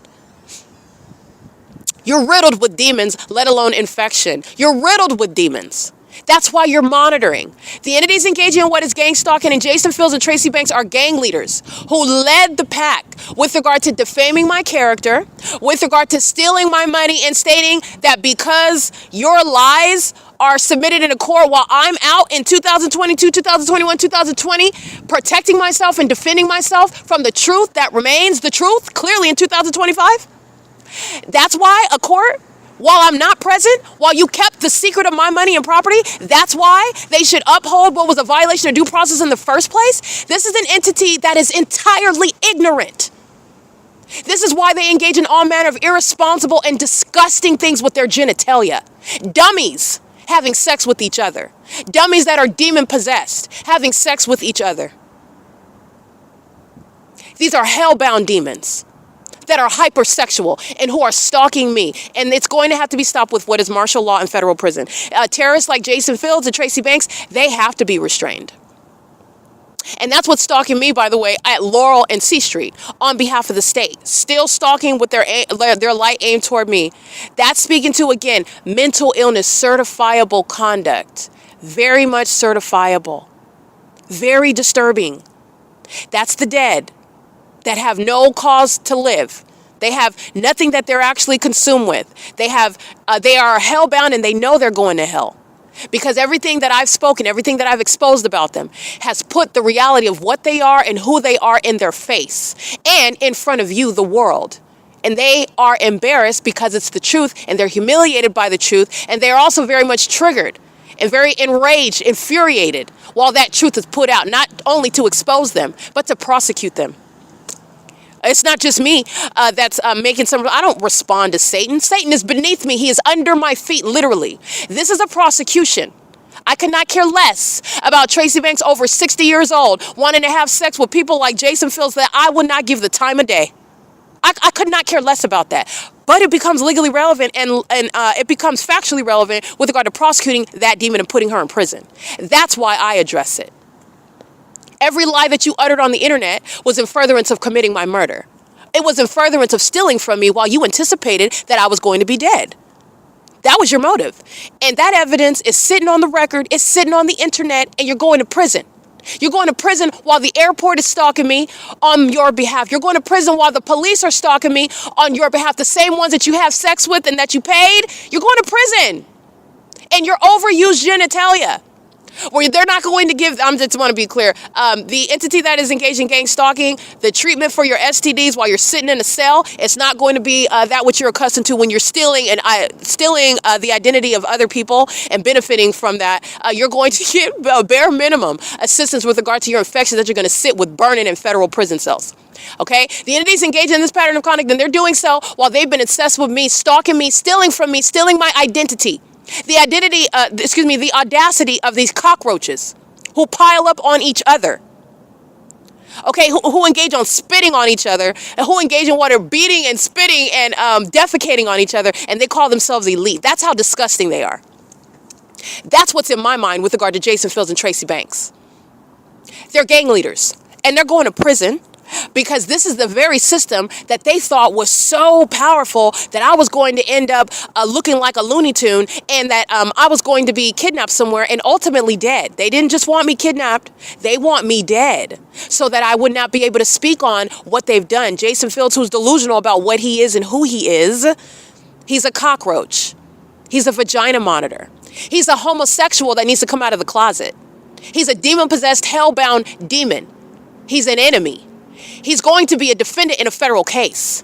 You're riddled with demons, let alone infection. You're riddled with demons. That's why you're monitoring. The entities engaging in what is gang stalking, and Jason Fields and Tracy Banks are gang leaders who led the pack with regard to defaming my character, with regard to stealing my money and stating that because your lies are submitted in a court while I'm out in 2022, 2021, 2020, protecting myself and defending myself from the truth that remains the truth clearly in 2025? That's why a court, while I'm not present, while you kept the secret of my money and property, that's why they should uphold what was a violation of due process in the first place. This is an entity that is entirely ignorant. This is why they engage in all manner of irresponsible and disgusting things with their genitalia. Dummies having sex with each other. Dummies that are demon possessed having sex with each other. These are hellbound demons that are hypersexual and who are stalking me. And it's going to have to be stopped with what is martial law and federal prison. Terrorists like Jason Fields and Tracy Banks, they have to be restrained. And that's what's stalking me, by the way, at Laurel and C Street on behalf of the state. Still stalking with their light aimed toward me. That's speaking to, again, mental illness, certifiable conduct. Very much certifiable. Very disturbing. That's the dead that have no cause to live. They have nothing that they're actually consumed with. They are hellbound and they know they're going to hell. Because everything that I've spoken, everything that I've exposed about them has put the reality of what they are and who they are in their face and in front of you, the world. And they are embarrassed because it's the truth and they're humiliated by the truth. And they're also very much triggered and very enraged, infuriated while that truth is put out, not only to expose them, but to prosecute them. It's not just me that's making some... I don't respond to Satan. Satan is beneath me. He is under my feet, literally. This is a prosecution. I could not care less about Tracy Banks, over 60 years old, wanting to have sex with people like Jason Fields that I would not give the time of day. I could not care less about that. But it becomes legally relevant and it becomes factually relevant with regard to prosecuting that demon and putting her in prison. That's why I address it. Every lie that you uttered on the internet was in furtherance of committing my murder. It was in furtherance of stealing from me while you anticipated that I was going to be dead. That was your motive. And that evidence is sitting on the record, it's sitting on the internet, and you're going to prison. You're going to prison while the airport is stalking me on your behalf. You're going to prison while the police are stalking me on your behalf. The same ones that you have sex with and that you paid, you're going to prison. And your overused genitalia, where they're not going to give, I just want to be clear, the entity that is engaged in gang stalking, the treatment for your STDs while you're sitting in a cell, it's not going to be that which you're accustomed to when you're stealing the identity of other people and benefiting from that. You're going to get a bare minimum assistance with regard to your infections that you're going to sit with burning in federal prison cells. Okay? The entities engaged in this pattern of conduct, and they're doing so while they've been obsessed with me, stalking me, stealing from me, stealing my identity. The audacity of these cockroaches who pile up on each other. Okay, who engage on spitting on each other, and who engage in what are beating and spitting and defecating on each other, and they call themselves elite. That's how disgusting they are. That's what's in my mind with regard to Jason Fields and Tracy Banks. They're gang leaders, and they're going to prison because this is the very system that they thought was so powerful that I was going to end up looking like a Looney Tune, and that I was going to be kidnapped somewhere and ultimately dead. They didn't just want me kidnapped, they want me dead so that I would not be able to speak on what they've done. Jason Fields, who's delusional about what he is and who he is, he's a cockroach. He's a vagina monitor. He's a homosexual that needs to come out of the closet. He's a demon-possessed, hell-bound demon. He's an enemy. He's going to be a defendant in a federal case.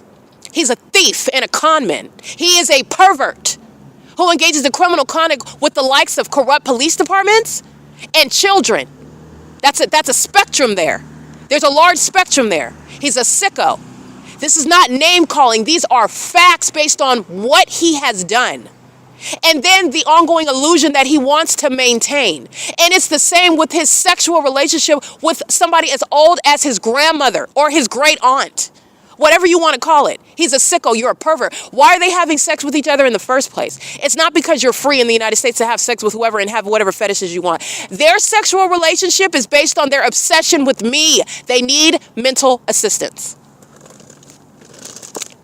He's a thief and a conman. He is a pervert who engages in criminal conduct with the likes of corrupt police departments and children. That's a spectrum there. There's a large spectrum there. He's a sicko. This is not name calling. These are facts based on what he has done. And then the ongoing illusion that he wants to maintain. And it's the same with his sexual relationship with somebody as old as his grandmother or his great aunt. Whatever you want to call it. He's a sicko. You're a pervert. Why are they having sex with each other in the first place? It's not because you're free in the United States to have sex with whoever and have whatever fetishes you want. Their sexual relationship is based on their obsession with me. They need mental assistance.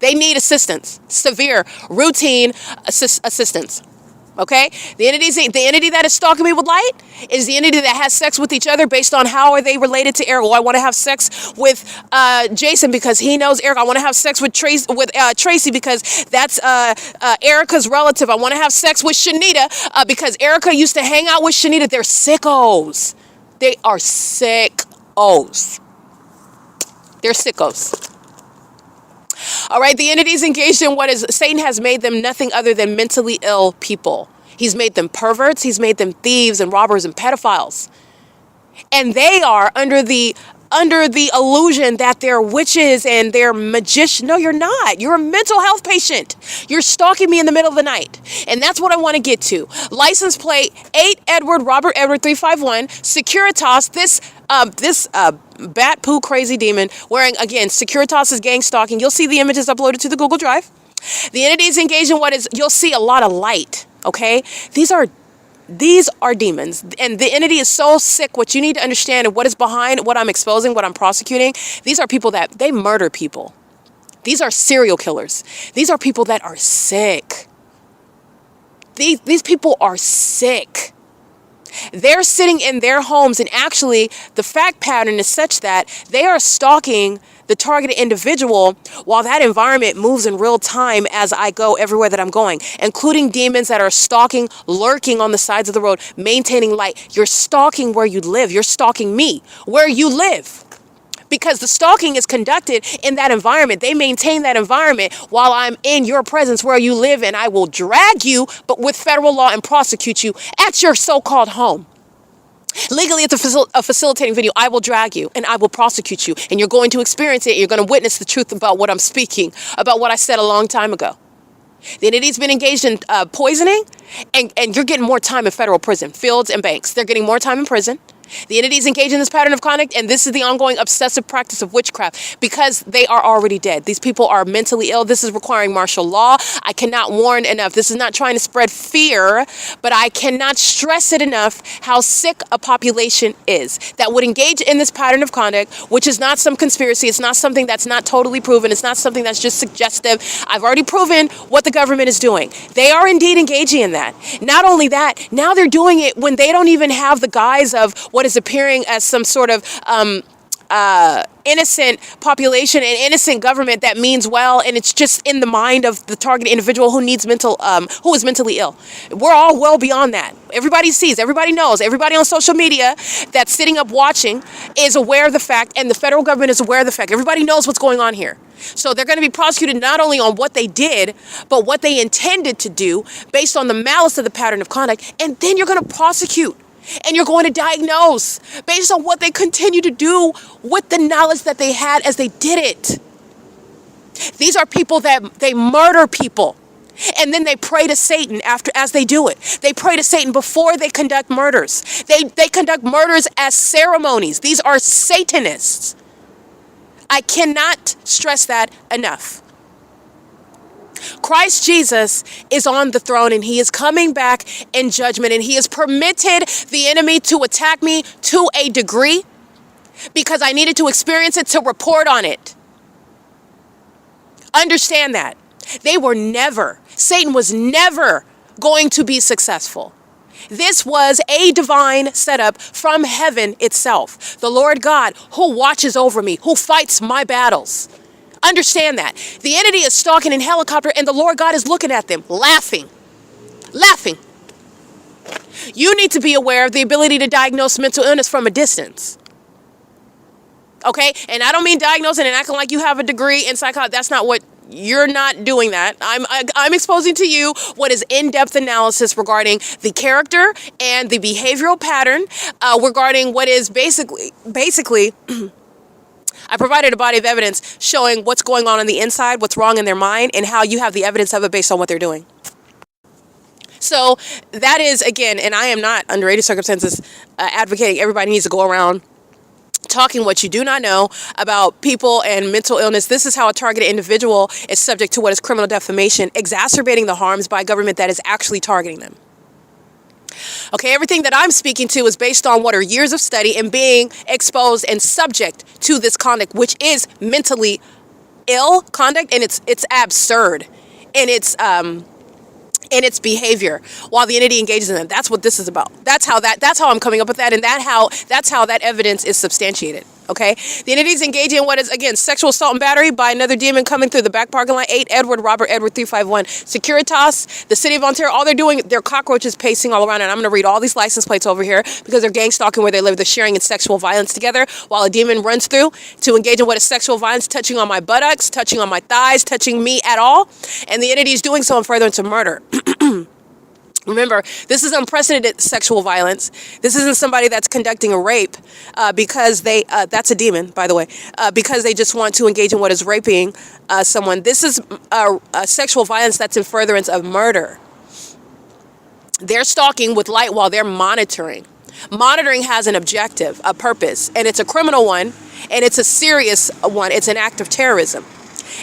They need assistance, severe, routine assistance, Okay, the entity that is stalking me with light is the entity that has sex with each other based on how are they related to Eric. Oh, I want to have sex with Jason because he knows Eric. I want to have sex with Tracy because that's Erica's relative. I want to have sex with Shanita because Erica used to hang out with Shanita. They're sickos. They are sickos. They're sickos. All right, the entities engaged in what is Satan has made them nothing other than mentally ill people. He's made them perverts, he's made them thieves and robbers and pedophiles. And they are under the illusion that they're witches and they're magicians. No, you're not. You're a mental health patient. You're stalking me in the middle of the night. And that's what I want to get to. License plate 8 Edward Robert Edward 351 Securitas. This bat poo crazy demon wearing, again, Securitas' gang stalking. You'll see the images uploaded to the Google Drive. The entities engaged in what is, you'll see a lot of light, okay? These are demons, and the entity is so sick. What you need to understand and what is behind what I'm exposing, what I'm prosecuting, these are people that, they murder people. These are serial killers. These are people that are sick. These people are sick. They're sitting in their homes, and actually the fact pattern is such that they are stalking the targeted individual while that environment moves in real time as I go everywhere that I'm going, including demons that are stalking, lurking on the sides of the road, maintaining light. You're stalking where you live. You're stalking me where you live. Because the stalking is conducted in that environment. They maintain that environment while I'm in your presence where you live, and I will drag you, but with federal law, and prosecute you at your so-called home. Legally, it's a facilitating video. I will drag you and I will prosecute you, and you're going to experience it. You're going to witness the truth about what I'm speaking, about what I said a long time ago. The entity's been engaged in poisoning, and you're getting more time in federal prison. Fields and Banks, they're getting more time in prison. The entities engaged in this pattern of conduct, and this is the ongoing obsessive practice of witchcraft, because they are already dead. These people are mentally ill. This is requiring martial law. I cannot warn enough. This is not trying to spread fear, but I cannot stress it enough how sick a population is that would engage in this pattern of conduct, which is not some conspiracy. It's not something that's not totally proven. It's not something that's just suggestive. I've already proven what the government is doing. They are indeed engaging in that. Not only that, now they're doing it when they don't even have the guise of what is appearing as some sort of innocent population and innocent government that means well, and it's just in the mind of the target individual who needs who is mentally ill. We're all well beyond that. Everybody sees, everybody knows, everybody on social media that's sitting up watching is aware of the fact, and the federal government is aware of the fact. Everybody knows what's going on here. So they're going to be prosecuted not only on what they did, but what they intended to do based on the malice of the pattern of conduct, and then you're going to prosecute. And you're going to diagnose based on what they continue to do with the knowledge that they had as they did it. These are people that they murder people, and then they pray to Satan as they do it. They pray to Satan before they conduct murders. They conduct murders as ceremonies. These are Satanists. I cannot stress that enough. Christ Jesus is on the throne, and he is coming back in judgment, and he has permitted the enemy to attack me to a degree because I needed to experience it to report on it. Understand that. Satan was never going to be successful. This was a divine setup from heaven itself. The Lord God who watches over me, who fights my battles. Understand that. The entity is stalking in helicopter, and the Lord God is looking at them, laughing. You need to be aware of the ability to diagnose mental illness from a distance. Okay? And I don't mean diagnosing and acting like you have a degree in psychology. That's not what, you're not doing that. I'm exposing to you what is in-depth analysis regarding the character and the behavioral pattern, regarding what is basically I provided a body of evidence showing what's going on the inside, what's wrong in their mind, and how you have the evidence of it based on what they're doing. So that is, again, and I am not under any circumstances advocating everybody needs to go around talking what you do not know about people and mental illness. This is how a targeted individual is subject to what is criminal defamation, exacerbating the harms by a government that is actually targeting them. Okay, everything that I'm speaking to is based on what are years of study and being exposed and subject to this conduct, which is mentally ill conduct, and it's absurd in its in its behavior while the entity engages in them. That's what this is about. That's how I'm coming up with that, and that's how that evidence is substantiated. Okay, the entities engaging in what is, again, sexual assault and battery by another demon coming through the back parking lot. 8 Edward Robert Edward 351 Securitas, the city of Ontario. All they're doing, they're cockroaches pacing all around, and I'm going to read all these license plates over here because they're gang stalking where they live. They're sharing in sexual violence together while a demon runs through to engage in what is sexual violence, touching on my buttocks, touching on my thighs, touching me at all, and the entity is doing so in furtherance of murder. Remember, this is unprecedented sexual violence. This isn't somebody that's conducting a rape because they, that's a demon, by the way, because they just want to engage in what is raping someone. This is a sexual violence that's in furtherance of murder. They're stalking with light while they're monitoring. Monitoring has an objective, a purpose, and it's a criminal one, and it's a serious one. It's an act of terrorism.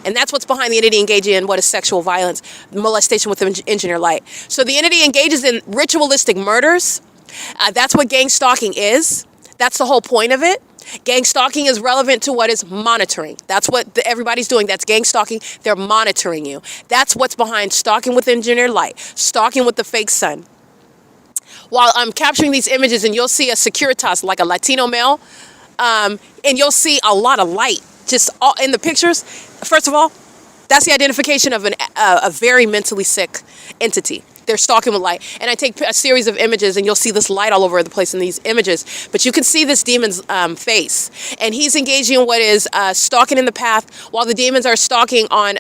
And that's what's behind the entity engaging in what is sexual violence, molestation with engineer light. So the entity engages in ritualistic murders. That's what gang stalking is. That's the whole point of it. Gang stalking is relevant to what is monitoring. That's what everybody's doing. That's gang stalking. They're monitoring you. That's what's behind stalking with engineer light, stalking with the fake sun. While I'm capturing these images, and you'll see a Securitas, like a Latino male, and you'll see a lot of light just all in the pictures. First of all, that's the identification of a very mentally sick entity. They're stalking with light. And I take a series of images, and you'll see this light all over the place in these images. But you can see this demon's face. And he's engaging in what is stalking in the path while the demons are stalking on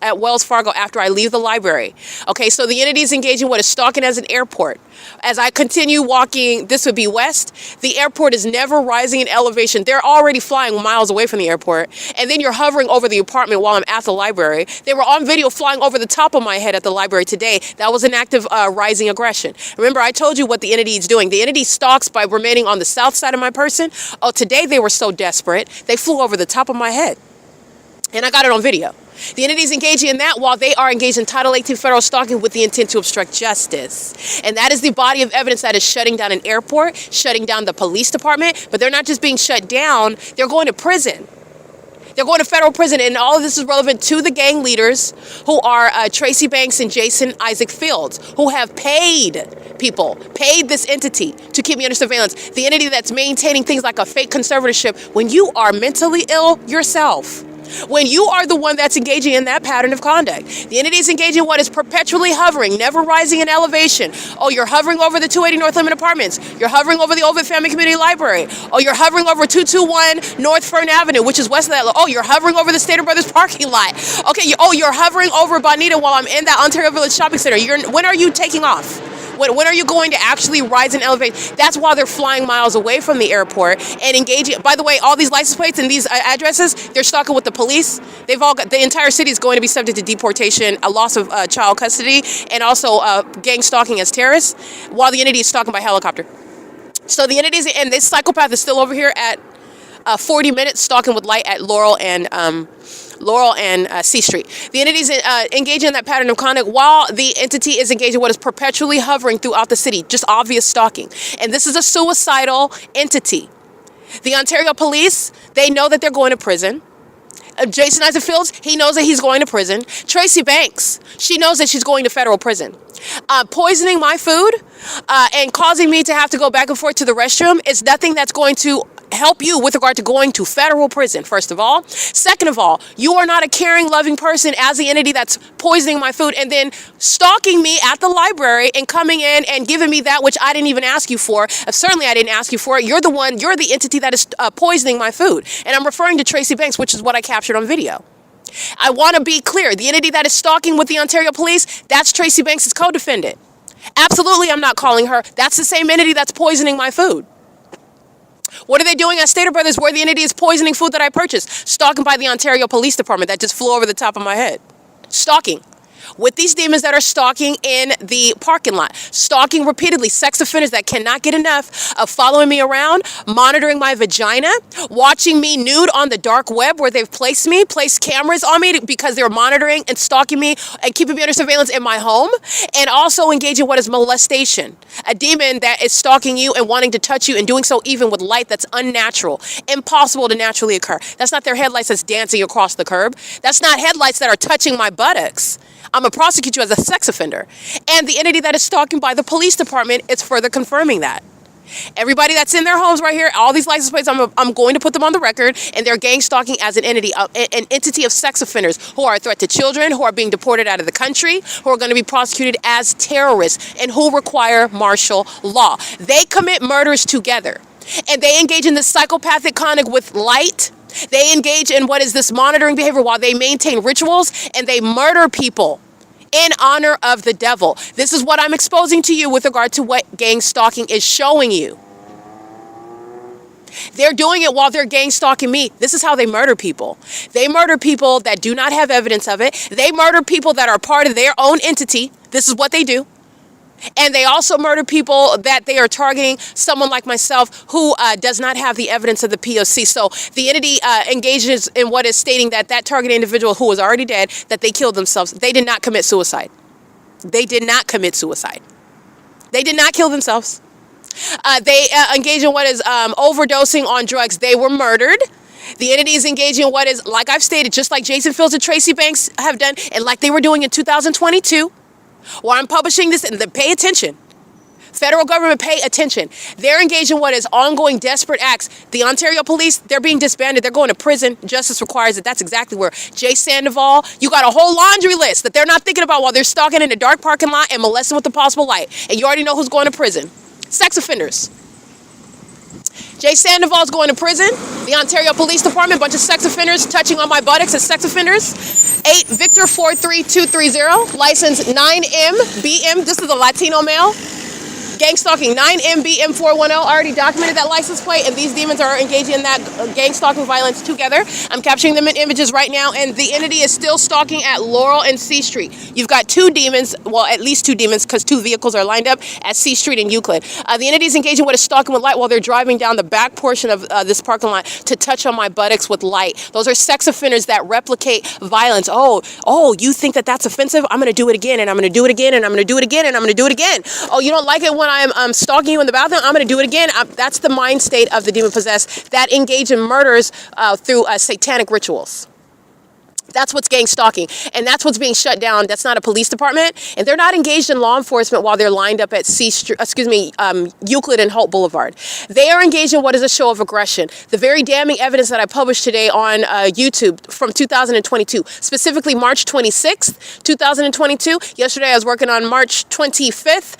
at Wells Fargo after I leave the library. Okay, so the entity is engaging what is stalking as an airport. As I continue walking, this would be west, the airport is never rising in elevation. They're already flying miles away from the airport. And then you're hovering over the apartment while I'm at the library. They were on video flying over the top of my head at the library today. That was an act of rising aggression. Remember, I told you what the entity is doing. The entity stalks by remaining on the south side of my person. Oh, today they were so desperate, they flew over the top of my head. And I got it on video. The entity is engaging in that while they are engaged in Title 18 federal stalking with the intent to obstruct justice. And that is the body of evidence that is shutting down an airport, shutting down the police department. But they're not just being shut down, they're going to prison. They're going to federal prison, and all of this is relevant to the gang leaders who are Tracy Banks and Jason Isaac Fields, who have paid this entity to keep me under surveillance. The entity that's maintaining things like a fake conservatorship when you are mentally ill yourself. When you are the one that's engaging in that pattern of conduct. The entity is engaging in what is perpetually hovering, never rising in elevation. Oh, you're hovering over the 280 North Lemon Apartments. You're hovering over the OVITT Family Community Library. Oh, you're hovering over 221 North Fern Avenue, which is west of that. Oh, you're hovering over the Stater Brothers parking lot. Okay, you're hovering over Bonita while I'm in that Ontario Village Shopping Center. When are you taking off? When are you going to actually rise and elevate? That's why they're flying miles away from the airport and engaging. By the way, all these license plates and these addresses, they're stalking with the police. They've all got, the entire city is going to be subject to deportation, a loss of child custody, and also gang stalking as terrorists, while the entity is stalking by helicopter. So the entities, and this psychopath is still over here at 40 minutes stalking with light at Laurel and C Street. The entity is engaging in that pattern of conduct while the entity is engaging in what is perpetually hovering throughout the city, just obvious stalking. And this is a suicidal entity. The Ontario police, they know that they're going to prison. Jason Isaac Fields, he knows that he's going to prison. Tracy Banks, she knows that she's going to federal prison. Poisoning my food and causing me to have to go back and forth to the restroom is nothing that's going to help you with regard to going to federal prison, first of all. Second of all, you are not a caring, loving person as the entity that's poisoning my food and then stalking me at the library and coming in and giving me that which I didn't even ask you for. Certainly I didn't ask you for it. You're the entity that is poisoning my food. And I'm referring to Tracy Banks, which is what I captured on video. I want to be clear. The entity that is stalking with the Ontario police, that's Tracy Banks' co-defendant. Absolutely, I'm not calling her. That's the same entity that's poisoning my food. What are they doing at Stater Brothers where the entity is poisoning food that I purchased? Stalking by the Ontario Police Department that just flew over the top of my head. Stalking. With these demons that are stalking in the parking lot, stalking repeatedly, sex offenders that cannot get enough of following me around, monitoring my vagina, watching me nude on the dark web where they've placed cameras on me because they're monitoring and stalking me and keeping me under surveillance in my home, and also engaging what is molestation. A demon that is stalking you and wanting to touch you and doing so even with light that's unnatural, impossible to naturally occur. That's not their headlights that's dancing across the curb. That's not headlights that are touching my buttocks. I'm going to prosecute you as a sex offender. And the entity that is stalking by the police department is further confirming that. Everybody that's in their homes right here, all these license plates, I'm going to put them on the record, and they're gang stalking as an entity, an entity of sex offenders who are a threat to children, who are being deported out of the country, who are going to be prosecuted as terrorists, and who require martial law. They commit murders together, and they engage in this psychopathic conduct with light. They engage in what is this monitoring behavior while they maintain rituals, and they murder people in honor of the devil. This is what I'm exposing to you with regard to what gang stalking is showing you. They're doing it while they're gang stalking me. This is how they murder people. They murder people that do not have evidence of it. They murder people that are part of their own entity. This is what they do. And they also murder people that they are targeting, someone like myself who does not have the evidence of the P.O.C. So the entity engages in what is stating that that targeted individual who was already dead, that they killed themselves. They did not commit suicide. They did not commit suicide. They did not kill themselves. They engage in what is overdosing on drugs. They were murdered. The entity is engaging in what is, like I've stated, just like Jason Fields and Tracy Banks have done, and like they were doing in 2022. Well, I'm publishing this, and pay attention. Federal government, pay attention. They're engaged in what is ongoing desperate acts. The Ontario police, they're being disbanded. They're going to prison. Justice requires it. That's exactly where. Jay Sandoval, you got a whole laundry list that they're not thinking about while they're stalking in a dark parking lot and molesting with a possible light. And you already know who's going to prison. Sex offenders. Jay Sandoval's going to prison. The Ontario Police Department, bunch of sex offenders touching on my buttocks as sex offenders. 8 Victor 43230, license 9MBM. This is a Latino male. Gang stalking 9MBM410. Already documented that license plate, and these demons are engaging in that gang stalking violence together. I'm capturing them in images right now, and the entity is still stalking at Laurel and C Street. You've got 2 demons, well, at least 2 demons, because 2 vehicles are lined up at C Street and Euclid. The entity is engaging with a stalking with light while they're driving down the back portion of this parking lot to touch on my buttocks with light. Those are sex offenders that replicate violence. Oh, you think that that's offensive? I'm going to do it again, and I'm going to do it again, and I'm going to do it again, and I'm going to do it again. Oh, you don't like it when I'm stalking you in the bathroom? I'm going to do it again. That's the mind state of the demon possessed that engage in murders through satanic rituals. That's what's gang stalking, and that's what's being shut down. That's not a police department, and they're not engaged in law enforcement while they're lined up at Euclid and Holt Boulevard. They are engaged in what is a show of aggression. The very damning evidence that I published today on YouTube from 2022, specifically March 26th, 2022. Yesterday I was working on March 25th,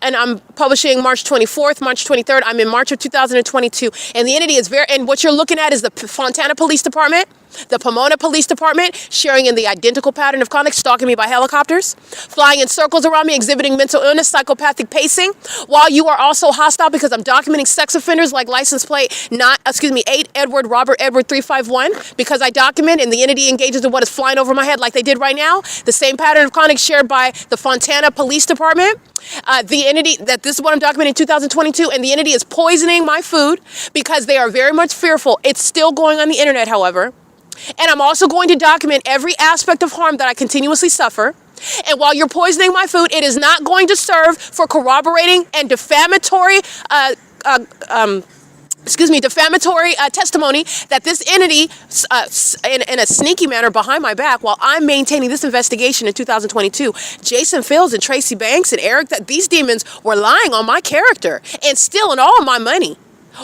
and I'm publishing March 24th, March 23rd. I'm in March of 2022, and the entity is and what you're looking at is the Fontana Police Department, the Pomona Police Department, sharing in the identical pattern of conduct, stalking me by helicopters, flying in circles around me, exhibiting mental illness, psychopathic pacing, while you are also hostile because I'm documenting sex offenders like license plate 8 Edward Robert Edward 351, because I document, and the entity engages in what is flying over my head like they did right now. The same pattern of conduct shared by the Fontana Police Department. The entity, this is what I'm documenting in 2022, and the entity is poisoning my food because they are very much fearful. It's still going on the internet, however. And I'm also going to document every aspect of harm that I continuously suffer. And while you're poisoning my food, it is not going to serve for corroborating and defamatory testimony that this entity, in a sneaky manner behind my back, while I'm maintaining this investigation in 2022, Jason Fields and Tracy Banks and Eric, that these demons were lying on my character and stealing all of my money.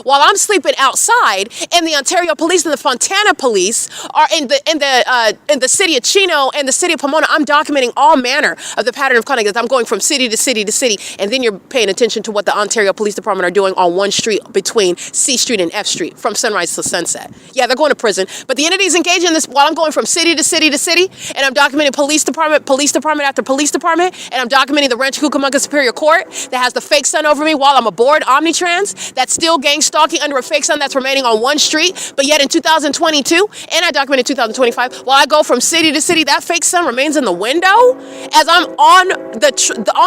While I'm sleeping outside, and the Ontario Police and the Fontana Police are in the city of Chino and the city of Pomona, I'm documenting all manner of the pattern of conduct as I'm going from city to city to city, and then you're paying attention to what the Ontario Police Department are doing on one street between C Street and F Street from sunrise to sunset. Yeah, they're going to prison, but the entity's engaged in this while I'm going from city to city to city, and I'm documenting police department after police department, and I'm documenting the Rancho Cucamonga Superior Court that has the fake sun over me while I'm aboard Omnitrans that's still gang stalking under a fake sun that's remaining on one street, but yet in 2022, and I documented 2025, while I go from city to city, that fake sun remains in the window as I'm on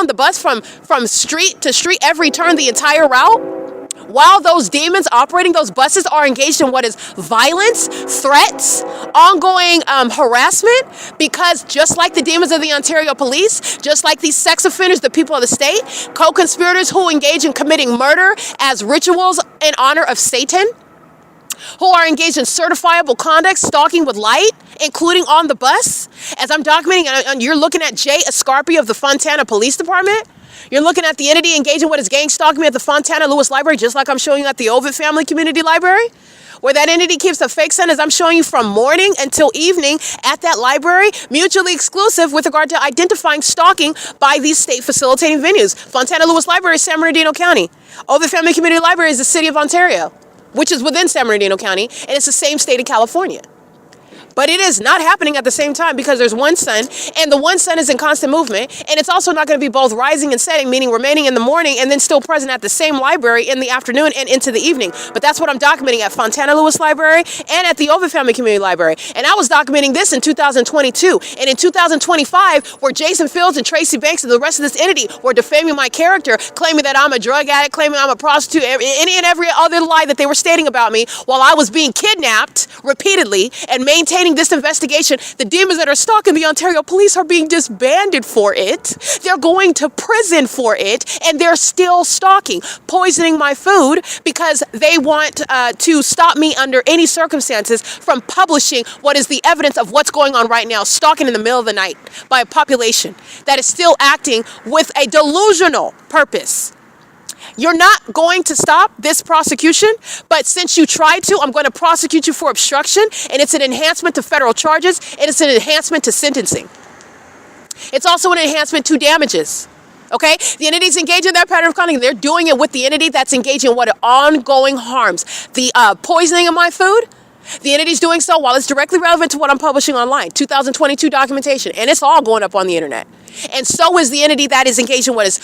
the bus from street to street, every turn, the entire route. While those demons operating those buses are engaged in what is violence, threats, ongoing harassment, because just like the demons of the Ontario Police, just like these sex offenders, the people of the state, co-conspirators who engage in committing murder as rituals in honor of Satan, who are engaged in certifiable conduct, stalking with light, including on the bus, As I'm documenting, and you're looking at Jay Escarpi of the Fontana Police Department. You're looking at the entity engaging with his gang stalking me at the Fontana Lewis Library, just like I'm showing you at the OVITT Family Community Library, where that entity keeps a fake son, as I'm showing you from morning until evening at that library, mutually exclusive with regard to identifying stalking by these state facilitating venues. Fontana Lewis Library is San Bernardino County. OVITT Family Community Library is the city of Ontario, which is within San Bernardino County, and it's the same state of California. But it is not happening at the same time because there's one sun, and the one sun is in constant movement, and it's also not going to be both rising and setting, meaning remaining in the morning and then still present at the same library in the afternoon and into the evening. But that's what I'm documenting at Fontana Lewis Library and at the OVITT Family Community Library. And I was documenting this in 2022. And in 2025, where Jason Fields and Tracy Banks and the rest of this entity were defaming my character, claiming that I'm a drug addict, claiming I'm a prostitute, any and every other lie that they were stating about me, while I was being kidnapped repeatedly and maintaining this investigation, the demons that are stalking the Ontario police are being disbanded for it. They're going to prison for it, and they're still stalking, poisoning my food because they want to stop me under any circumstances from publishing what is the evidence of what's going on right now, stalking in the middle of the night by a population that is still acting with a delusional purpose. You're not going to stop this prosecution, but since you tried to, I'm going to prosecute you for obstruction, and it's an enhancement to federal charges, and it's an enhancement to sentencing. It's also an enhancement to damages. Okay? The entities engaged in that pattern of conduct, they're doing it with the entity that's engaging in what ongoing harms. The poisoning of my food, the entity's doing so while it's directly relevant to what I'm publishing online, 2022 documentation, and it's all going up on the internet. And so is the entity that is engaged in what is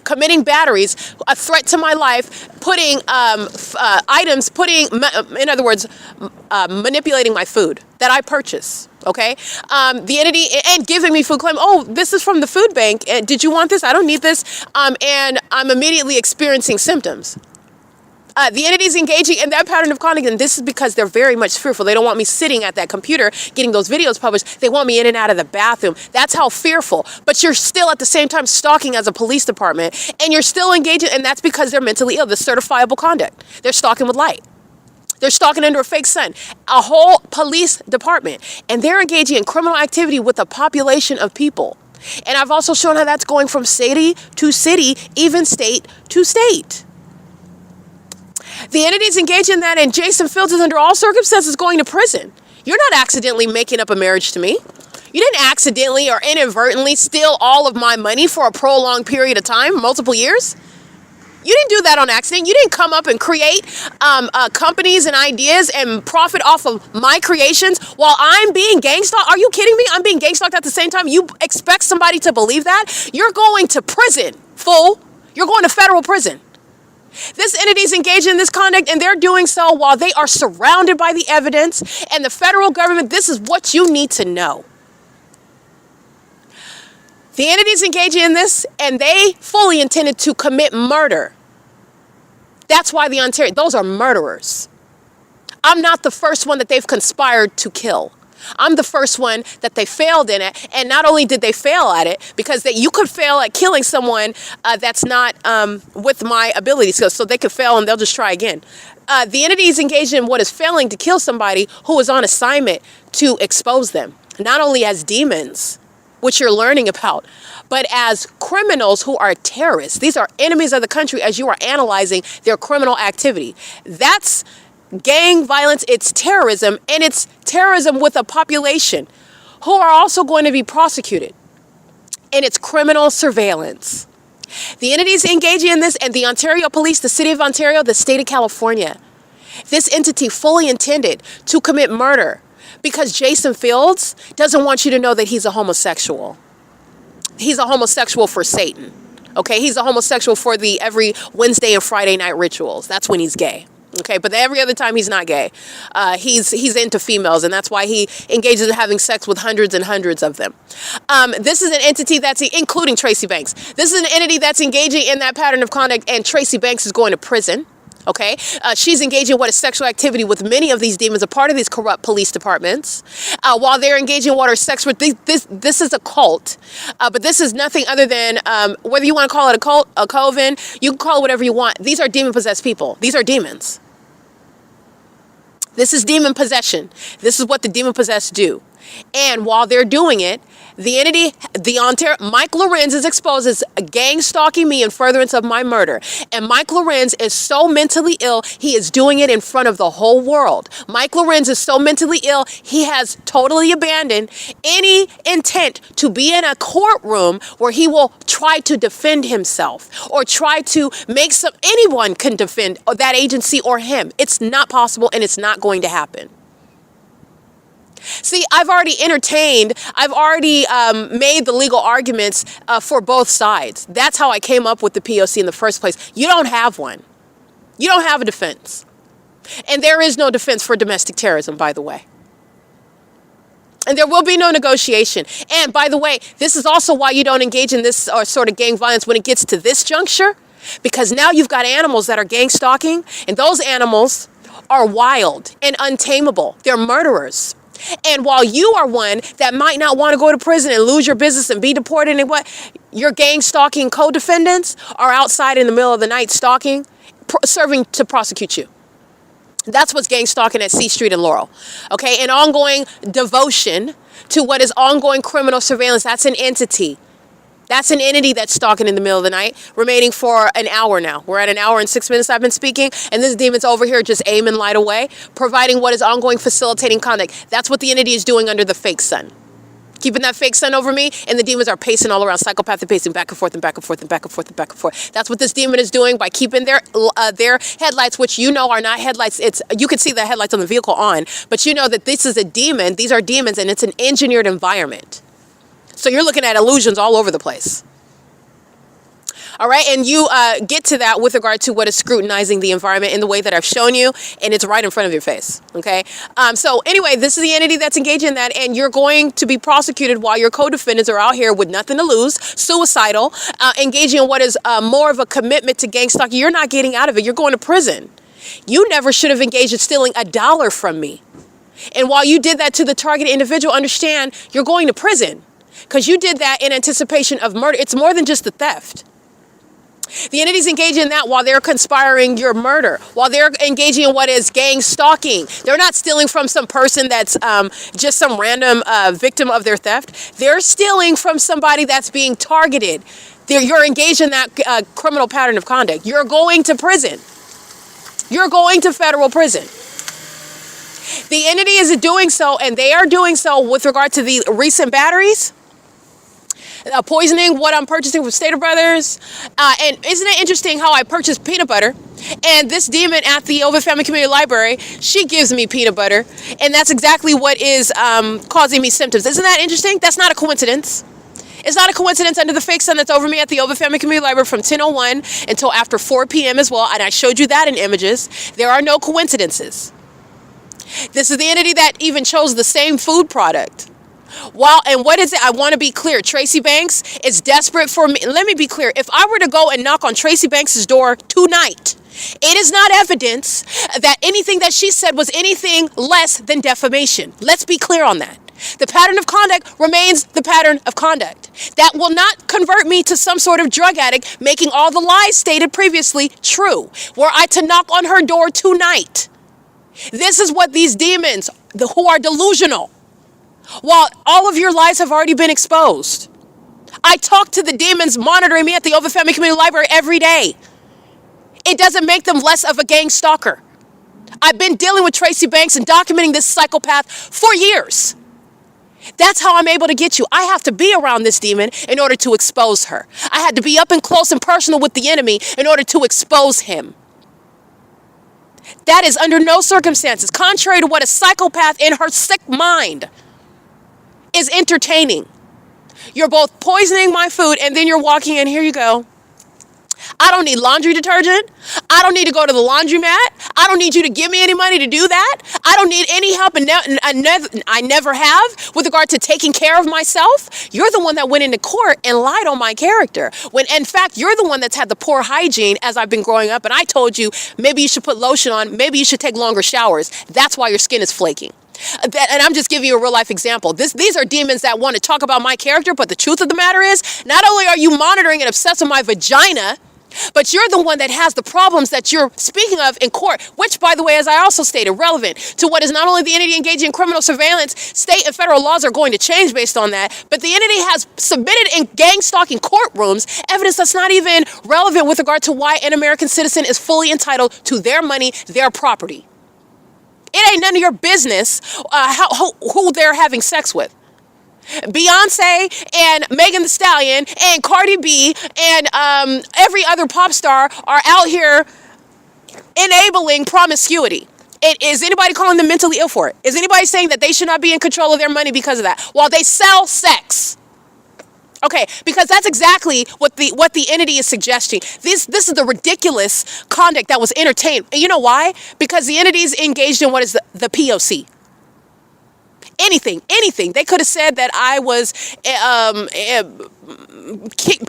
committing batteries, a threat to my life, putting items, in other words, manipulating my food that I purchase. Okay, the entity and giving me food, claim, oh, this is from the food bank. Did you want this? I don't need this. And I'm immediately experiencing symptoms. The entity's engaging in that pattern of conduct, and this is because they're very much fearful. They don't want me sitting at that computer getting those videos published. They want me in and out of the bathroom. That's how fearful. But you're still at the same time stalking as a police department, and you're still engaging, and that's because they're mentally ill. The certifiable conduct. They're stalking with light. They're stalking under a fake sun. A whole police department, and they're engaging in criminal activity with a population of people. And I've also shown how that's going from city to city, even state to state. The entities engaged in that, and Jason Fields is under all circumstances going to prison. You're not accidentally making up a marriage to me. You didn't accidentally or inadvertently steal all of my money for a prolonged period of time, multiple years. You didn't do that on accident. You didn't come up and create companies and ideas and profit off of my creations while I'm being gang-stalked. Are you kidding me? I'm being gang-stalked at the same time. You expect somebody to believe that? You're going to prison, fool. You're going to federal prison. This entity is engaged in this conduct, and they're doing so while they are surrounded by the evidence. And the federal government, this is what you need to know. The entities engaging in this, and they fully intended to commit murder. That's why those are murderers. I'm not the first one that they've conspired to kill. I'm the first one that they failed in it. And not only did they fail at it, because you could fail at killing someone that's not with my abilities. So they could fail and they'll just try again. The entity is engaged in what is failing to kill somebody who is on assignment to expose them. Not only as demons, which you're learning about, but as criminals who are terrorists. These are enemies of the country as you are analyzing their criminal activity. That's gang violence, it's terrorism, and it's terrorism with a population who are also going to be prosecuted. And it's criminal surveillance. The entities engaging in this, and the Ontario Police, the City of Ontario, the State of California, this entity fully intended to commit murder because Jason Fields doesn't want you to know that he's a homosexual. He's a homosexual for Satan. Okay, he's a homosexual for the every Wednesday and Friday night rituals. That's when he's gay. Okay, but every other time he's not gay. He's into females, and that's why he engages in having sex with hundreds and hundreds of them. This is an entity that's, including Tracy Banks. This is an entity that's engaging in that pattern of conduct, and Tracy Banks is going to prison. Okay, she's engaging in what is sexual activity with many of these demons, a part of these corrupt police departments, while they're engaging in what are sex with this is a cult, but this is nothing other than whether you want to call it a cult, a coven, you can call it whatever you want. These are demon possessed people. These are demons. This is demon possession. This is what the demon possessed do. And while they're doing it, the entity, Mike Lorenz is exposed as gang stalking me in furtherance of my murder. And Mike Lorenz is so mentally ill, he is doing it in front of the whole world. Mike Lorenz is so mentally ill, he has totally abandoned any intent to be in a courtroom where he will try to defend himself or try to make anyone can defend that agency or him. It's not possible and it's not going to happen. See, I've already made the legal arguments for both sides. That's how I came up with the P.O.C. in the first place. You don't have one. You don't have a defense. And there is no defense for domestic terrorism, by the way. And there will be no negotiation. And by the way, this is also why you don't engage in this sort of gang violence when it gets to this juncture, because now you've got animals that are gang stalking, and those animals are wild and untamable. They're murderers. And while you are one that might not want to go to prison and lose your business and be deported and what, your gang stalking co-defendants are outside in the middle of the night stalking, serving to prosecute you. That's what's gang stalking at C Street and Laurel. Okay, an ongoing devotion to what is ongoing criminal surveillance. That's an entity. That's an entity that's stalking in the middle of the night, remaining for an hour now. We're at an hour and 6 minutes I've been speaking, and this demon's over here just aiming light away, providing what is ongoing facilitating conduct. That's what the entity is doing under the fake sun. Keeping that fake sun over me, and the demons are pacing all around, psychopathic pacing back and forth and back and forth and back and forth and back and forth. That's what this demon is doing by keeping their headlights, which you know are not headlights. You can see the headlights on the vehicle on, but you know that this is a demon. These are demons, and it's an engineered environment. So you're looking at illusions all over the place. All right, and you get to that with regard to what is scrutinizing the environment in the way that I've shown you, and it's right in front of your face, okay? So anyway, this is the entity that's engaged in that, and you're going to be prosecuted while your co-defendants are out here with nothing to lose, suicidal, engaging in what is more of a commitment to gang stalking. You're not getting out of it. You're going to prison. You never should have engaged in stealing $1 from me. And while you did that to the targeted individual, understand you're going to prison because you did that in anticipation of murder. It's more than just the theft. The entities engaging in that while they're conspiring your murder, while they're engaging in what is gang stalking. They're not stealing from some person that's just some random victim of their theft. They're stealing from somebody that's being targeted. You're engaged in that criminal pattern of conduct. You're going to prison. You're going to federal prison. The entity is doing so, and they are doing so with regard to the recent batteries. Poisoning what I'm purchasing from Stater Brothers. And isn't it interesting how I purchased peanut butter? And this demon at the OVITT Family Community Library, she gives me peanut butter. And that's exactly what is causing me symptoms. Isn't that interesting? That's not a coincidence. It's not a coincidence under the fake sun that's over me at the OVITT Family Community Library from 10:01 until after 4 p.m. as well. And I showed you that in images. There are no coincidences. This is the entity that even chose the same food product. And what is it? I want to be clear. Tracy Banks is desperate for me. Let me be clear. If I were to go and knock on Tracy Banks's door tonight, it is not evidence that anything that she said was anything less than defamation. Let's be clear on that. The pattern of conduct remains the pattern of conduct. That will not convert me to some sort of drug addict, making all the lies stated previously true. Were I to knock on her door tonight, this is what these demons, who are delusional, while all of your lies have already been exposed. I talk to the demons monitoring me at the OVITT Family Community Library every day. It doesn't make them less of a gang stalker. I've been dealing with Tracy Banks and documenting this psychopath for years. That's how I'm able to get you. I have to be around this demon in order to expose her. I had to be up and close and personal with the enemy in order to expose him. That is under no circumstances, contrary to what a psychopath in her sick mind is entertaining. You're both poisoning my food and then you're walking in, here you go. I don't need laundry detergent. I don't need to go to the laundromat. I don't need you to give me any money to do that. I don't need any help, and I never have with regard to taking care of myself. You're the one that went into court and lied on my character, when in fact you're the one that's had the poor hygiene as I've been growing up, and I told you maybe you should put lotion on, maybe you should take longer showers. That's why your skin is flaking. And I'm just giving you a real life example. These are demons that want to talk about my character, but the truth of the matter is, not only are you monitoring and obsessed with my vagina, But you're the one that has the problems that you're speaking of in court, which, by the way, as I also stated, relevant to what is not only the entity engaging in criminal surveillance. State and federal laws are going to change based on that, but the entity has submitted in gang stalking courtrooms evidence that's not even relevant with regard to why an American citizen is fully entitled to their money, their property. It ain't none of your business who they're having sex with. Beyonce and Megan Thee Stallion and Cardi B and every other pop star are out here enabling promiscuity. Is anybody calling them mentally ill for it? Is anybody saying that they should not be in control of their money because of that? While they sell sex. Okay, because that's exactly what the entity is suggesting. This is the ridiculous conduct that was entertained. And you know why? Because the entity is engaged in what is the P.O.C. Anything. They could have said that I was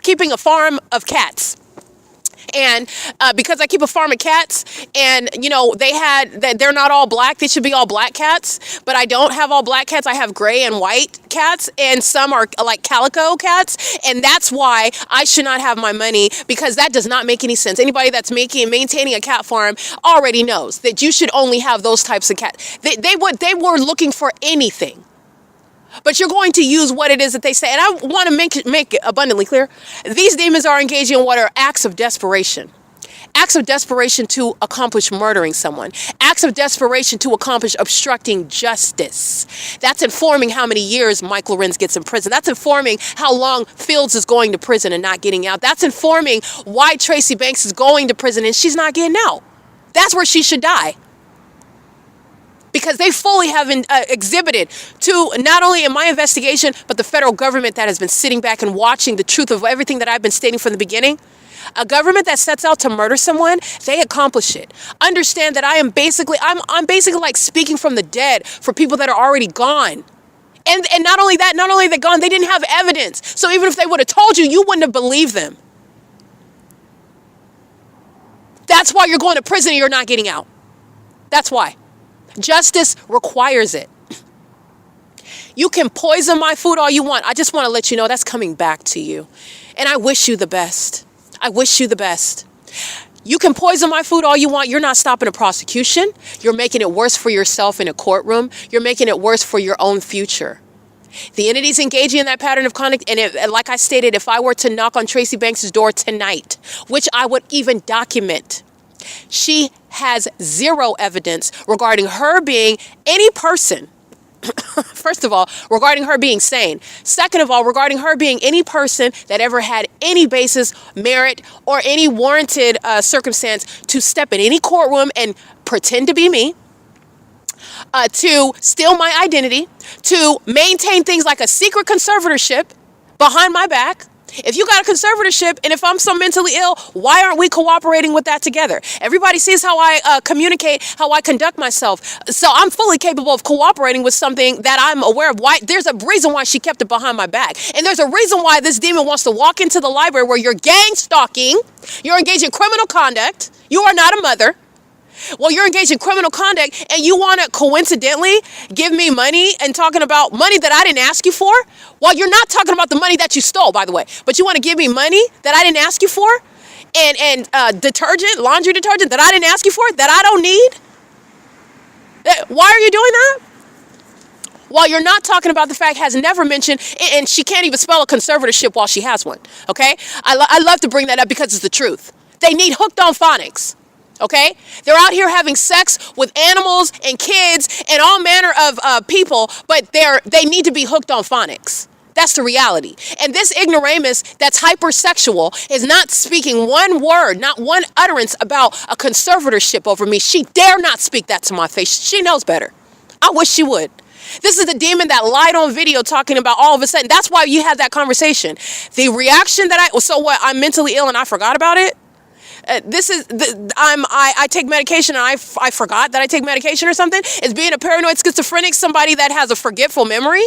keeping a farm of cats. And because I keep a farm of cats, and you know they're not all black. They should be all black cats, but I don't have all black cats. I have gray and white cats, and some are like calico cats, and that's why I should not have my money, because that does not make any sense. Anybody that's maintaining a cat farm already knows that you should only have those types of cats. They were looking for anything. But you're going to use what it is that they say. And I want to make it abundantly clear. These demons are engaging in what are acts of desperation. Acts of desperation to accomplish murdering someone. Acts of desperation to accomplish obstructing justice. That's informing how many years Mike Lorenz gets in prison. That's informing how long Fields is going to prison and not getting out. That's informing why Tracy Banks is going to prison and she's not getting out. That's where she should die. Because they fully have exhibited to not only in my investigation, but the federal government that has been sitting back and watching the truth of everything that I've been stating from the beginning. A government that sets out to murder someone, they accomplish it. Understand that I'm basically like speaking from the dead for people that are already gone. And not only that, not only are they gone, they didn't have evidence. So even if they would have told you, you wouldn't have believed them. That's why you're going to prison and you're not getting out. That's why. Justice requires it. You can poison my food all you want. I just want to let you know that's coming back to you. And I wish you the best. I wish you the best. You can poison my food all you want. You're not stopping a prosecution. You're making it worse for yourself in a courtroom. You're making it worse for your own future. The entity's engaging in that pattern of conduct. And like I stated, if I were to knock on Tracy Banks' door tonight, which I would even document, she has zero evidence regarding her being any person. First of all, regarding her being sane. Second of all, regarding her being any person that ever had any basis, merit, or any warranted circumstance to step in any courtroom and pretend to be me, to steal my identity, to maintain things like a secret conservatorship behind my back. If you got a conservatorship and if I'm so mentally ill, why aren't we cooperating with that together? Everybody sees how I communicate, how I conduct myself. So I'm fully capable of cooperating with something that I'm aware of. Why? There's a reason why she kept it behind my back. And there's a reason why this demon wants to walk into the library where you're gang stalking, you're engaged in criminal conduct, you are not a mother. Well, you're engaged in criminal conduct and you want to coincidentally give me money and talking about money that I didn't ask you for? Well, you're not talking about the money that you stole, by the way, but you want to give me money that I didn't ask you for? And detergent, laundry detergent that I didn't ask you for, that I don't need? Why are you doing that? While you're not talking about the fact has never mentioned, and she can't even spell a conservatorship while she has one, okay? I love to bring that up because it's the truth. They need hooked on phonics. Okay, they're out here having sex with animals and kids and all manner of people, but they need to be hooked on phonics. That's the reality. And this ignoramus that's hypersexual is not speaking one word, not one utterance about a conservatorship over me. She dare not speak that to my face. She knows better. I wish she would. This is the demon that lied on video talking about all of a sudden. That's why you had that conversation. The reaction that so what? I'm mentally ill and I forgot about it. I take medication and I forgot that I take medication or something. Is being a paranoid schizophrenic somebody that has a forgetful memory?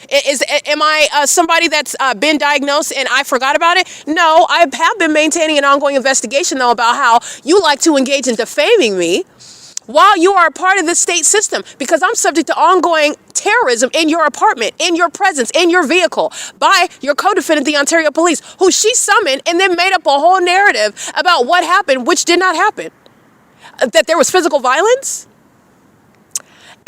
Am I somebody that's been diagnosed and I forgot about it? No, I have been maintaining an ongoing investigation though about how you like to engage in defaming me while you are a part of the state system, because I'm subject to ongoing terrorism in your apartment, in your presence, in your vehicle, by your co-defendant, the Ontario Police, who she summoned and then made up a whole narrative about what happened, which did not happen. That there was physical violence.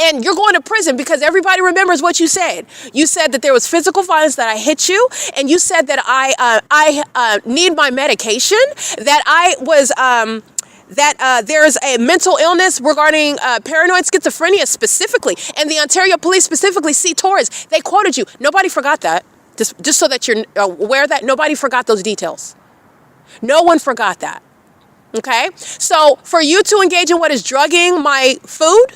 And you're going to prison because everybody remembers what you said. You said that there was physical violence, that I hit you, and you said that I need my medication, that I was... there's a mental illness regarding paranoid schizophrenia specifically, and the Ontario Police specifically, C. Torres, they quoted you. Nobody forgot that. Just so that you're aware that nobody forgot those details. No one forgot that. Okay? So for you to engage in what is drugging my food,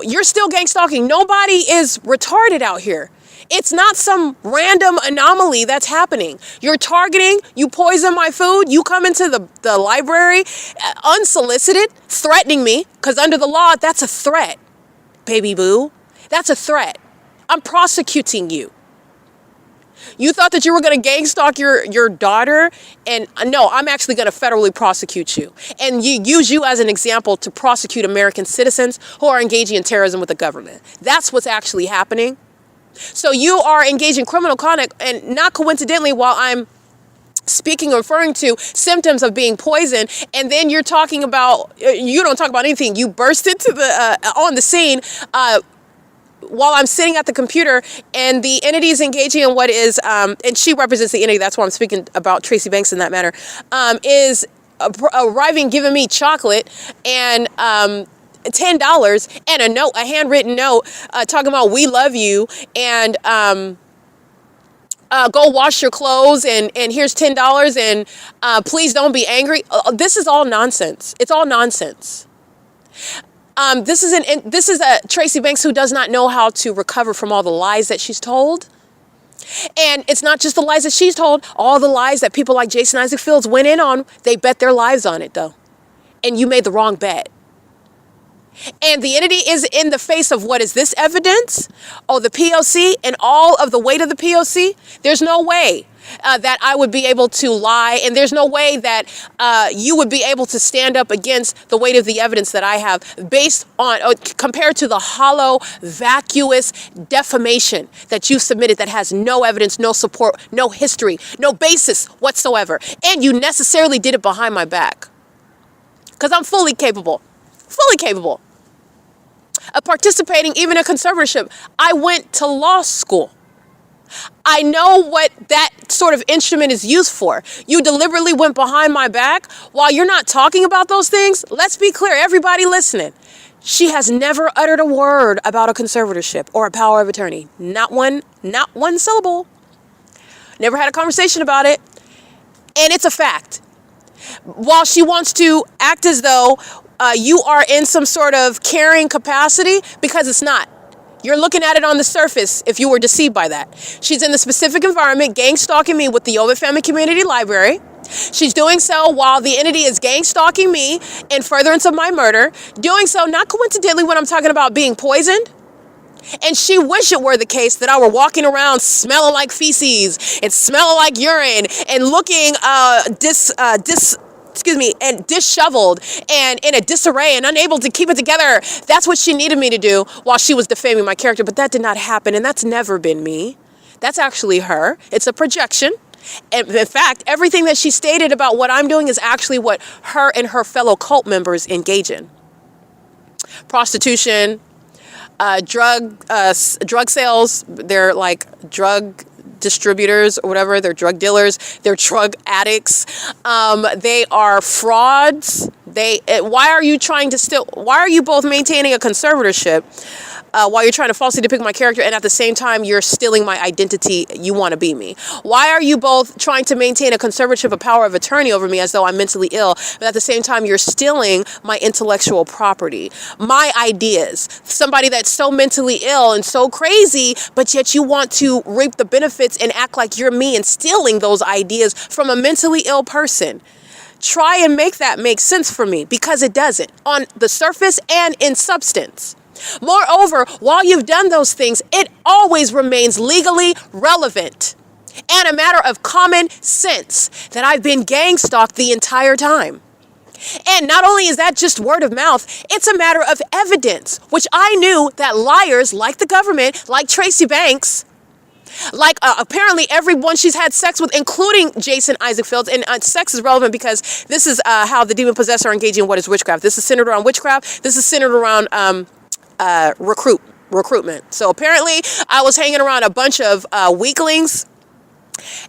you're still gang stalking. Nobody is retarded out here. It's not some random anomaly that's happening. You're targeting, you poison my food, you come into the library unsolicited, threatening me, because under the law, that's a threat, baby boo. That's a threat. I'm prosecuting you. You thought that you were going to gang stalk your daughter, and no, I'm actually going to federally prosecute you and use you as an example to prosecute American citizens who are engaging in terrorism with the government. That's what's actually happening. So you are engaging in criminal conduct, and not coincidentally, while I'm speaking or referring to symptoms of being poisoned, and then you're talking about, you don't talk about anything. You burst into on the scene while I'm sitting at the computer, and the entity is engaging in what is, and she represents the entity, that's why I'm speaking about Tracy Banks in that manner, is arriving, giving me chocolate and $10 and a note, a handwritten note, talking about we love you, and go wash your clothes, and here's $10, and please don't be angry. This is all nonsense. It's all nonsense. This is a Tracy Banks who does not know how to recover from all the lies that she's told. And it's not just the lies that she's told, all the lies that people like Jason Isaac Fields went in on. They bet their lives on it, though. And you made the wrong bet. And the entity is in the face of what is this evidence? Oh, the P.O.C. and all of the weight of the P.O.C. There's no way that I would be able to lie. And there's no way that you would be able to stand up against the weight of the evidence that I have based on, compared to the hollow, vacuous defamation that you submitted that has no evidence, no support, no history, no basis whatsoever. And you necessarily did it behind my back. Because I'm fully capable of participating even in conservatorship. I went to law school. I know what that sort of instrument is used for. You deliberately went behind my back while you're not talking about those things. Let's be clear, everybody listening. She has never uttered a word about a conservatorship or a power of attorney. Not one syllable. Never had a conversation about it. And it's a fact. While she wants to act as though you are in some sort of caring capacity, because it's not. You're looking at it on the surface if you were deceived by that. She's in the specific environment, gang stalking me with the OVITT Family Community Library. She's doing so while the entity is gang stalking me in furtherance of my murder. Doing so not coincidentally when I'm talking about being poisoned. And she wished it were the case that I were walking around smelling like feces and smelling like urine and looking and disheveled and in a disarray and unable to keep it together. That's what she needed me to do while she was defaming my character. But that did not happen, and that's never been me. That's actually her. It's a projection. And in fact, everything that she stated about what I'm doing is actually what her and her fellow cult members engage in. Prostitution, drug sales. They're like drug distributors or whatever. They're drug dealers. They're drug addicts. They are frauds. Why are you both maintaining a conservatorship while you're trying to falsely depict my character, and at the same time you're stealing my identity? You want to be me. Why are you both trying to maintain a conservatorship, a power of attorney over me as though I'm mentally ill, but at the same time you're stealing my intellectual property, my ideas? Somebody that's so mentally ill and so crazy, but yet you want to reap the benefits and act like you're me and stealing those ideas from a mentally ill person. Try and make that make sense for me, because it doesn't on the surface and in substance. Moreover, while you've done those things, it always remains legally relevant and a matter of common sense that I've been gang stalked the entire time. And not only is that just word of mouth, it's a matter of evidence, which I knew that liars like the government, like Tracy Banks, like apparently everyone she's had sex with, including Jason Isaac Fields. And sex is relevant because this is how the demon possessed are engaging in what is witchcraft. This is centered around witchcraft. This is centered around recruitment. So apparently I was hanging around a bunch of weaklings,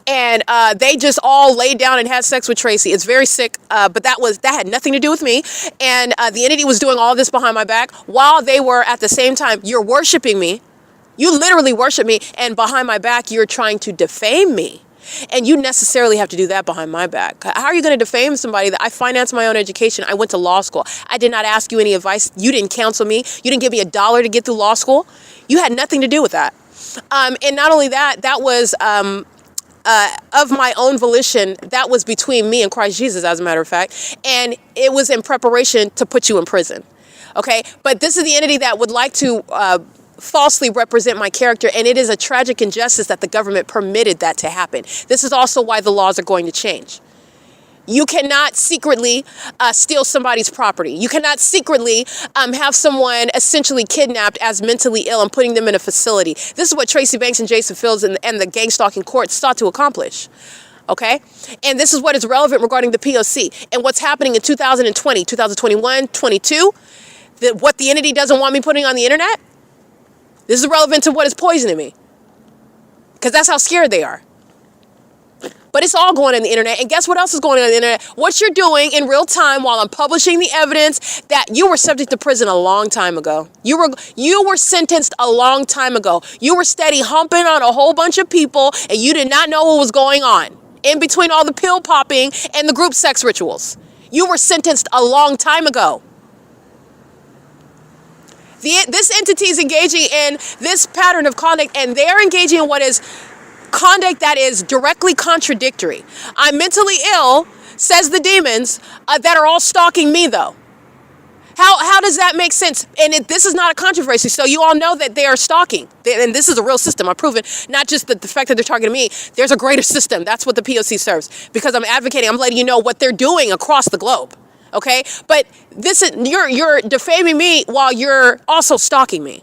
and they just all laid down and had sex with Tracy. It's very sick, but that had nothing to do with me. And the entity was doing all this behind my back while they were at the same time, you're worshiping me. You literally worship me, and behind my back, you're trying to defame me. And you necessarily have to do that behind my back. How are you going to defame somebody that I financed my own education? I went to law school. I did not ask you any advice. You didn't counsel me. You didn't give me $1 to get through law school. You had nothing to do with that. And not only that, that was of my own volition. That was between me and Christ Jesus, as a matter of fact. And it was in preparation to put you in prison. Okay? But this is the entity that would like to falsely represent my character, and it is a tragic injustice that the government permitted that to happen. This is also why the laws are going to change. You cannot secretly steal somebody's property. You cannot secretly have someone essentially kidnapped as mentally ill and putting them in a facility. This is what Tracy Banks and Jason Fields and the gang stalking courts sought to accomplish. Okay? And this is what is relevant regarding the P.O.C. and what's happening in 2020, 2021, 22, what the entity doesn't want me putting on the internet. This is relevant to what is poisoning me, because that's how scared they are. But it's all going on the internet. And guess what else is going on the internet? What you're doing in real time while I'm publishing the evidence that you were subject to prison a long time ago. You were sentenced a long time ago. You were steady humping on a whole bunch of people, and you did not know what was going on in between all the pill popping and the group sex rituals. You were sentenced a long time ago. This entity is engaging in this pattern of conduct, and they're engaging in what is conduct that is directly contradictory. I'm mentally ill, says the demons, that are all stalking me, though. How does that make sense? And this is not a controversy, so you all know that they are stalking. And this is a real system. I've proven not just the fact that they're targeting me. There's a greater system. That's what the P.O.C. serves. Because I'm advocating, I'm letting you know what they're doing across the globe. Okay, but this is you're defaming me while you're also stalking me.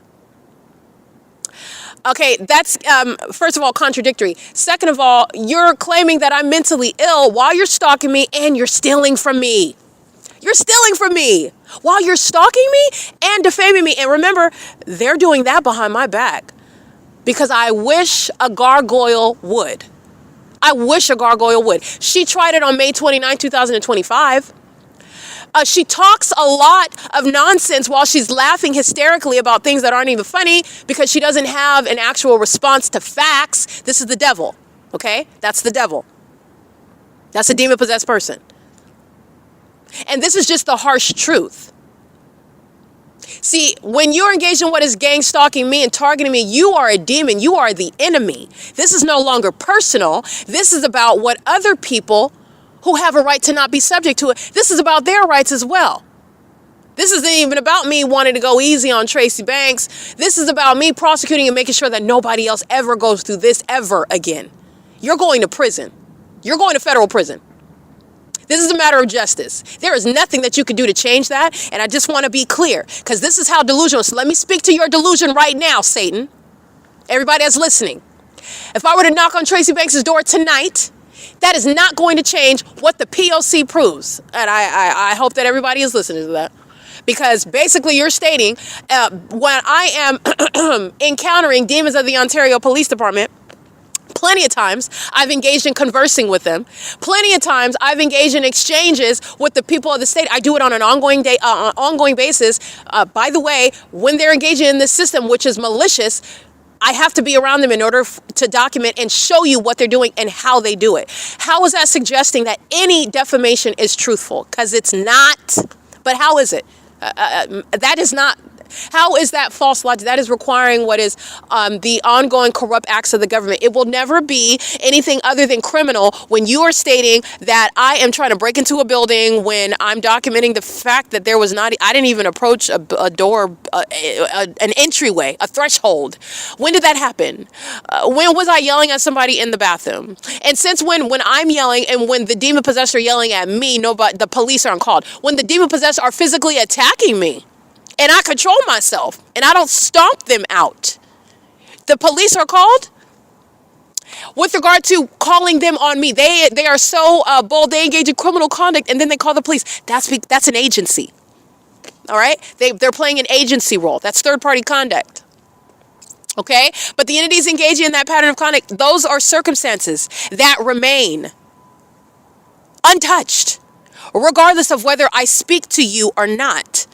Okay, that's first of all contradictory. Second of all, you're claiming that I'm mentally ill while you're stalking me, and you're stealing from me. You're stealing from me while you're stalking me and defaming me. And remember, they're doing that behind my back because I wish a gargoyle would. I wish a gargoyle would. She tried it on May 29, 2025. She talks a lot of nonsense while she's laughing hysterically about things that aren't even funny because she doesn't have an actual response to facts. This is the devil, okay? That's the devil. That's a demon-possessed person. And this is just the harsh truth. See, when you're engaged in what is gang stalking me and targeting me, you are a demon. You are the enemy. This is no longer personal. This is about what other people who have a right to not be subject to it. This is about their rights as well. This isn't even about me wanting to go easy on Tracy Banks. This is about me prosecuting and making sure that nobody else ever goes through this ever again. You're going to prison. You're going to federal prison. This is a matter of justice. There is nothing that you can do to change that. And I just want to be clear, because this is how delusional. So let me speak to your delusion right now, Satan. Everybody that's listening. If I were to knock on Tracy Banks' door tonight, that is not going to change what the P.O.C. proves. And I hope that everybody is listening to that. Because basically you're stating, when I am encountering demons of the Ontario Police Department, plenty of times I've engaged in conversing with them. Plenty of times I've engaged in exchanges with the people of the state. I do it on an ongoing basis. By the way, when they're engaging in this system, which is malicious, I have to be around them in order to document and show you what they're doing and how they do it. How is that suggesting that any defamation is truthful? Because it's not. But how is it? That is not. How is that false logic? That is requiring what is the ongoing corrupt acts of the government. It will never be anything other than criminal when you are stating that I am trying to break into a building when I'm documenting the fact that there was not, I didn't even approach a door, an entryway, a threshold. When did that happen? When was I yelling at somebody in the bathroom? And since when I'm yelling and when the demon possessed are yelling at me, nobody, the police aren't called. When the demon possessed are physically attacking me, and I control myself, and I don't stomp them out, the police are called? With regard to calling them on me, they are so bold, they engage in criminal conduct, and then they call the police. That's an agency. All right? They're playing an agency role. That's third-party conduct. Okay? But the entities engaging in that pattern of conduct, those are circumstances that remain untouched, regardless of whether I speak to you or not.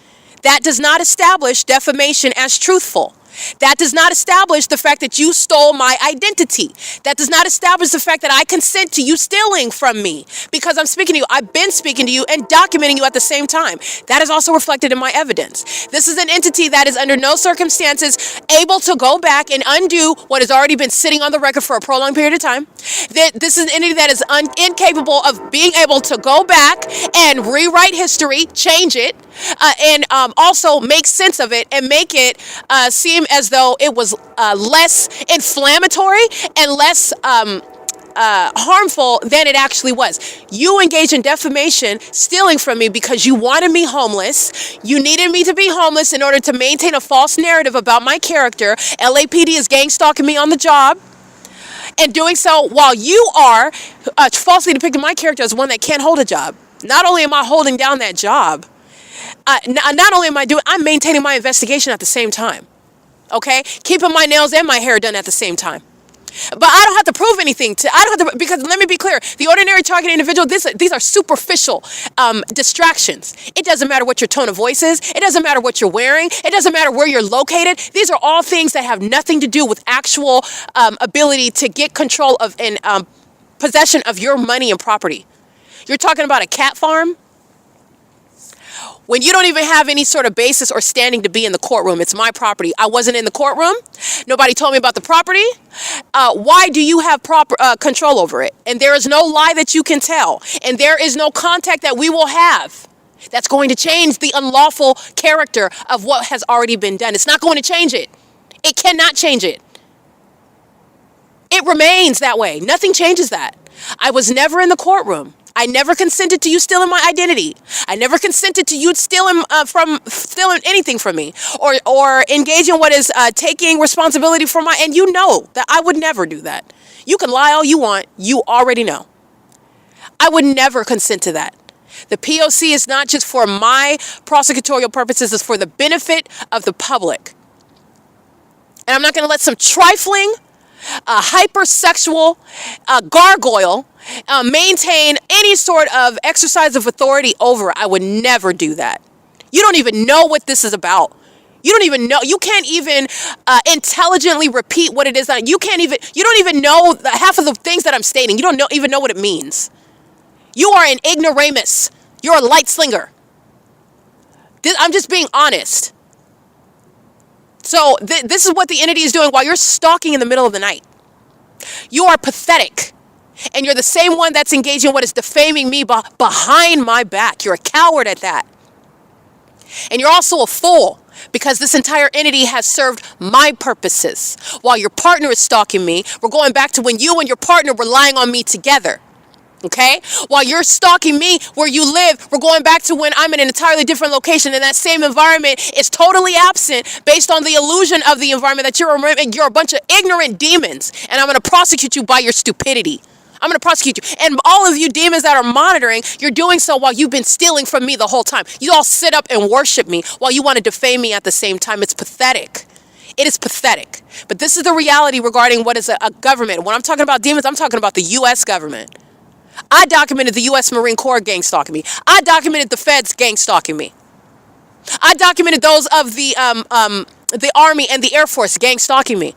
That does not establish defamation as truthful. That does not establish the fact that you stole my identity. That does not establish the fact that I consent to you stealing from me because I'm speaking to you. I've been speaking to you and documenting you at the same time. That is also reflected in my evidence. This is an entity that is under no circumstances able to go back and undo what has already been sitting on the record for a prolonged period of time. This is an entity that is incapable of being able to go back and rewrite history, change it, and also make sense of it and make it seem as though it was less inflammatory and less harmful than it actually was. You engage in defamation, stealing from me because you wanted me homeless. You needed me to be homeless in order to maintain a false narrative about my character. LAPD is gang stalking me on the job. And doing so while you are falsely depicting my character as one that can't hold a job. Not only am I holding down that job, not only am I'm maintaining my investigation at the same time. Okay? Keeping my nails and my hair done at the same time. But I don't have to prove anything because let me be clear, the ordinary targeted individual, these are superficial distractions. It doesn't matter what your tone of voice is. It doesn't matter what you're wearing. It doesn't matter where you're located. These are all things that have nothing to do with actual ability to get control of and possession of your money and property. You're talking about a cat farm? When you don't even have any sort of basis or standing to be in the courtroom. It's my property. I wasn't in the courtroom. Nobody told me about the property. Why do you have proper control over it? And there is no lie that you can tell. And there is no contact that we will have that's going to change the unlawful character of what has already been done. It's not going to change it. It cannot change it. It remains that way. Nothing changes that. I was never in the courtroom. I never consented to you stealing my identity. I never consented to you stealing anything from me or engaging what is taking responsibility for and you know that I would never do that. You can lie all you want. You already know. I would never consent to that. The P.O.C. is not just for my prosecutorial purposes. It's for the benefit of the public. And I'm not going to let some trifling, hypersexual gargoyle maintain any sort of exercise of authority over it. I would never do that. You don't even know what this is about. You don't even know. You can't even intelligently repeat what it is. You don't even know half of the things that I'm stating. You don't even know what it means. You are an ignoramus. You're a light slinger. I'm just being honest. So this is what the entity is doing while you're stalking in the middle of the night. You are pathetic. And you're the same one that's engaging in what is defaming me behind my back. You're a coward at that. And you're also a fool because this entire entity has served my purposes. While your partner is stalking me, we're going back to when you and your partner were lying on me together. Okay? While you're stalking me where you live, we're going back to when I'm in an entirely different location and that same environment is totally absent based on the illusion of the environment that you're a bunch of ignorant demons. And I'm going to prosecute you by your stupidity. I'm going to prosecute you. And all of you demons that are monitoring, you're doing so while you've been stealing from me the whole time. You all sit up and worship me while you want to defame me at the same time. It's pathetic. It is pathetic. But this is the reality regarding what is a government. When I'm talking about demons, I'm talking about the U.S. government. I documented the U.S. Marine Corps gang stalking me. I documented the feds gang stalking me. I documented those of the Army and the Air Force gang stalking me.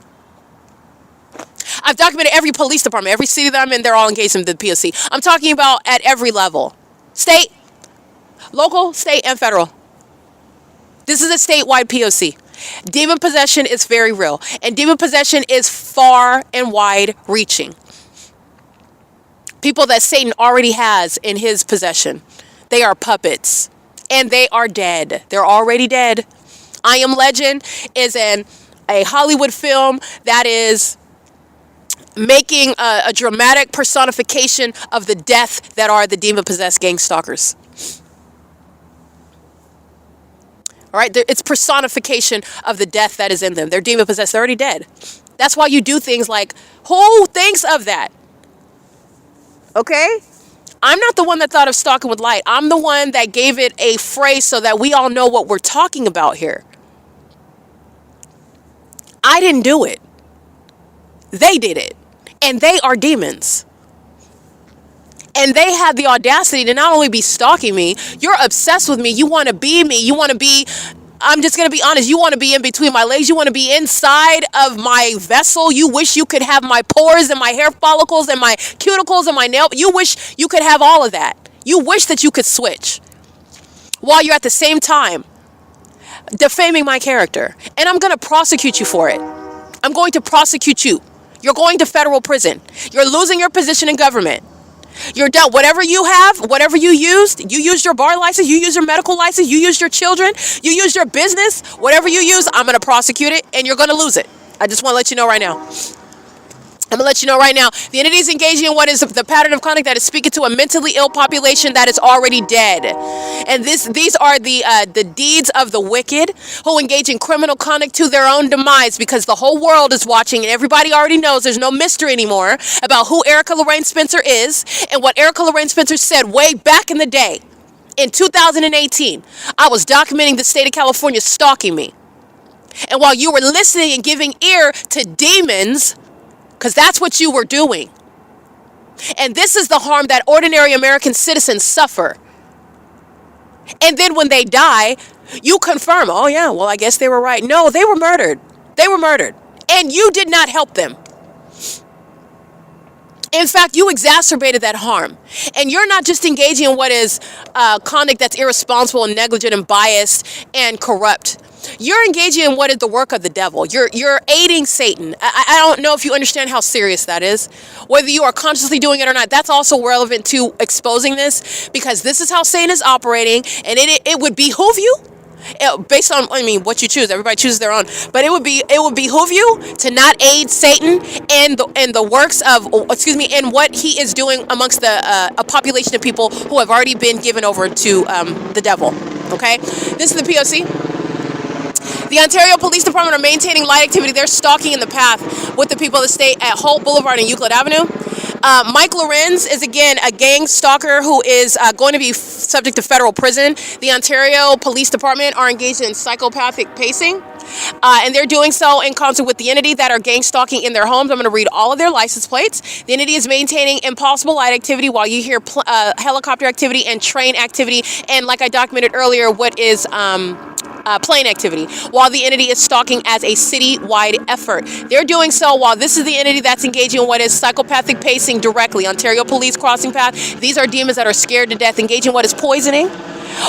I've documented every police department, every city that I'm in, they're all engaged in the P.O.C. I'm talking about at every level. State, local, state, and federal. This is a statewide POC. Demon possession is very real, and demon possession is far and wide reaching. People that Satan already has in his possession. They are puppets, and they are dead. They're already dead. I Am Legend is a Hollywood film that is making a dramatic personification of the death that are the demon-possessed gang stalkers. All right, it's personification of the death that is in them. They're demon-possessed. They're already dead. That's why you do things like, who thinks of that? Okay? I'm not the one that thought of Stalking with Light. I'm the one that gave it a phrase so that we all know what we're talking about here. I didn't do it. They did it. And they are demons. And they had the audacity to not only be stalking me, you're obsessed with me. You want to be me. You want to be, I'm just going to be honest, you want to be in between my legs. You want to be inside of my vessel. You wish you could have my pores and my hair follicles and my cuticles and my nail. You wish you could have all of that. You wish that you could switch while you're at the same time defaming my character. And I'm going to prosecute you for it. I'm going to prosecute you. You're going to federal prison. You're losing your position in government. You're done. Whatever you have, whatever you used your bar license, you used your medical license, you used your children, you used your business, whatever you use, I'm going to prosecute it and you're going to lose it. I just want to let you know right now. I'm going to let you know right now, the entity is engaging in what is the pattern of conduct that is speaking to a mentally ill population that is already dead. And these are the deeds of the wicked who engage in criminal conduct to their own demise, because the whole world is watching and everybody already knows. There's no mystery anymore about who Erica Lorraine Spencer is and what Erica Lorraine Spencer said way back in the day. In 2018, I was documenting the state of California stalking me. And while you were listening and giving ear to demons, because that's what you were doing. And this is the harm that ordinary American citizens suffer. And then when they die, you confirm, oh yeah, well, I guess they were right. No, they were murdered. They were murdered. And you did not help them. In fact, you exacerbated that harm. And you're not just engaging in what is conduct that's irresponsible and negligent and biased and corrupt. You're engaging in what is the work of the devil. You're aiding Satan. I don't know if you understand how serious that is. Whether you are consciously doing it or not, that's also relevant to exposing this, because this is how Satan is operating, and it would behoove you, based on, I mean, what you choose. Everybody chooses their own, but it would behoove you to not aid Satan and the works of, and what he is doing amongst a population of people who have already been given over to the devil. Okay, this is the P.O.C. The Ontario Police Department are maintaining light activity. They're stalking in the path with the people of the state at Holt Boulevard and Euclid Avenue. Mike Lorenz is, again, a gang stalker who is going to be subject to federal prison. The Ontario Police Department are engaged in psychopathic pacing. And they're doing so in concert with the entity that are gang stalking in their homes. I'm going to read all of their license plates. The entity is maintaining impossible light activity while you hear helicopter activity and train activity. And like I documented earlier, what is plane activity, while the entity is stalking as a city-wide effort. They're doing so while this is the entity that's engaging in what is psychopathic pacing directly. Ontario Police Crossing Path. These are demons that are scared to death, engaging in what is poisoning,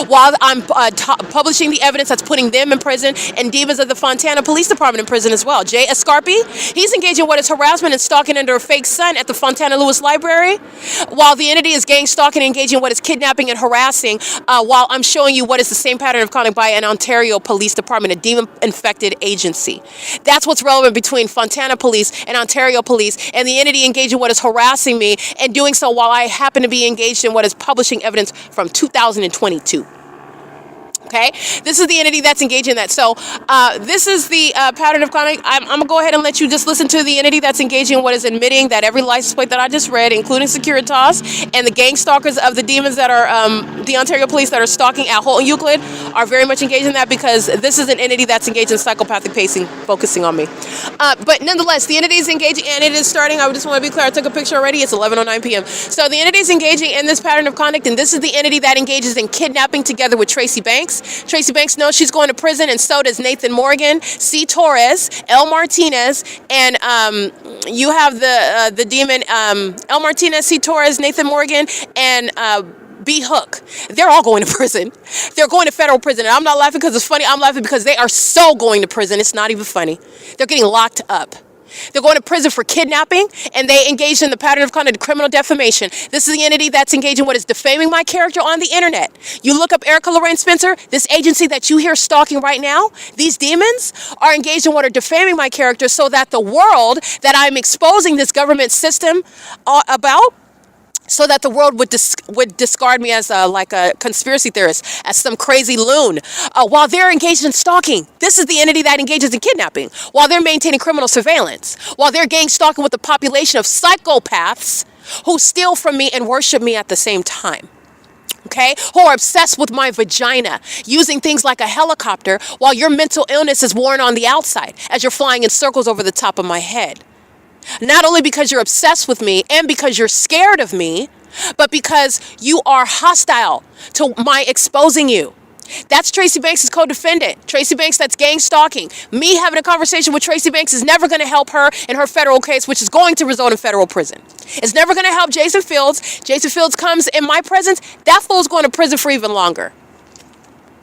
while I'm publishing the evidence that's putting them in prison, and demons of the Fontana Police Department in prison as well. Jay Escarpi, he's engaged in what is harassment and stalking under a fake sun at the Fontana Lewis Library, while the entity is gang stalking and engaging in what is kidnapping and harassing, while I'm showing you what is the same pattern of conduct by an Ontario Police Department, a demon-infected agency. That's what's relevant between Fontana Police and Ontario Police, and the entity engaged in what is harassing me, and doing so while I happen to be engaged in what is publishing evidence from 2022. Okay, this is the entity that's engaged in that. So this is the pattern of conduct. I'm going to go ahead and let you just listen to the entity that's engaging in what is admitting that every license plate that I just read, including Securitas and the gang stalkers of the demons that are the Ontario Police that are stalking at Holt and Euclid, are very much engaged in that, because this is an entity that's engaged in psychopathic pacing, focusing on me. But nonetheless, the entity is engaging, and it is starting. I just want to be clear. I took a picture already. It's 11:09 p.m. So the entity is engaging in this pattern of conduct, and this is the entity that engages in kidnapping together with Tracy Banks. Tracy Banks knows she's going to prison, and so does Nathan Morgan, C. Torres, L. Martinez, and you have the demon L. Martinez, C. Torres, Nathan Morgan, and B. Hook. They're all going to prison. They're going to federal prison. And I'm not laughing because it's funny. I'm laughing because they are so going to prison. It's not even funny. They're getting locked up. They're going to prison for kidnapping, and they engaged in the pattern of conduct of criminal defamation. This is the entity that's engaged in what is defaming my character on the internet. You look up Erica Lorraine Spencer, this agency that you hear stalking right now, these demons are engaged in what are defaming my character so that the world that I'm exposing this government system about, so that the world would discard me as like a conspiracy theorist, as some crazy loon, while they're engaged in stalking. This is the entity that engages in kidnapping, while they're maintaining criminal surveillance, while they're gang stalking with a population of psychopaths who steal from me and worship me at the same time. Okay, who are obsessed with my vagina, using things like a helicopter while your mental illness is worn on the outside as you're flying in circles over the top of my head. Not only because you're obsessed with me and because you're scared of me, but because you are hostile to my exposing you. That's Tracy Banks' co-defendant. Tracy Banks, that's gang stalking. Me having a conversation with Tracy Banks is never going to help her in her federal case, which is going to result in federal prison. It's never going to help Jason Fields. Jason Fields comes in my presence, that fool's going to prison for even longer.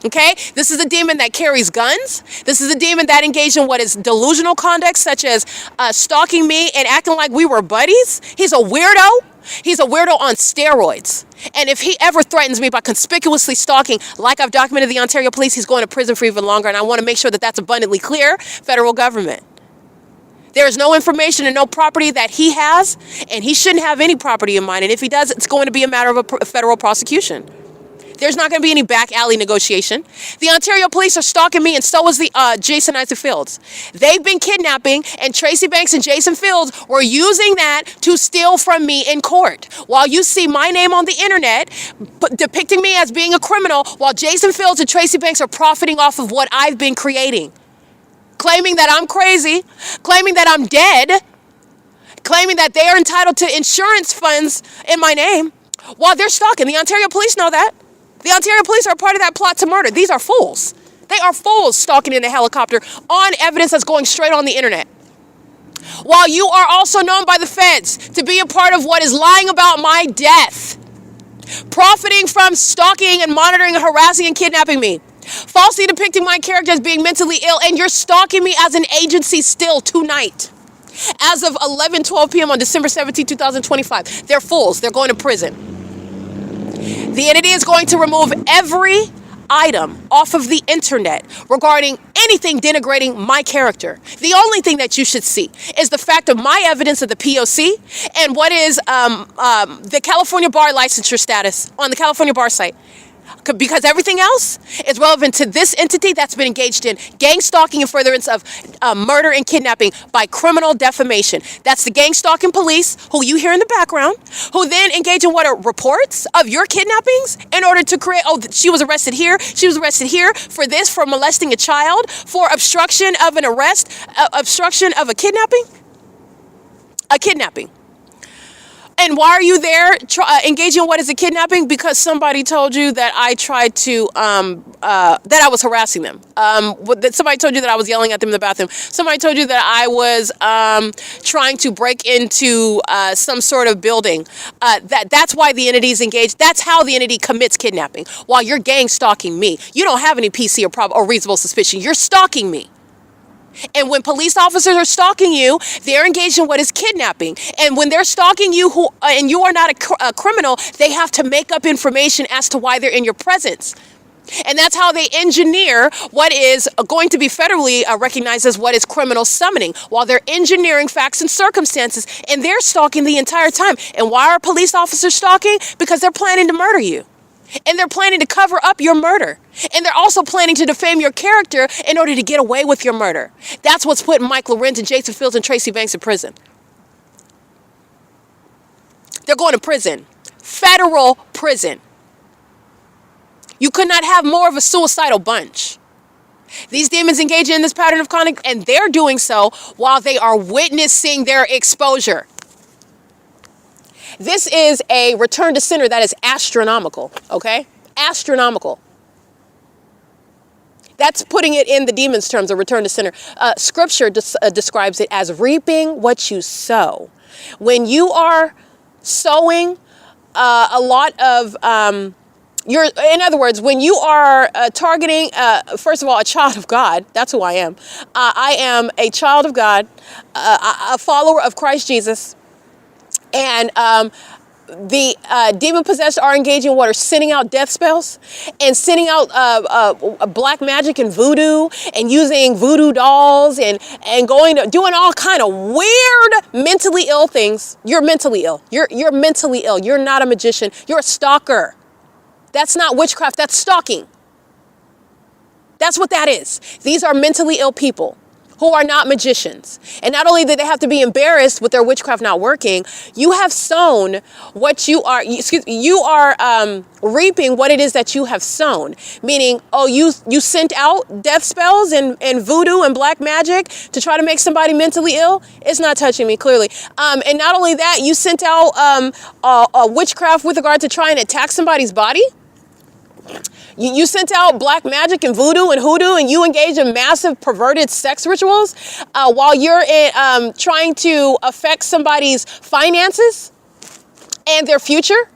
Okay, this is a demon that carries guns. This is a demon that engaged in what is delusional conduct, such as stalking me and acting like we were buddies. He's a weirdo. He's a weirdo on steroids. And if he ever threatens me by conspicuously stalking, like I've documented the Ontario police, he's going to prison for even longer. And I want to make sure that that's abundantly clear, federal government. There is no information and no property that he has, and he shouldn't have any property in mind. And if he does, it's going to be a matter of a federal prosecution. There's not going to be any back alley negotiation. The Ontario police are stalking me, and so is the Jason Isaac Fields. They've been kidnapping, and Tracy Banks and Jason Fields were using that to steal from me in court. While you see my name on the internet depicting me as being a criminal, while Jason Fields and Tracy Banks are profiting off of what I've been creating. Claiming that I'm crazy, claiming that I'm dead, claiming that they are entitled to insurance funds in my name, while they're stalking. The Ontario police know that. The Ontario police are part of that plot to murder. These are fools. They are fools stalking in a helicopter on evidence that's going straight on the internet. While you are also known by the feds to be a part of what is lying about my death, profiting from stalking and monitoring and harassing and kidnapping me, falsely depicting my character as being mentally ill, and you're stalking me as an agency still tonight. As of 11:12 p.m. on December 17, 2025, they're fools. They're going to prison. The entity is going to remove every item off of the internet regarding anything denigrating my character. The only thing that you should see is the fact of my evidence of the P.O.C. and what is the California bar licensure status on the California bar site. Because everything else is relevant to this entity that's been engaged in gang stalking and furtherance of murder and kidnapping by criminal defamation. That's the gang stalking police, who you hear in the background, who then engage in what are reports of your kidnappings in order to create, oh, she was arrested here, she was arrested here for this, for molesting a child, for obstruction of an arrest, obstruction of a kidnapping. And why are you there engaging in what is a kidnapping? Because somebody told you that I tried to, that I was harassing them. That somebody told you that I was yelling at them in the bathroom. Somebody told you that I was trying to break into some sort of building. That's why the entity is engaged. That's how the entity commits kidnapping. While you're gang stalking me, you don't have any PC or reasonable suspicion. You're stalking me. And when police officers are stalking you, they're engaged in what is kidnapping. And when they're stalking you and you are not a criminal, they have to make up information as to why they're in your presence. And that's how they engineer what is going to be federally recognized as what is criminal summoning, while they're engineering facts and circumstances, and they're stalking the entire time. And why are police officers stalking? Because they're planning to murder you. And they're planning to cover up your murder. And they're also planning to defame your character in order to get away with your murder. That's what's putting Mike Lorenz and Jason Fields and Tracy Banks in prison. They're going to prison. Federal prison. You could not have more of a suicidal bunch. These demons engage in this pattern of conduct, and they're doing so while they are witnessing their exposure. This is a return to sender that is astronomical, okay? Astronomical. That's putting it in the demon's terms, a return to sender. Scripture describes it as reaping what you sow. When you are sowing a lot of, in other words, when you are targeting, first of all, a child of God, that's who I am. I am a child of God, a follower of Christ Jesus, and the demon-possessed are engaging what are sending out death spells and sending out black magic and voodoo and using voodoo dolls and doing all kind of weird mentally ill things. You're mentally ill. You're mentally ill. You're not a magician. You're a stalker. That's not witchcraft. That's stalking. That's what that is. These are mentally ill people who are not magicians. And not only do they have to be embarrassed with their witchcraft not working, you have sown what you are, you are reaping what it is that you have sown. Meaning, oh, you sent out death spells and voodoo and black magic to try to make somebody mentally ill. It's not touching me, clearly. And not only that, you sent out a witchcraft with regard to trying to attack somebody's body. You sent out black magic and voodoo and hoodoo, and you engage in massive perverted sex rituals while you're trying to affect somebody's finances and their future.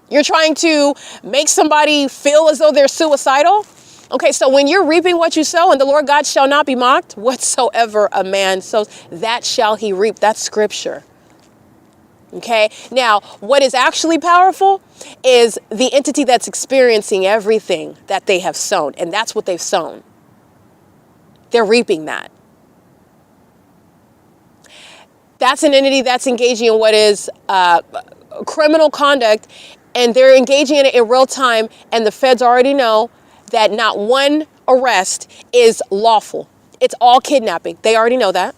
You're trying to make somebody feel as though they're suicidal. Okay, so when you're reaping what you sow, and the Lord God shall not be mocked, whatsoever a man sows, that shall he reap. That's scripture. Okay, now what is actually powerful is the entity that's experiencing everything that they have sown, and that's what they've sown. They're reaping that. That's an entity that's engaging in what is criminal conduct, and they're engaging in it in real time, and the feds already know that not one arrest is lawful. It's all kidnapping. They already know that.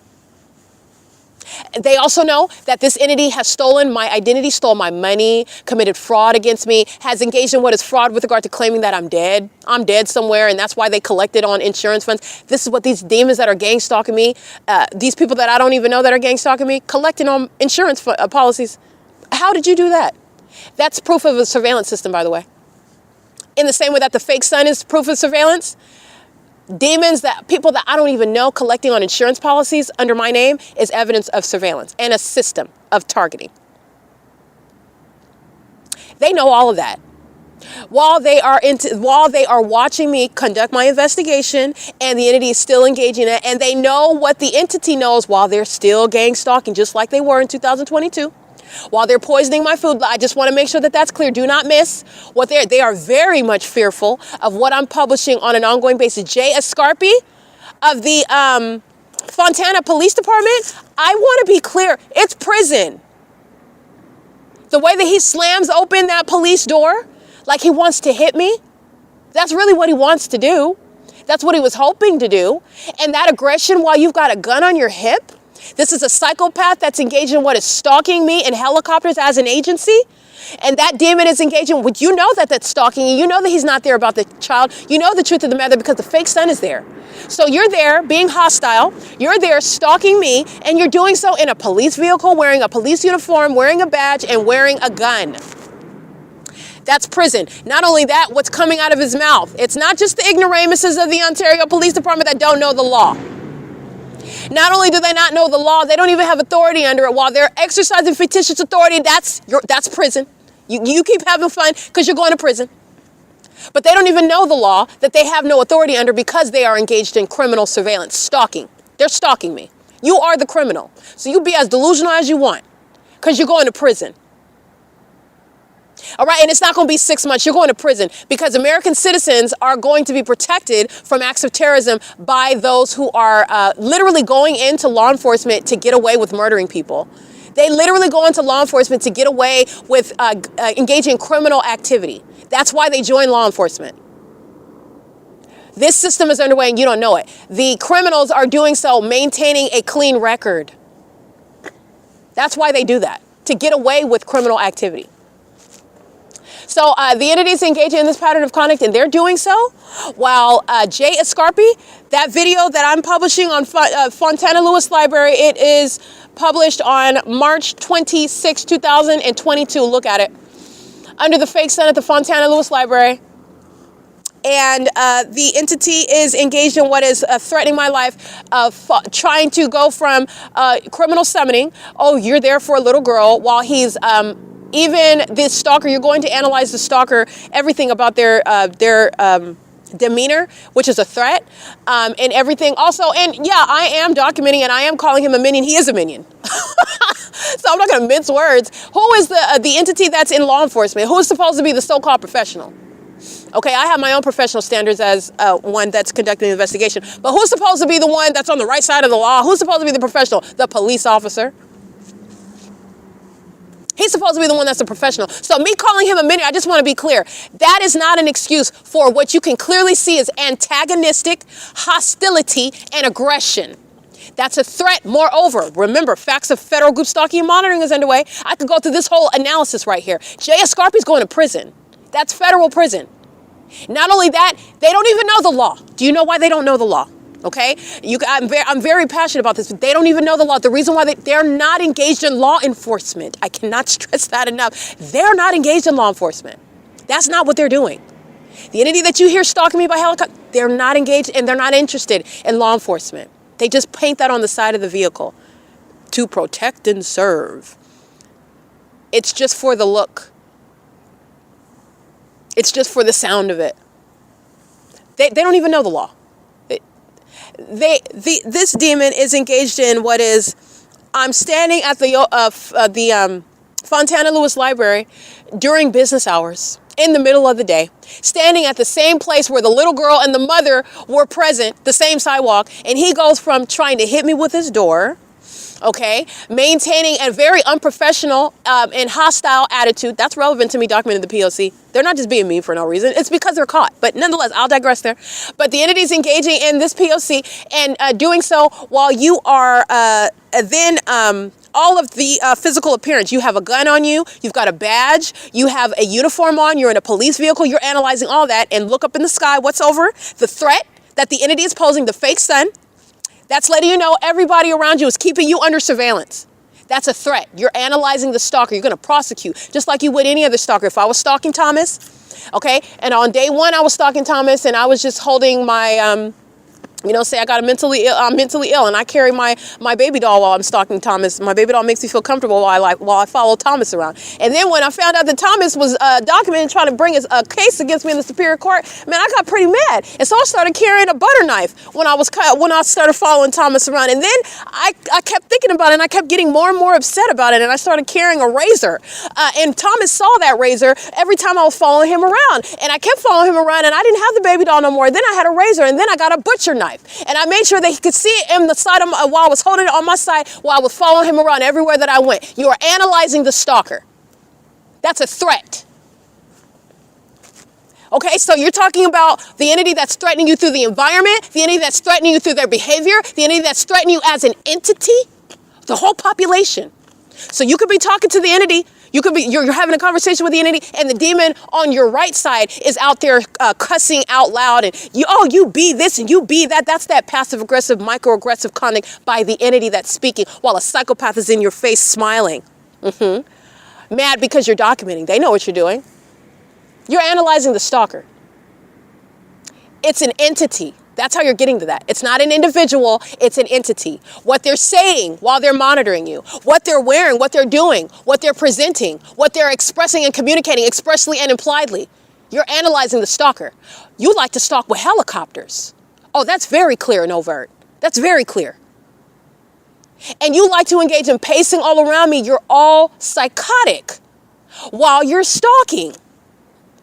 They also know that this entity has stolen my identity, stole my money, committed fraud against me, has engaged in what is fraud with regard to claiming that I'm dead. I'm dead somewhere, and that's why they collected on insurance funds. This is what these demons that are gang stalking me, these people that I don't even know that are gang stalking me, collecting on insurance policies. How did you do that? That's proof of a surveillance system, by the way. In the same way that the fake sun is proof of surveillance, demons, that people that I don't even know collecting on insurance policies under my name is evidence of surveillance and a system of targeting. They know all of that. While they are watching me conduct my investigation, and the entity is still engaging in it, and they know what the entity knows while they're still gang stalking, just like they were in 2022. While they're poisoning my food, I just want to make sure that that's clear. Do not miss what they are very much fearful of what I'm publishing on an ongoing basis. Jay Escarpi of the Fontana Police Department, I want to be clear, it's prison. The way that he slams open that police door like he wants to hit me, that's really what he wants to do. That's what he was hoping to do. And that aggression while you've got a gun on your hip, this is a psychopath that's engaged in what is stalking me in helicopters as an agency. And that demon is engaging with, you know that that's stalking you. You know that he's not there about the child. You know the truth of the matter because the fake son is there. So you're there being hostile. You're there stalking me, and you're doing so in a police vehicle, wearing a police uniform, wearing a badge, and wearing a gun. That's prison. Not only that, what's coming out of his mouth. It's not just the ignoramuses of the Ontario Police Department that don't know the law. Not only do they not know the law, they don't even have authority under it. While they're exercising fictitious authority, that's prison. You keep having fun because you're going to prison. But they don't even know the law that they have no authority under because they are engaged in criminal surveillance, stalking. They're stalking me. You are the criminal. So you be as delusional as you want because you're going to prison. All right, and it's not going to be 6 months. You're going to prison because American citizens are going to be protected from acts of terrorism by those who are literally going into law enforcement to get away with murdering people. They literally go into law enforcement to get away with engaging in criminal activity. That's why they join law enforcement. This system is underway and you don't know it. The criminals are doing so maintaining a clean record. That's why they do that, to get away with criminal activity. So the entities engaging in this pattern of conduct, and they're doing so while Jay Escarpi, that video that I'm publishing on Fontana Lewis Library, it is published on March 26, 2022. Look at it. Under the fake sun at the Fontana Lewis Library. And the entity is engaged in what is threatening my life, trying to go from criminal summoning, oh, you're there for a little girl, while he's Even the stalker, you're going to analyze the stalker, everything about their demeanor, which is a threat, and everything. Also, and yeah, I am documenting and I am calling him a minion. He is a minion. So I'm not going to mince words. Who is the entity that's in law enforcement? Who is supposed to be the so-called professional? Okay, I have my own professional standards as one that's conducting an investigation. But who's supposed to be the one that's on the right side of the law? Who's supposed to be the professional? The police officer. He's supposed to be the one that's a professional. So me calling him a minion, I just want to be clear. That is not an excuse for what you can clearly see as antagonistic hostility and aggression. That's a threat. Moreover, remember, facts of federal group stalking and monitoring is underway. I could go through this whole analysis right here. J.S. Scarpy's going to prison. That's federal prison. Not only that, they don't even know the law. Do you know why they don't know the law? Okay, I'm very passionate about this, but they don't even know the law. The reason why they're not engaged in law enforcement, I cannot stress that enough. They're not engaged in law enforcement. That's not what they're doing. The entity that you hear stalking me by helicopter, they're not engaged and they're not interested in law enforcement. They just paint that on the side of the vehicle to protect and serve. It's just for the look. It's just for the sound of it. They don't even know the law. This demon is engaged in what is, I'm standing at the Fontana Lewis Library during business hours in the middle of the day, standing at the same place where the little girl and the mother were present, the same sidewalk, and he goes from trying to hit me with his door, okay, maintaining a very unprofessional and hostile attitude. That's relevant to me documenting the P.O.C. They're not just being mean for no reason. It's because they're caught. But nonetheless, I'll digress there. But the entity's engaging in this P.O.C. and doing so while you are all of the physical appearance. You have a gun on you. You've got a badge. You have a uniform on. You're in a police vehicle. You're analyzing all that and look up in the sky. What's over? The threat that the entity is posing, the fake sun. That's letting you know everybody around you is keeping you under surveillance. That's a threat. You're analyzing the stalker. You're going to prosecute just like you would any other stalker. If I was stalking Thomas, okay, and on day one I was stalking Thomas and I was just holding my, say I'm mentally ill and I carry my baby doll while I'm stalking Thomas. My baby doll makes me feel comfortable while I follow Thomas around. And then when I found out that Thomas was documenting trying to bring a case against me in the Superior Court, man, I got pretty mad. And so I started carrying a butter knife when I started following Thomas around. And then I kept thinking about it and I kept getting more and more upset about it. And I started carrying a razor. And Thomas saw that razor every time I was following him around. And I kept following him around and I didn't have the baby doll no more. Then I had a razor and then I got a butcher knife. And I made sure that he could see it in the side of while I was holding it on my side, while I was following him around everywhere that I went. You are analyzing the stalker. That's a threat. Okay, so you're talking about the entity that's threatening you through the environment, the entity that's threatening you through their behavior, the entity that's threatening you as an entity, the whole population. So you could be talking to the entity. You're having a conversation with the entity and the demon on your right side is out there cussing out loud and you be this and you be that. That's that passive aggressive, microaggressive conduct by the entity that's speaking while a psychopath is in your face smiling. Mad because you're documenting. They know what you're doing. You're analyzing the stalker. It's an entity. That's how you're getting to that. It's not an individual, it's an entity. What they're saying while they're monitoring you, what they're wearing, what they're doing, what they're presenting, what they're expressing and communicating expressly and impliedly. You're analyzing the stalker. You like to stalk with helicopters. Oh, that's very clear and overt. That's very clear. And you like to engage in pacing all around me. You're all psychotic while you're stalking.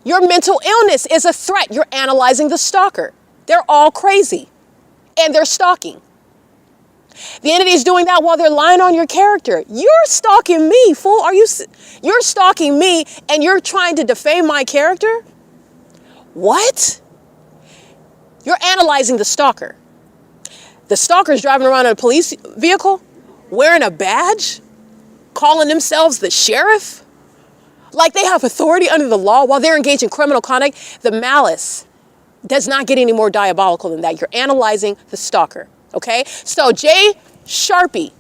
Your mental illness is a threat. You're analyzing the stalker. They're all crazy and they're stalking. The entity is doing that while they're lying on your character. You're stalking me, fool. You're stalking me and you're trying to defame my character? What? You're analyzing the stalker. The stalker is driving around in a police vehicle, wearing a badge, calling themselves the sheriff, like they have authority under the law while they're engaged in criminal conduct. The malice does not get any more diabolical than that. You're analyzing the stalker, okay? So J. Scarpy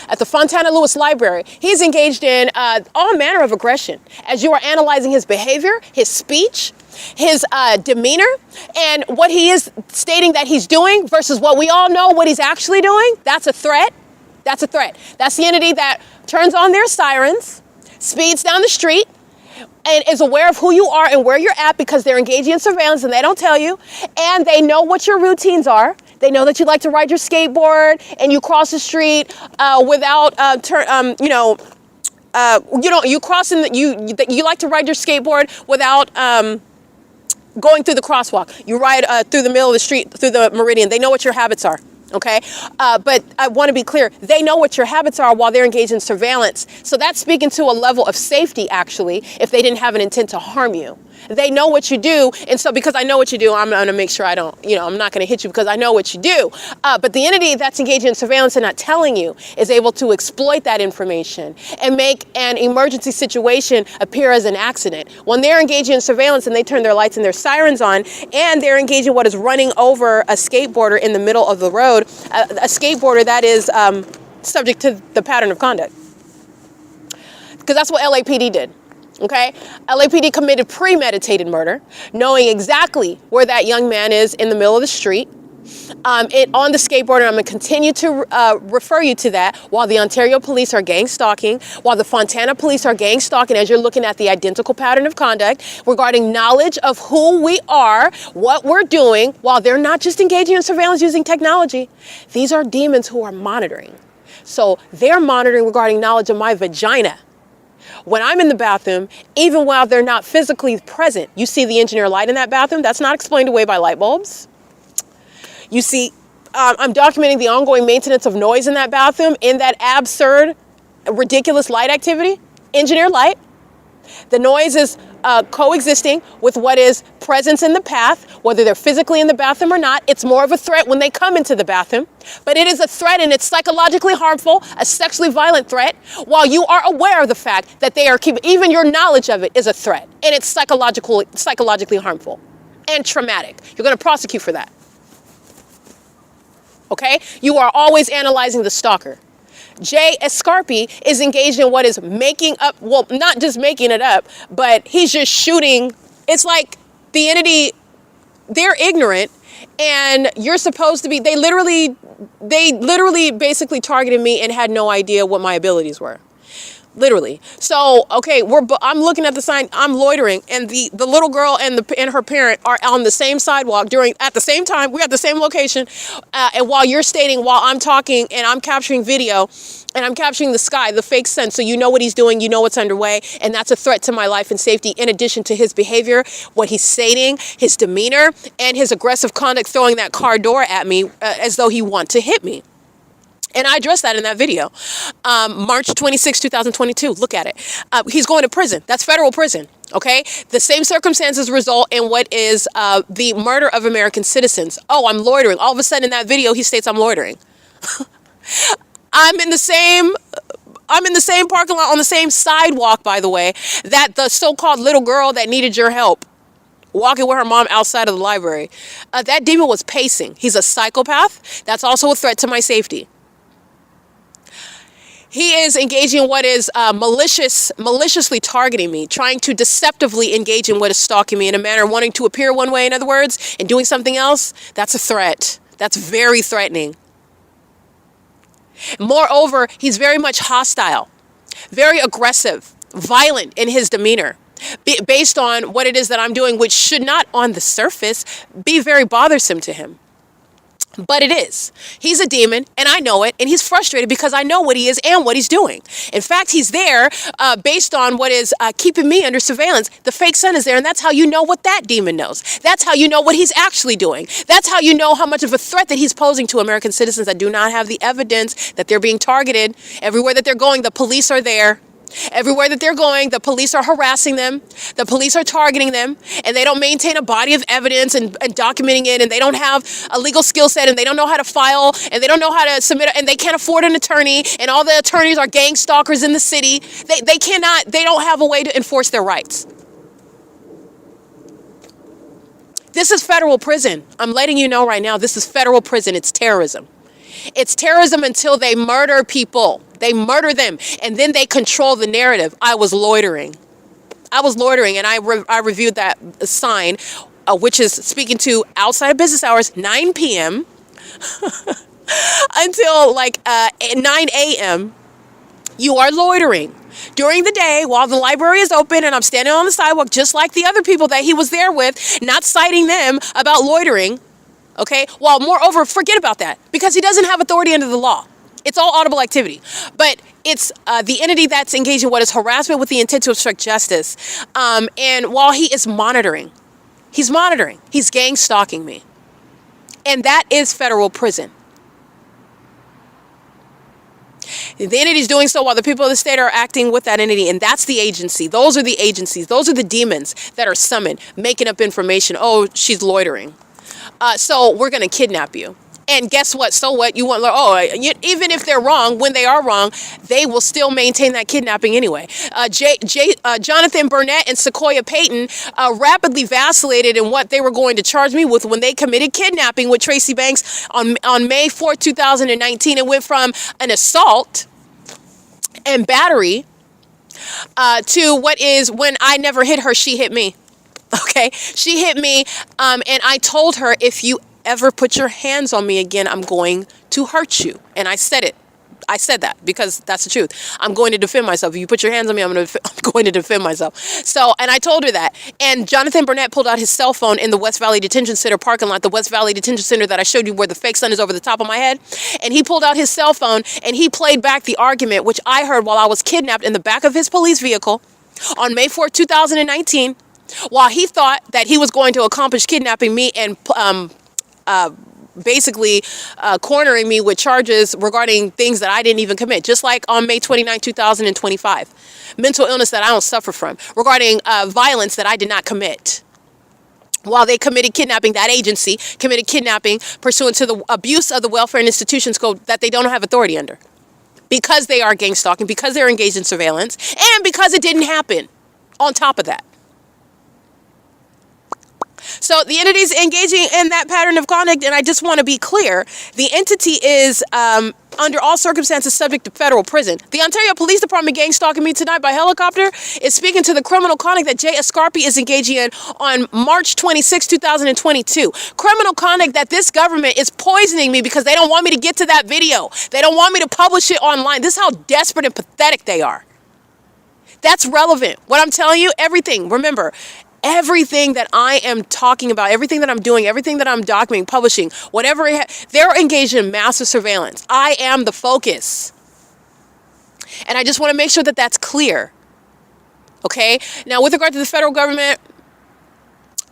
at the Fontana Lewis Library, he's engaged in all manner of aggression as you are analyzing his behavior, his speech, his demeanor, and what he is stating that he's doing versus what we all know what he's actually doing. That's a threat. That's a threat. That's the entity that turns on their sirens, speeds down the street, and is aware of who you are and where you're at because they're engaging in surveillance and they don't tell you. And they know what your routines are. They know that you like to ride your skateboard and you cross the street without, you like to ride your skateboard without going through the crosswalk. You ride through the middle of the street, through the meridian. They know what your habits are. Okay, but I want to be clear. They know what your habits are while they're engaged in surveillance. So that's speaking to a level of safety, actually, if they didn't have an intent to harm you. They know what you do. And so because I know what you do, I'm going to make sure I don't, I'm not going to hit you because I know what you do. But the entity that's engaged in surveillance and not telling you is able to exploit that information and make an emergency situation appear as an accident. When they're engaging in surveillance and they turn their lights and their sirens on and they're engaging in what is running over a skateboarder in the middle of the road, a skateboarder that is subject to the pattern of conduct. Because that's what LAPD did. Okay, LAPD committed premeditated murder, knowing exactly where that young man is in the middle of the street, on the skateboard, and I'm going to continue to refer you to that while the Ontario police are gang stalking, while the Fontana police are gang stalking, as you're looking at the identical pattern of conduct regarding knowledge of who we are, what we're doing, while they're not just engaging in surveillance using technology. These are demons who are monitoring. So they're monitoring regarding knowledge of my vagina. When I'm in the bathroom, even while they're not physically present, you see the engineer light in that bathroom. That's not explained away by light bulbs. You see, I'm documenting the ongoing maintenance of noise in that bathroom in that absurd, ridiculous light activity, engineer light. The noise is coexisting with what is presence in the path, whether they're physically in the bathroom or not. It's more of a threat when they come into the bathroom, but it is a threat and it's psychologically harmful, a sexually violent threat, while you are aware of the fact that they are keeping, even your knowledge of it is a threat, and it's psychologically harmful and traumatic. You're going to prosecute for that. Okay? You are always analyzing the stalker. Jay Escarpi is engaged in what is making up, well, not just making it up, but he's just shooting. It's like the entity, they're ignorant, and you're supposed to be, they literally basically targeted me and had no idea what my abilities were. Literally. So, okay, I'm looking at the sign, I'm loitering, and the little girl and her parent are on the same sidewalk at the same time, we're at the same location, and while you're stating, while I'm talking and I'm capturing video, and I'm capturing the sky, the fake sun, so you know what he's doing, you know what's underway, and that's a threat to my life and safety, in addition to his behavior, what he's stating, his demeanor, and his aggressive conduct throwing that car door at me as though he wants to hit me. And I addressed that in that video. March 26, 2022, look at it. He's going to prison. That's federal prison, okay? The same circumstances result in what is the murder of American citizens. Oh, I'm loitering. All of a sudden in that video, he states I'm loitering. I'm in the same parking lot on the same sidewalk, by the way, that the so-called little girl that needed your help, walking with her mom outside of the library. That demon was pacing. He's a psychopath. That's also a threat to my safety. He is engaging in what is maliciously targeting me, trying to deceptively engage in what is stalking me in a manner wanting to appear one way, in other words, and doing something else. That's a threat. That's very threatening. Moreover, he's very much hostile, very aggressive, violent in his demeanor, based on what it is that I'm doing, which should not, on the surface, be very bothersome to him. But it is. He's a demon, and I know it, and he's frustrated because I know what he is and what he's doing. In fact, he's there based on what is keeping me under surveillance. The fake sun is there, and that's how you know what that demon knows. That's how you know what he's actually doing. That's how you know how much of a threat that he's posing to American citizens that do not have the evidence that they're being targeted. Everywhere that they're going, the police are there. Everywhere that they're going, the police are harassing them, the police are targeting them, and they don't maintain a body of evidence and documenting it, and they don't have a legal skill set, and they don't know how to file, and they don't know how to submit, and they can't afford an attorney, and all the attorneys are gang stalkers in the city. They don't have a way to enforce their rights. This is federal prison. I'm letting you know right now, this is federal prison. It's terrorism. It's terrorism until they murder people. They murder them, and then they control the narrative. I was loitering, and I reviewed that sign, which is speaking to outside of business hours, 9 p.m., until like 9 a.m., you are loitering. During the day, while the library is open and I'm standing on the sidewalk, just like the other people that he was there with, not citing them about loitering, okay? Well, moreover, forget about that, because he doesn't have authority under the law. It's all audible activity. But it's the entity that's engaged in what is harassment with the intent to obstruct justice. And while he is monitoring, he's gang stalking me. And that is federal prison. The entity is doing so while the people of the state are acting with that entity, and that's the agency. Those are the agencies. Those are the demons that are summoned, making up information. Oh, she's loitering. So we're going to kidnap you. And guess what? So what? You want, even if they're wrong, when they are wrong, they will still maintain that kidnapping anyway. Jonathan Burnett and Sequoia Payton rapidly vacillated in what they were going to charge me with when they committed kidnapping with Tracy Banks on May 4th, 2019. It went from an assault and battery to what is when I never hit her, she hit me. Okay? She hit me, and I told her, if you ever put your hands on me again, I'm going to hurt you. And I said it. I said that because that's the truth. I'm going to defend myself. If you put your hands on me, I'm going to defend myself. So, and I told her that. And Jonathan Burnett pulled out his cell phone in the West Valley Detention Center parking lot, the West Valley Detention Center that I showed you where the fake sun is over the top of my head. And he pulled out his cell phone and he played back the argument, which I heard while I was kidnapped in the back of his police vehicle on May 4th, 2019, while he thought that he was going to accomplish kidnapping me and basically cornering me with charges regarding things that I didn't even commit, just like on May 29, 2025. Mental illness that I don't suffer from, regarding violence that I did not commit. While they committed kidnapping, that agency committed kidnapping pursuant to the abuse of the Welfare and Institutions Code that they don't have authority under. Because they are gang stalking, because they're engaged in surveillance, and because it didn't happen on top of that. So the entity is engaging in that pattern of conduct, and I just want to be clear. The entity is, under all circumstances, subject to federal prison. The Ontario Police Department gang stalking me tonight by helicopter is speaking to the criminal conduct that Jay Escarpi is engaging in on March 26, 2022. Criminal conduct that this government is poisoning me because they don't want me to get to that video. They don't want me to publish it online. This is how desperate and pathetic they are. That's relevant. What I'm telling you, everything, remember, everything that I am talking about, everything that I'm doing, everything that I'm documenting, publishing, whatever, they're engaged in massive surveillance. I am the focus. And I just want to make sure that that's clear. Okay? Now, with regard to the federal government,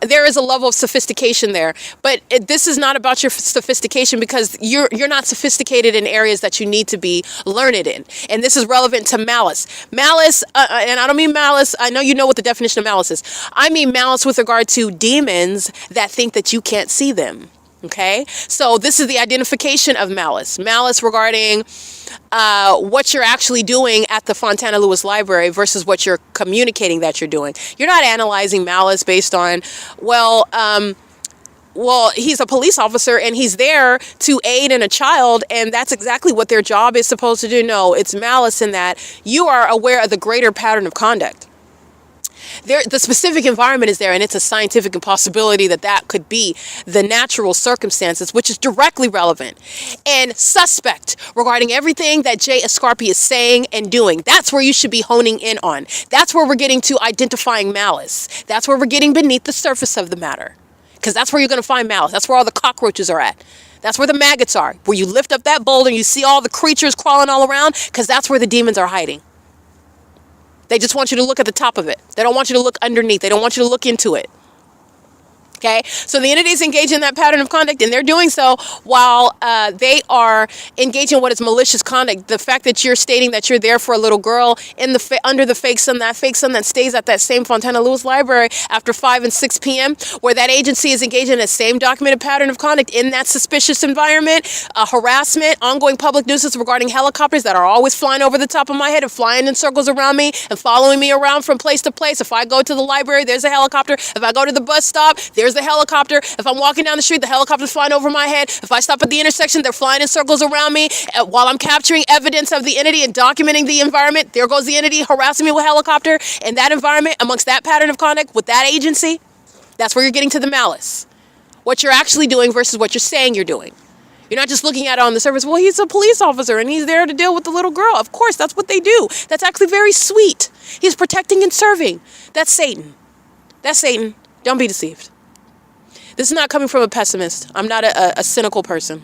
there is a level of sophistication there, but this is not about your sophistication because you're not sophisticated in areas that you need to be learned in. And this is relevant to malice. Malice, and I don't mean malice, I know you know what the definition of malice is. I mean malice with regard to demons that think that you can't see them. Okay? So this is the identification of malice. Malice regarding what you're actually doing at the Fontana Lewis Library versus what you're communicating that you're doing. You're not analyzing malice based on, well, he's a police officer and he's there to aid in a child, and that's exactly what their job is supposed to do. No, it's malice in that you are aware of the greater pattern of conduct. The specific environment is there, and it's a scientific impossibility that could be the natural circumstances, which is directly relevant and suspect regarding everything that Jay Escarpi is saying and doing. That's where you should be honing in on. That's where we're getting to identifying malice. That's where we're getting beneath the surface of the matter, because that's where you're going to find malice. That's where all the cockroaches are at. That's where the maggots are, where you lift up that boulder and you see all the creatures crawling all around, because that's where the demons are hiding. They just want you to look at the top of it. They don't want you to look underneath. They don't want you to look into it. Okay? So the entities engage in that pattern of conduct, and they're doing so while they are engaging in what is malicious conduct. The fact that you're stating that you're there for a little girl in under the fake sun, that fake sun that stays at that same Fontana Lewis Library after 5 and 6 p.m., where that agency is engaged in the same documented pattern of conduct in that suspicious environment, harassment, ongoing public nuisance regarding helicopters that are always flying over the top of my head and flying in circles around me and following me around from place to place. If I go to the library, there's a helicopter. If I go to the bus stop, there's the helicopter. If I'm walking down the street, the helicopter's flying over my head. If I stop at the intersection, they're flying in circles around me. While I'm capturing evidence of the entity and documenting the environment, there goes the entity harassing me with a helicopter. In that environment, amongst that pattern of conduct with that agency, that's where you're getting to the malice. What you're actually doing versus what you're saying you're doing. You're not just looking at it on the surface. Well, he's a police officer and he's there to deal with the little girl. Of course, that's what they do. That's actually very sweet. He's protecting and serving. That's Satan. That's Satan. Don't be deceived. This is not coming from a pessimist. I'm not a cynical person.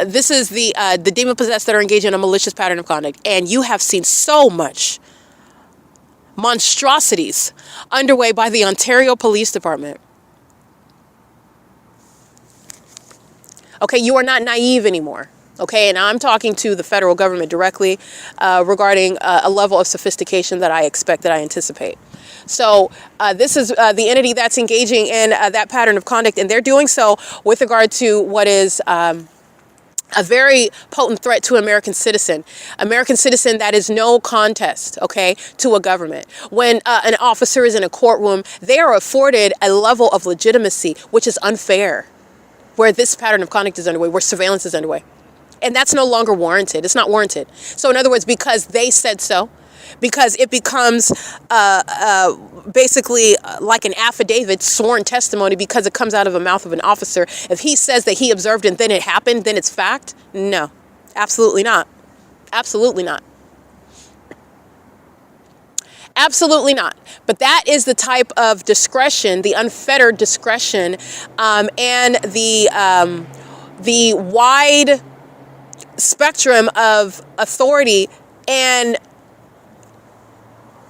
This is the demon-possessed that are engaged in a malicious pattern of conduct. And you have seen so much monstrosities underway by the Ontario Police Department. Okay, you are not naive anymore. Okay, and I'm talking to the federal government directly regarding a level of sophistication that I expect, that I anticipate. So this is the entity that's engaging in that pattern of conduct, and they're doing so with regard to what is a very potent threat to American citizen that is no contest, okay, to a government. When an officer is in a courtroom, they are afforded a level of legitimacy which is unfair, where this pattern of conduct is underway, where surveillance is underway. And that's no longer warranted. It's not warranted. So in other words, because they said so, because it becomes basically like an affidavit, sworn testimony, because it comes out of the mouth of an officer. If he says that he observed and then it happened, then it's fact? No, absolutely not. Absolutely not. Absolutely not. But that is the type of discretion, the unfettered discretion, and the wide spectrum of authority and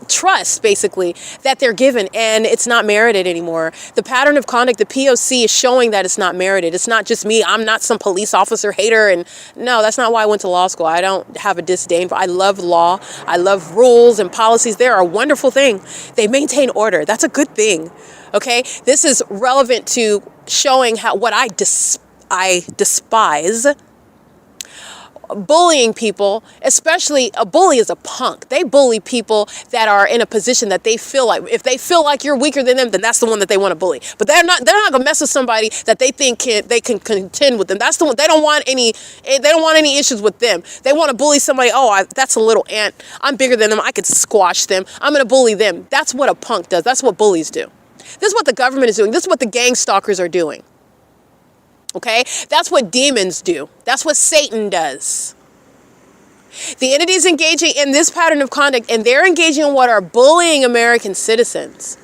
trust, basically, that they're given, and it's not merited anymore. The pattern of conduct, the P.O.C. is showing that it's not merited. It's not just me. I'm not some police officer hater, and no, that's not why I went to law school. I don't have a disdain for, I love law. I love rules and policies. They're a wonderful thing. They maintain order. That's a good thing. Okay, this is relevant to showing how what I despise. Bullying people, especially a bully is a punk. They bully people that are in a position that they feel like, if they feel like you're weaker than them, then that's the one that they want to bully. But they're not gonna mess with somebody that they think they can contend with them. That's the one. They don't want any issues with them. They want to bully somebody. Oh, that's a little ant. I'm bigger than them. I could squash them. I'm gonna bully them. That's what a punk does. That's what bullies do. This is what the government is doing. This is what the gang stalkers are doing. Okay, that's what demons do. That's what Satan does. The entities engaging in this pattern of conduct, and they're engaging in what are bullying American citizens.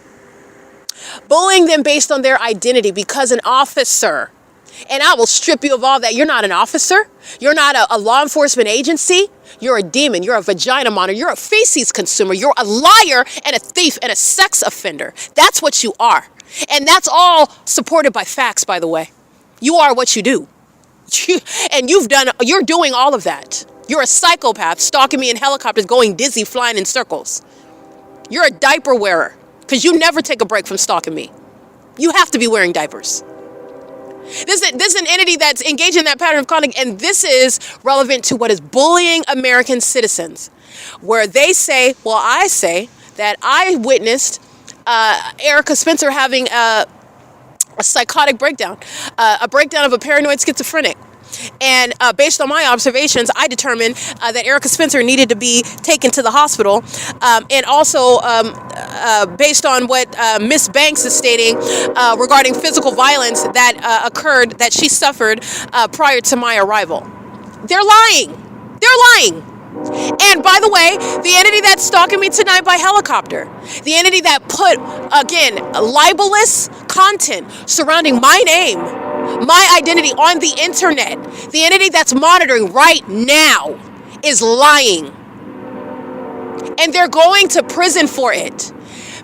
Bullying them based on their identity, because an officer, and I will strip you of all that. You're not an officer. You're not a law enforcement agency. You're a demon. You're a vagina monitor. You're a feces consumer. You're a liar and a thief and a sex offender. That's what you are. And that's all supported by facts, by the way. You are what you do. And you're doing all of that. You're a psychopath stalking me in helicopters, going dizzy, flying in circles. You're a diaper wearer, because you never take a break from stalking me. You have to be wearing diapers. This is an entity that's engaged in that pattern of conduct, and this is relevant to what is bullying American citizens, where they say, well, I say that I witnessed Erica Spencer having a psychotic breakdown, a breakdown of a paranoid schizophrenic. And based on my observations, I determined that Erica Spencer needed to be taken to the hospital. And also, based on what Miss Banks is stating regarding physical violence that occurred, that she suffered prior to my arrival. They're lying. They're lying. And by the way, the entity that's stalking me tonight by helicopter, the entity that put, again, libelous content surrounding my name, my identity on the internet, the entity that's monitoring right now is lying. And they're going to prison for it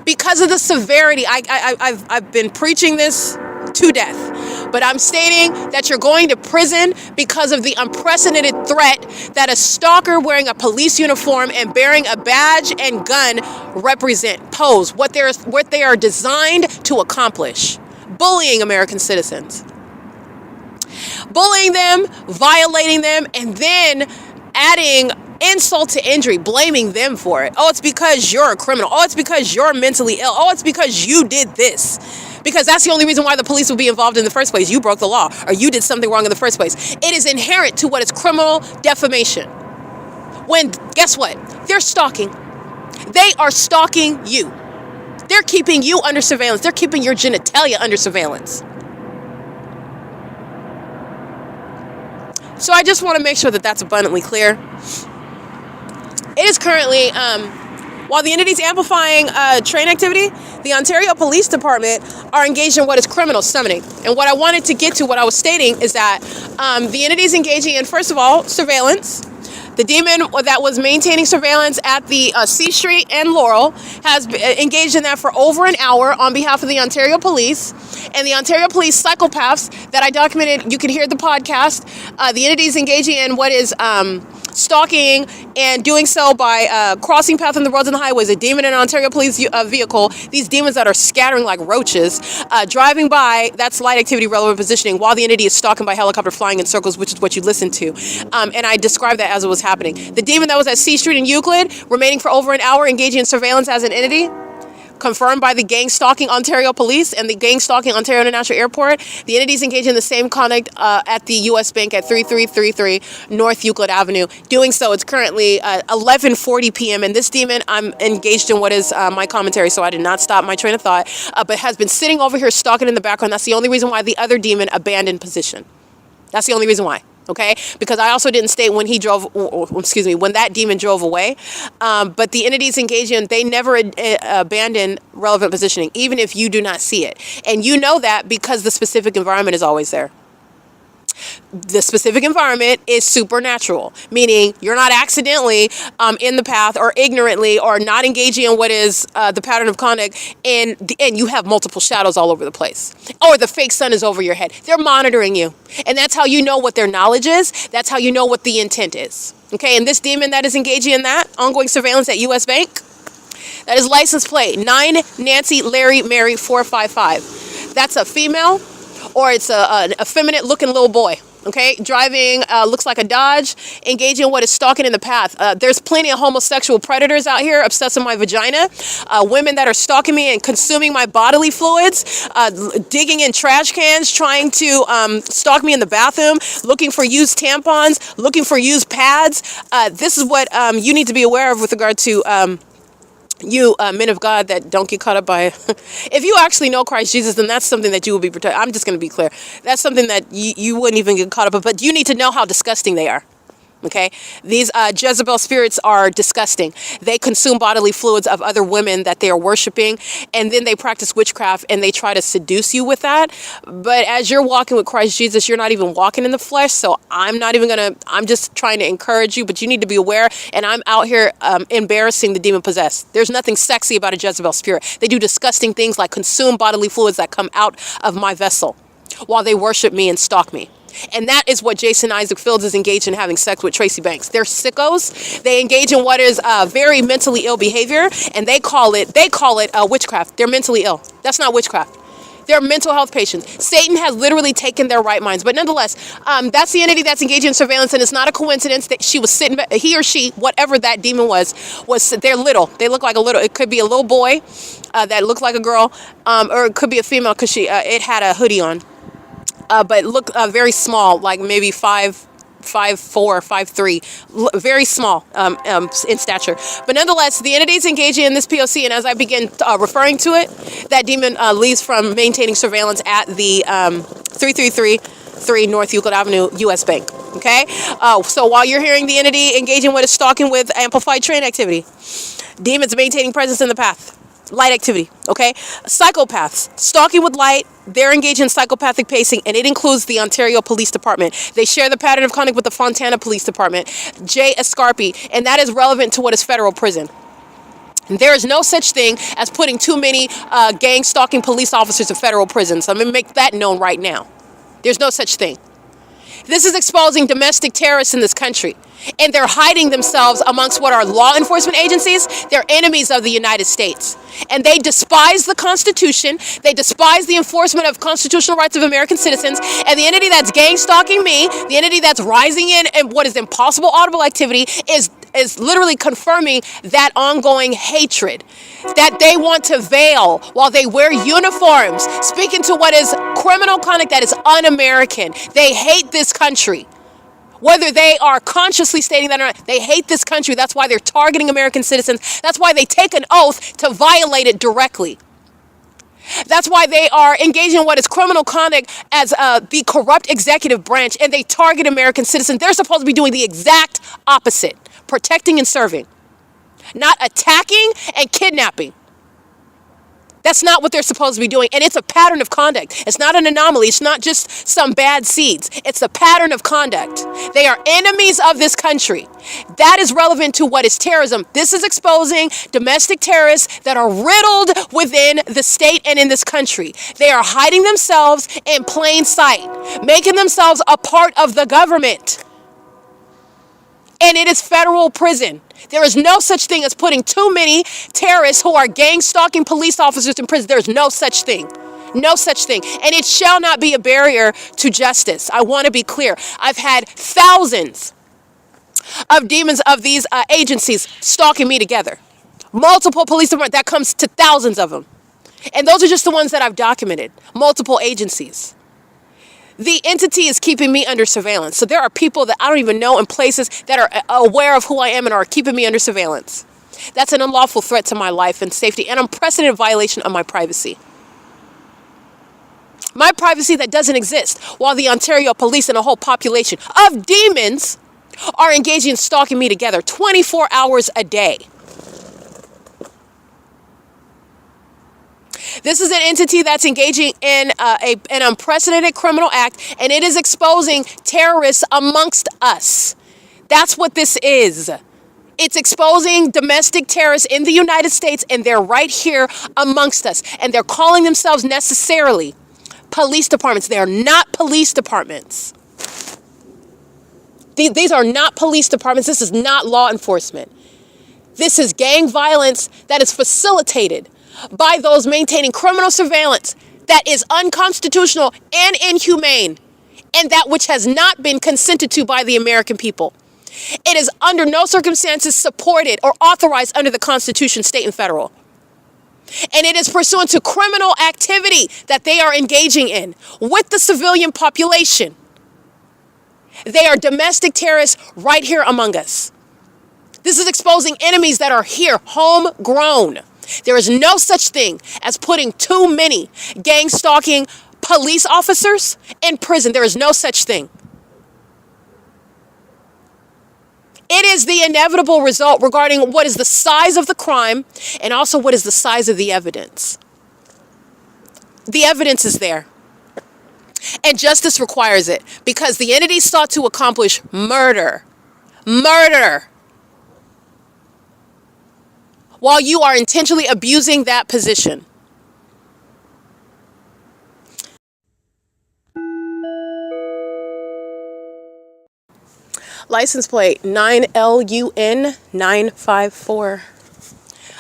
because of the severity. I've been preaching this to death, but I'm stating that you're going to prison because of the unprecedented threat that a stalker wearing a police uniform and bearing a badge and gun pose, what they are designed to accomplish. Bullying American citizens. Bullying them, violating them, and then adding insult to injury, blaming them for it. Oh, it's because you're a criminal. Oh, it's because you're mentally ill. Oh, it's because you did this. Because that's the only reason why the police would be involved in the first place. You broke the law, or you did something wrong in the first place. It is inherent to what is criminal defamation. When, guess what? They're stalking. They are stalking you. They're keeping you under surveillance. They're keeping your genitalia under surveillance. So I just want to make sure that that's abundantly clear. It is currently, while the entities amplifying train activity, the Ontario Police Department are engaged in what is criminal summoning. And what I wanted to get to, what I was stating, is that the entities engaging in, first of all, surveillance. The demon that was maintaining surveillance at the C Street and Laurel has engaged in that for over an hour on behalf of the Ontario Police. And the Ontario Police psychopaths that I documented, you can hear the podcast, the entities engaging in what is stalking and doing so by crossing paths on the roads and the highways, a demon in an Ontario Police vehicle, these demons that are scattering like roaches, driving by, that's light activity relevant positioning, while the entity is stalking by helicopter flying in circles, which is what you listened to. And I described that as it was happening. The demon that was at C Street in Euclid, remaining for over an hour, engaging in surveillance as an entity, confirmed by the gang stalking Ontario Police and the gang stalking Ontario International Airport. The entities engaged in the same conduct at the U.S. Bank at 3333 North Euclid Avenue. Doing so, it's currently 11:40 p.m. And this demon, I'm engaged in what is my commentary, so I did not stop my train of thought, but has been sitting over here stalking in the background. That's the only reason why the other demon abandoned position. That's the only reason why. Okay, because I also didn't state when he drove, when that demon drove away. But the entities engaged in, they never abandon relevant positioning, even if you do not see it. And you know that because the specific environment is always there. The specific environment is supernatural, meaning you're not accidentally in the path or ignorantly or not engaging in what is the pattern of conduct, and you have multiple shadows all over the place, or the fake sun is over your head. They're monitoring you, and that's how you know what their knowledge is. That's how you know what the intent is. Okay, and this demon that is engaging in that ongoing surveillance at U.S. Bank, that is license plate 9 Nancy Larry Mary 455. That's a female, or it's an effeminate looking little boy. Okay, driving, looks like a Dodge, engaging in what is stalking in the path. There's plenty of homosexual predators out here obsessed with my vagina. Women that are stalking me and consuming my bodily fluids, digging in trash cans, trying to stalk me in the bathroom, looking for used tampons, looking for used pads. This is what you need to be aware of with regard to you men of God that don't get caught up by if you actually know Christ Jesus, then that's something that you will be protected. I'm just going to be clear. That's something that you wouldn't even get caught up with, but you need to know how disgusting they are. Okay, these Jezebel spirits are disgusting. They consume bodily fluids of other women that they are worshiping, and then they practice witchcraft and they try to seduce you with that. But as you're walking with Christ Jesus, you're not even walking in the flesh. So I'm just trying to encourage you, but you need to be aware. And I'm out here embarrassing the demon possessed. There's nothing sexy about a Jezebel spirit. They do disgusting things like consume bodily fluids that come out of my vessel while they worship me and stalk me. And that is what Jason Isaac Fields is engaged in having sex with Tracy Banks. They're sickos. They engage in what is very mentally ill behavior, and they call it witchcraft. They're mentally ill. That's not witchcraft. They're mental health patients. Satan has literally taken their right minds. But nonetheless, that's the entity that's engaged in surveillance, and it's not a coincidence that she was sitting, he or she, whatever that demon was they're little. They look like a little, it could be a little boy that looked like a girl, or it could be a female because it had a hoodie on. But look very small, like maybe 5'4", 5'3", very small in stature. But nonetheless, the entity is engaging in this P.O.C. And as I begin referring to it, that demon leaves from maintaining surveillance at the 3333 North Euclid Avenue, U.S. Bank. Okay? So while you're hearing the entity engaging with stalking with amplified train activity, demons maintaining presence in the path. Light activity, okay? Psychopaths, stalking with light, they're engaged in psychopathic pacing, and it includes the Ontario Police Department. They share the pattern of conduct with the Fontana Police Department, J. Escarpi, and that is relevant to what is federal prison. And there is no such thing as putting too many gang stalking police officers in federal prisons. I'm going to make that known right now. There's no such thing. This is exposing domestic terrorists in this country. And they're hiding themselves amongst what are law enforcement agencies. They're enemies of the United States. And they despise the Constitution. They despise the enforcement of constitutional rights of American citizens. And the entity that's gang stalking me, the entity that's rising in and what is impossible audible activity is literally confirming that ongoing hatred that they want to veil while they wear uniforms, speaking to what is criminal conduct that is un-American. They hate this country. Whether they are consciously stating that or not, they hate this country. That's why they're targeting American citizens. That's why they take an oath to violate it directly. That's why they are engaging in what is criminal conduct as the corrupt executive branch, and they target American citizens. They're supposed to be doing the exact opposite, protecting and serving, not attacking and kidnapping. That's not what they're supposed to be doing. And it's a pattern of conduct. It's not an anomaly. It's not just some bad seeds. It's a pattern of conduct. They are enemies of this country. That is relevant to what is terrorism. This is exposing domestic terrorists that are riddled within the state and in this country. They are hiding themselves in plain sight, making themselves a part of the government. And it is federal prison. There is no such thing as putting too many terrorists who are gang stalking police officers in prison. There's no such thing. No such thing. And it shall not be a barrier to justice. I want to be clear. I've had thousands of demons of these agencies stalking me together. Multiple police departments, that comes to thousands of them. And those are just the ones that I've documented. Multiple agencies. The entity is keeping me under surveillance. So there are people that I don't even know in places that are aware of who I am and are keeping me under surveillance. That's an unlawful threat to my life and safety, and unprecedented violation of my privacy. My privacy that doesn't exist, while the Ontario police and a whole population of demons are engaging in stalking me together 24 hours a day. This is an entity that's engaging in an unprecedented criminal act, and it is exposing terrorists amongst us. That's what this is. It's exposing domestic terrorists in the United States, and they're right here amongst us. And they're calling themselves necessarily police departments. They are not police departments. These are not police departments. This is not law enforcement. This is gang violence that is facilitated by those maintaining criminal surveillance that is unconstitutional and inhumane, and that which has not been consented to by the American people. It is under no circumstances supported or authorized under the Constitution, state and federal. And it is pursuant to criminal activity that they are engaging in with the civilian population. They are domestic terrorists right here among us. This is exposing enemies that are here, homegrown. There is no such thing as putting too many gang stalking police officers in prison. There is no such thing. It is the inevitable result regarding what is the size of the crime and also what is the size of the evidence. The evidence is there. And justice requires it because the entity sought to accomplish murder. Murder. While you are intentionally abusing that position. License plate 9LUN 954.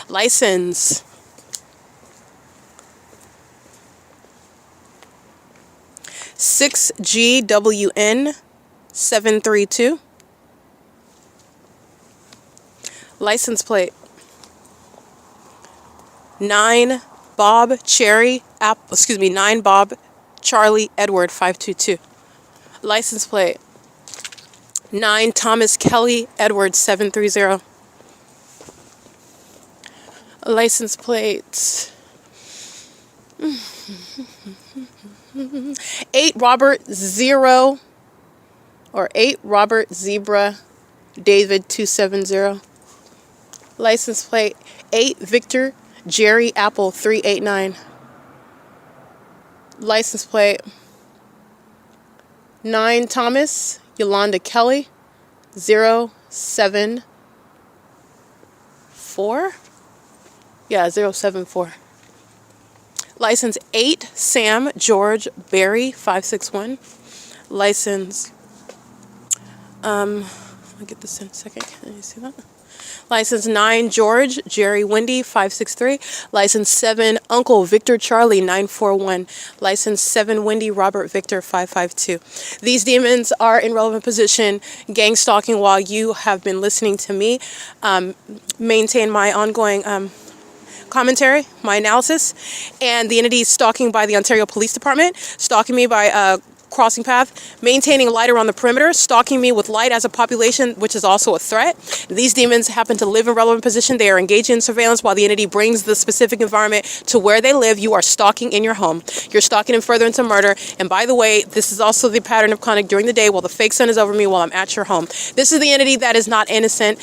License. GWN 732. License plate 9 Bob Charlie Edward 522. License plate 9 Thomas Kelly Edward 730. License plate 8 Robert Zebra David 270. License plate 8 Victor Jerry Apple 389. License plate 9 Thomas Yolanda Kelly 074. Yeah, 074. License 8 Sam George Barry 561. License I'll get this in a second. Can you see that? License 9 George Jerry Wendy 563. License 7 Uncle Victor Charlie 941. License 7 Wendy Robert Victor 552. These demons are in relevant position gang stalking while you have been listening to me maintain my ongoing commentary, my analysis, and the entity stalking by the Ontario Police Department, stalking me by crossing path, maintaining light around the perimeter, stalking me with light as a population, which is also a threat. These demons happen to live in relevant position. They are engaging in surveillance while the entity brings the specific environment to where they live. You are stalking in your home. You're stalking in furtherance of murder. And by the way, this is also the pattern of conduct during the day while the fake sun is over me while I'm at your home. This is the entity that is not innocent.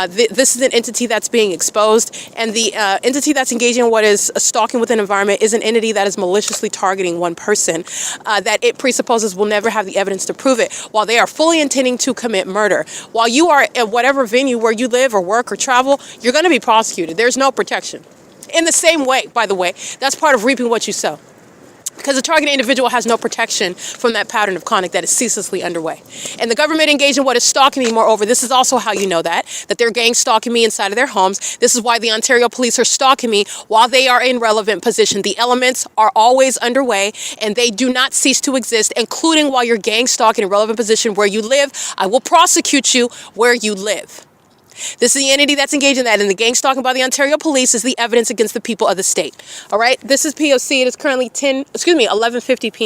This is an entity that's being exposed. And the entity that's engaging in what is a stalking within an environment is an entity that is maliciously targeting one person that it presupposes will never have the evidence to prove it, while they are fully intending to commit murder. While you are at whatever venue where you live or work or travel, you're going to be prosecuted. There's no protection. In the same way, by the way, that's part of reaping what you sow. Because the targeted individual has no protection from that pattern of conduct that is ceaselessly underway. And the government engaged in what is stalking me, moreover, this is also how you know that they're gang stalking me inside of their homes. This is why the Ontario police are stalking me while they are in relevant position. The elements are always underway and they do not cease to exist, including while you're gang stalking in relevant position where you live. I will prosecute you where you live. This is the entity that's engaged in that, and the gang stalking by the Ontario police is the evidence against the people of the state. All right, this is P.O.C. It is currently 11:50 p.m.